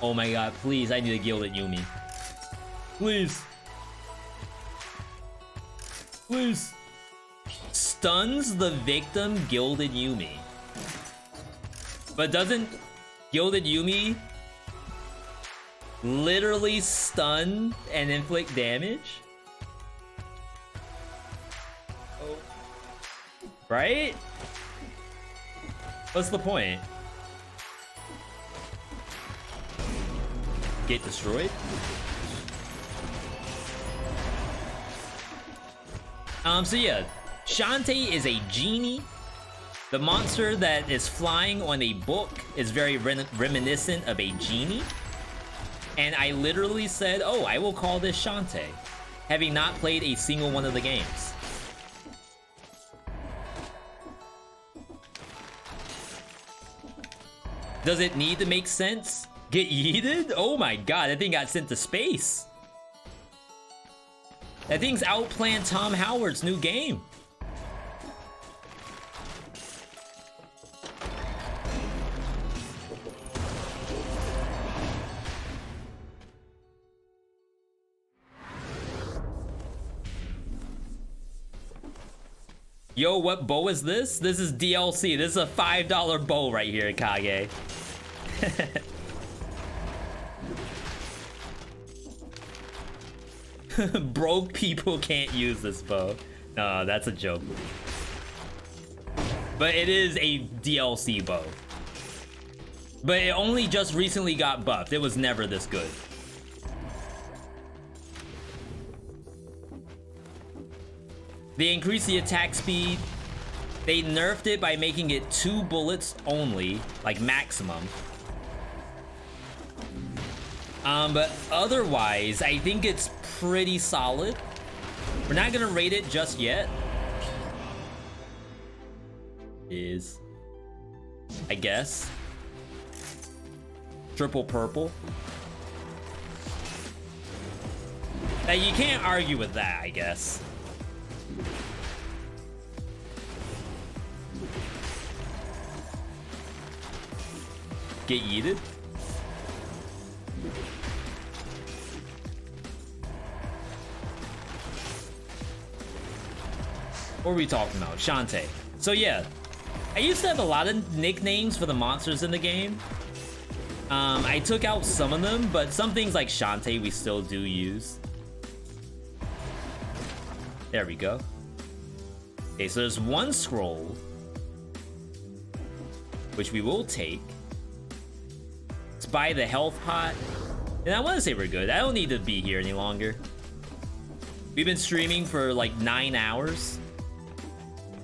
Oh my god, please, I need a Gilded Yumi. Please. Please. Stuns the victim, Gilded Yumi. But doesn't Gilded Yumi literally stun and inflict damage? Oh. Right? What's the point? Get destroyed? So yeah, Shantae is a genie. The monster that is flying on a book is very reminiscent of a genie. And I literally said, oh, I will call this Shantae, having not played a single one of the games. Does it need to make sense? Get yeeted? Oh my god, that thing got sent to space. That thing's outplanned Tom Howard's new game. Yo, what bow is this? This is DLC. This is a $5 bow right here, Kage. Broke people can't use this bow. No, that's a joke. But it is a DLC bow. But it only just recently got buffed. It was never this good. They increased the attack speed. They nerfed it by making it 2 bullets only, like maximum. But otherwise, I think it's pretty solid. We're not gonna rate it just yet. I guess. Triple purple. Now you can't argue with that, I guess. Get yeeted? What are we talking about? Shantae. So yeah, I used to have a lot of nicknames for the monsters in the game. I took out some of them, but some things like Shantae we still do use. There we go. Okay, so there's 1 scroll, which we will take. Let's buy the health pot. And I want to say we're good. I don't need to be here any longer. We've been streaming for like 9 hours,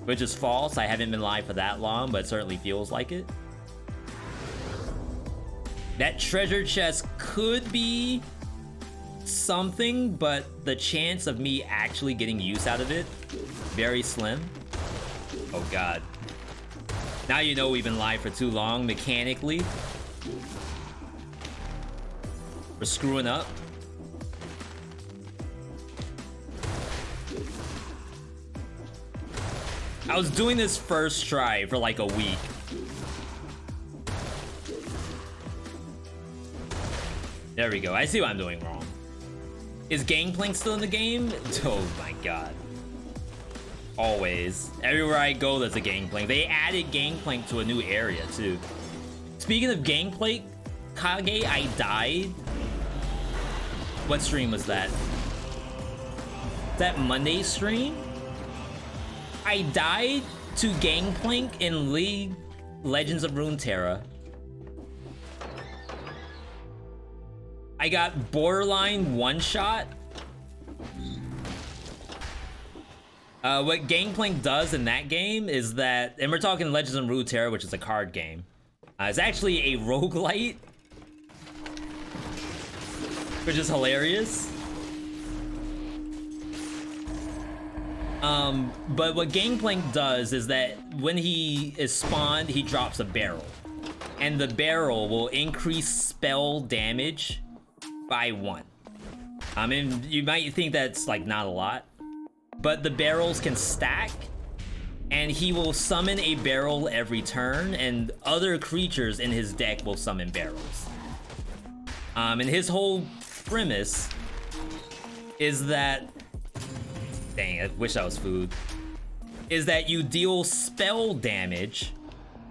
which is false. I haven't been live for that long, but it certainly feels like it. That treasure chest could be something, but the chance of me actually getting use out of it, very slim. Oh god. Now you know we've been live for too long mechanically. We're screwing up. I was doing this first try for like a week. There we go. I see what I'm doing wrong. Is Gangplank still in the game? Oh my god. Always. Everywhere I go, there's a Gangplank. They added Gangplank to a new area, too. Speaking of Gangplank, Kage, I died. What stream was that? That Monday stream? I died to Gangplank in League Legends of Runeterra. I got borderline one-shot. What Gangplank does in that game is that, and we're talking Legends of Runeterra, which is a card game. It's actually a roguelite, which is hilarious. But what Gangplank does is that when he is spawned, he drops a barrel. And the barrel will increase spell damage by 1. I mean, you might think that's like not a lot, but the barrels can stack and he will summon a barrel every turn, and other creatures in his deck will summon barrels. And his whole premise is that, dang, I wish that was food, is that you deal spell damage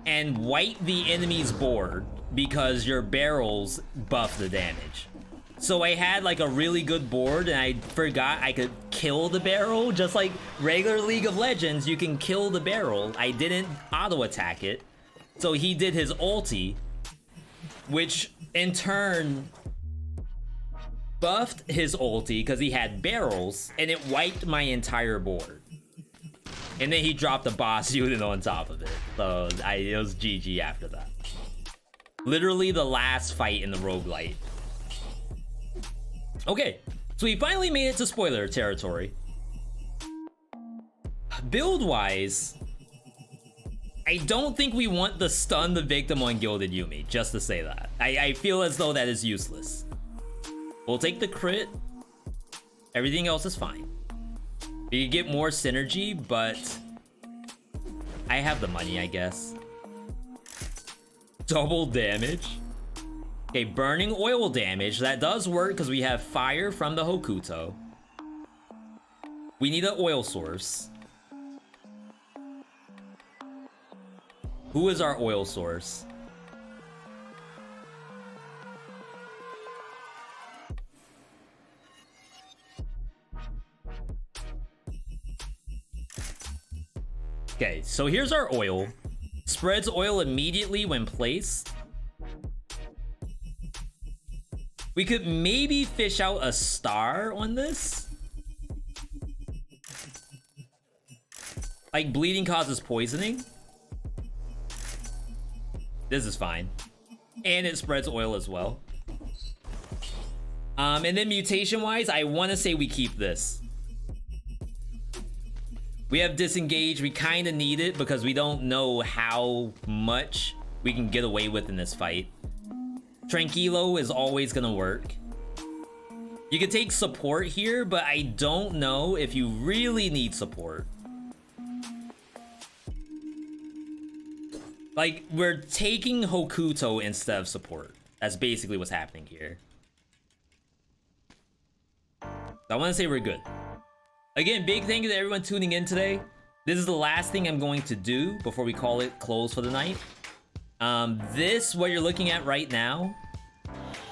and wipe the enemy's board because your barrels buff the damage. So I had like a really good board and I forgot I could kill the barrel. Just like regular League of Legends, you can kill the barrel. I didn't auto attack it. So he did his ulti, which in turn buffed his ulti because he had barrels, and it wiped my entire board. And then he dropped a boss unit on top of it. So it was GG after that. Literally the last fight in the roguelite. Okay, so we finally made it to spoiler territory. Build-wise, I don't think we want to stun the victim on Gilded Yumi, just to say that. I feel as though that is useless. We'll take the crit. Everything else is fine. We could get more synergy, but I have the money, I guess. Double damage. Okay, burning oil damage. That does work because we have fire from the Hokuto. We need an oil source. Who is our oil source? Okay, so here's our oil. Spreads oil immediately when placed. We could maybe fish out a star on this. Like, bleeding causes poisoning. This is fine. And it spreads oil as well. And then mutation-wise, I want to say we keep this. We have disengage. We kind of need it because we don't know how much we can get away with in this fight. Tranquilo is always gonna work. You could take support here, but I don't know if you really need support. Like, we're taking Hokuto instead of support. That's basically what's happening here. I want to say we're good. Again, big thank you to everyone tuning in today. This is the last thing I'm going to do before we call it close for the night. What you're looking at right now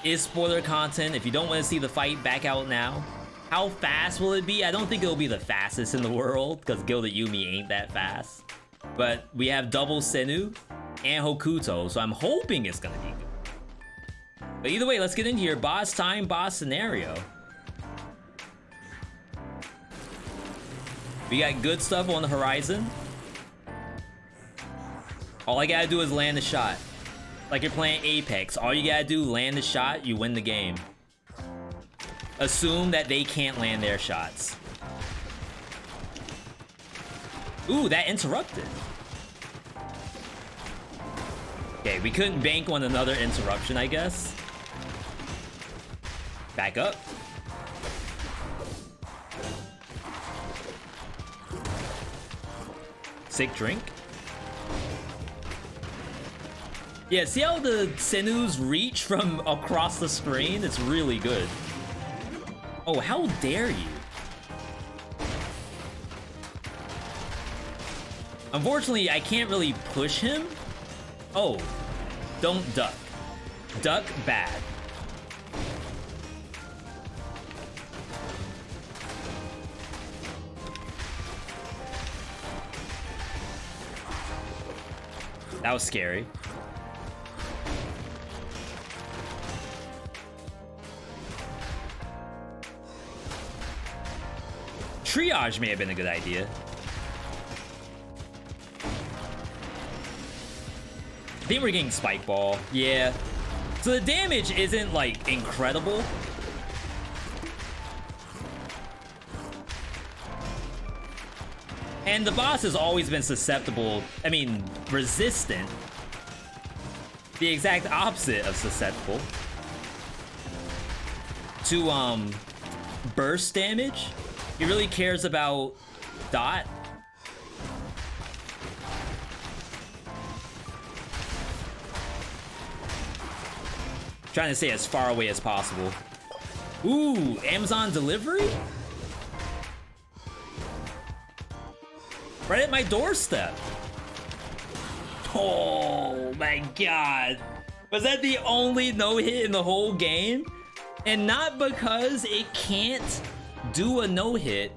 is spoiler content. If you don't want to see the fight, back out now. How fast will it be? I don't think it'll be the fastest in the world because Gilded Yumi ain't that fast. But we have double Senu and Hokuto, so I'm hoping it's gonna be good. But either way, let's get in here. Boss time, boss scenario. We got good stuff on the horizon. All I gotta do is land the shot. Like you're playing Apex. All you gotta do, land the shot, you win the game. Assume that they can't land their shots. Ooh, that interrupted. Okay, we couldn't bank on another interruption, I guess. Back up. Sick drink. Yeah, see how the Senus reach from across the screen? It's really good. Oh, how dare you? Unfortunately, I can't really push him. Oh, don't duck. Duck bad. That was scary. Triage may have been a good idea. I think we're getting Spike Ball. Yeah. So the damage isn't like incredible. And the boss has always been susceptible, I mean, resistant. The exact opposite of susceptible. To burst damage. He really cares about dot. Trying to stay as far away as possible. Ooh, Amazon delivery? Right at my doorstep. Oh my god. Was that the only no-hit in the whole game? And not because it can't do a no-hit.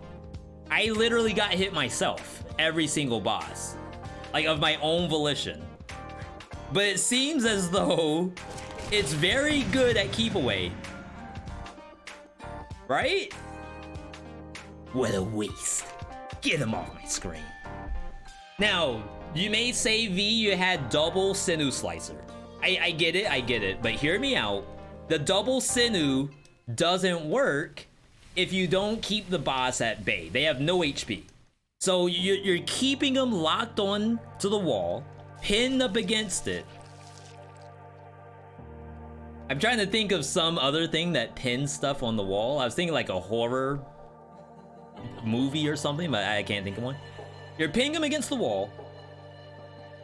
I literally got hit myself. Every single boss. Like, of my own volition. But it seems as though it's very good at keep away. Right? What a waste. Get him off my screen. Now, you may say, V, you had double Sinew Slicer. I get it, but hear me out. The double Sinew doesn't work if you don't keep the boss at bay. They have no HP. So you're keeping them locked on to the wall, pinned up against it. I'm trying to think of some other thing that pins stuff on the wall. I was thinking like a horror movie or something, but I can't think of one. You're pinning him against the wall.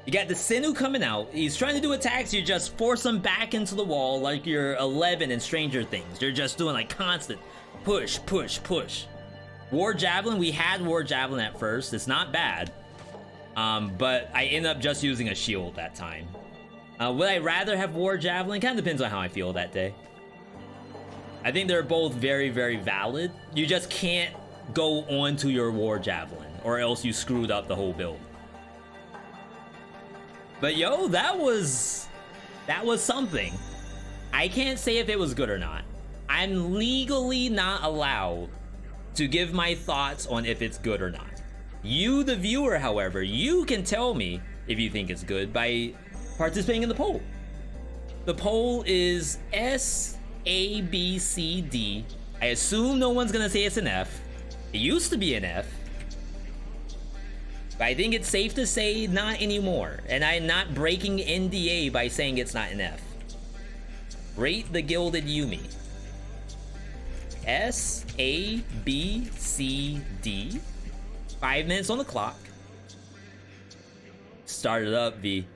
You got the Sinew coming out. He's trying to do attacks. You just force him back into the wall like you're 11 in Stranger Things. You're just doing like constant push, push, push. War Javelin, we had War Javelin at first. It's not bad. But I ended up just using a shield that time. Would I rather have War Javelin? Kind of depends on how I feel that day. I think they're both very, very valid. You just can't go on to your War Javelin, or else you screwed up the whole build. But yo, that was something. I can't say if it was good or not. I'm legally not allowed to give my thoughts on if it's good or not. You, the viewer, however, you can tell me if you think it's good by participating in the poll. The poll is S, A, B, C, D. I assume no one's gonna say it's an F. It used to be an F. But I think it's safe to say not anymore. And I'm not breaking NDA by saying it's not an F. Rate the Gilded Yumi. S, A, B, C, D. 5 minutes on the clock. Start it up, V.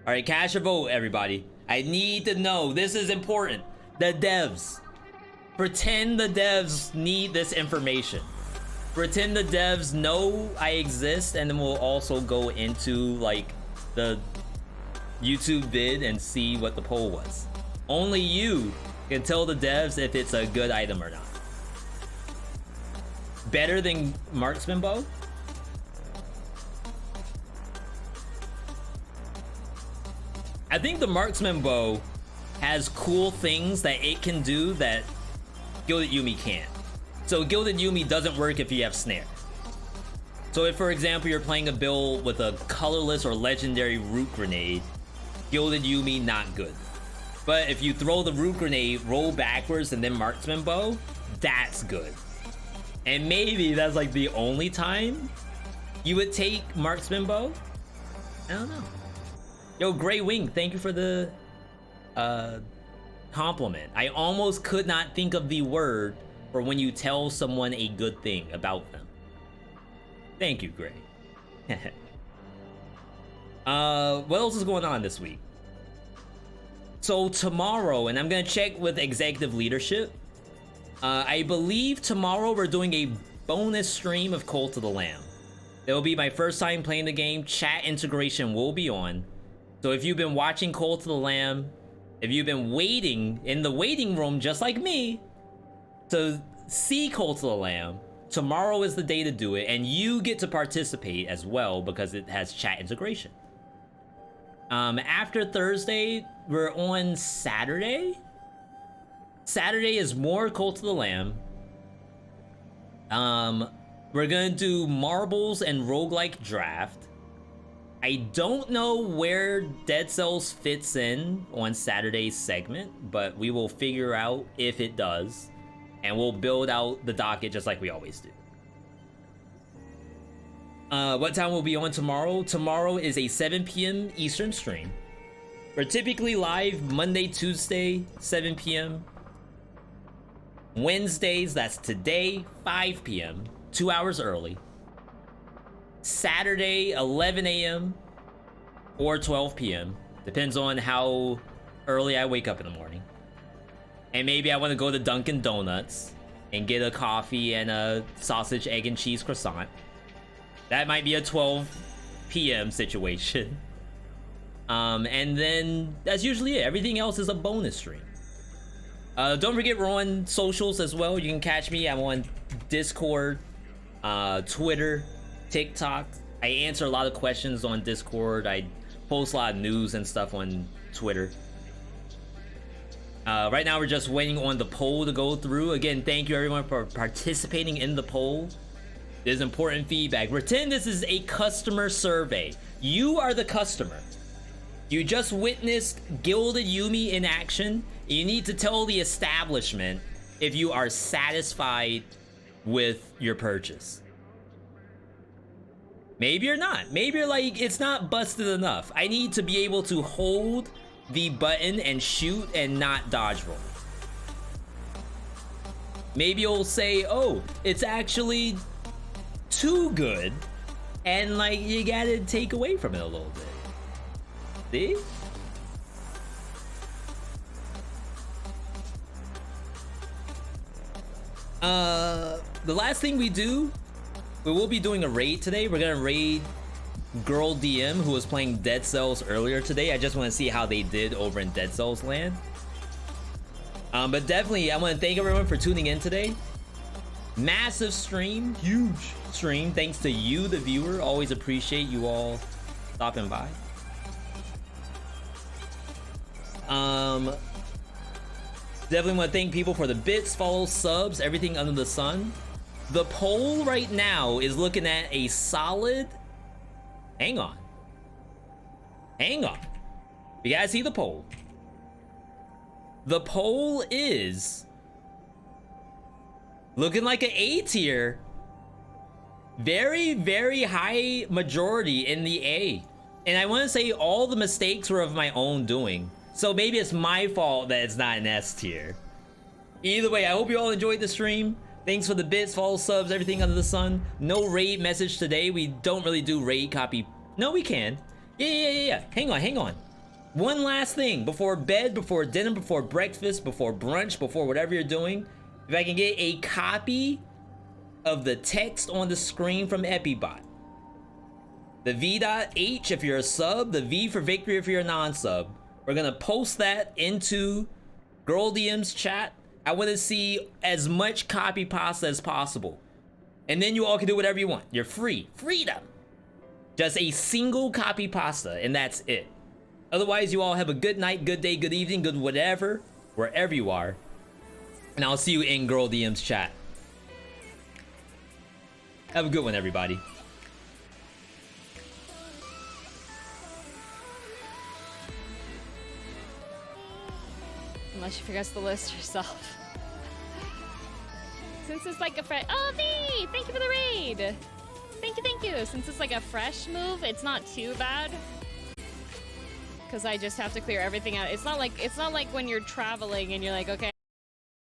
Alright, cast your vote, everybody. I need to know. This is important. The devs. Pretend the devs need this information. Pretend the devs know I exist, and then we'll also go into like the YouTube vid and see what the poll was. Only you can tell the devs if it's a good item or not. Better than Marksman Bow? I think the Marksman Bow has cool things that it can do that Gilded Yumi can't. So Gilded Yumi doesn't work if you have snare. So if, for example, you're playing a build with a colorless or legendary root grenade, Gilded Yumi not good. But if you throw the root grenade, roll backwards, and then Marksman Bow, that's good. And maybe that's like the only time you would take Marksman Bow? I don't know. Yo, Grey Wing, thank you for the compliment. I almost could not think of the word for when you tell someone a good thing about them. Thank you, Gray. What else is going on this week? So tomorrow, and I'm gonna check with executive leadership, I believe tomorrow we're doing a bonus stream of Cult of the Lamb. It will be my first time playing the game. Chat integration will be on. So if you've been watching Cult of the Lamb, if you've been waiting in the waiting room just like me to see Cult of the Lamb, tomorrow is the day to do it, and you get to participate as well because it has chat integration. After Thursday, we're on Saturday. Saturday is more Cult of the Lamb. We're gonna do marbles and roguelike draft. I don't know where Dead Cells fits in on Saturday's segment, but we will figure out if it does, and we'll build out the docket just like we always do. What time will be on tomorrow? Tomorrow is a 7 p.m. Eastern stream. We're typically live Monday, Tuesday, 7 p.m. Wednesdays, that's today, 5 p.m., 2 hours early. Saturday, 11 a.m. or 12 p.m. Depends on how early I wake up in the morning. And maybe I want to go to Dunkin' Donuts and get a coffee and a sausage, egg, and cheese croissant. That might be a 12 p.m. situation. And then that's usually it. Everything else is a bonus stream. Don't forget we're on socials as well. You can catch me. I'm on Discord, Twitter, TikTok. I answer a lot of questions on Discord. I post a lot of news and stuff on Twitter. Right now we're just waiting on the poll to go through. Again, thank you everyone for participating in the poll. There's important feedback. Pretend this is a customer survey. You are the customer. You just witnessed Gilded Yumi in action. You need to tell the establishment if you are satisfied with your purchase. Maybe you're not. Maybe you're like, it's not busted enough. I need to be able to hold the button and shoot and not dodge roll. Maybe you'll say, oh, it's actually too good, and like you gotta take away from it a little bit. See? The last thing we will be doing a raid today. We're gonna raid Girl DM, who was playing Dead Cells earlier today. I just want to see how they did over in Dead Cells land. But definitely, I want to thank everyone for tuning in today. Massive stream, huge stream. Thanks to you, the viewer. Always appreciate you all stopping by. Definitely want to thank people for the bits, follows, subs, everything under the sun. The poll right now is looking at a solid... Hang on. You guys see the poll? The poll is looking like an A tier. Very, very high majority in the A. And I want to say all the mistakes were of my own doing. So maybe it's my fault that it's not an S tier. Either way, I hope you all enjoyed the stream. Thanks for the bits, follows, subs, everything under the sun. No raid message today. We don't really do raid copy. No, we can. Yeah. Hang on. One last thing. Before bed, before dinner, before breakfast, before brunch, before whatever you're doing. If I can get a copy of the text on the screen from Epibot. The V.H if you're a sub. The V for victory if you're a non-sub. We're going to post that into Girl DM's chat. I want to see as much copy pasta as possible. And then you all can do whatever you want. You're free. Freedom. Just a single copy pasta, and that's it. Otherwise, you all have a good night, good day, good evening, good whatever, wherever you are. And I'll see you in Girl DM's chat. Have a good one, everybody. Unless you forget to list yourself. Since it's like a fresh... Oh, V! Thank you for the raid! Thank you! Since it's like a fresh move, it's not too bad. Because I just have to clear everything out. It's not like when you're traveling and you're like, okay,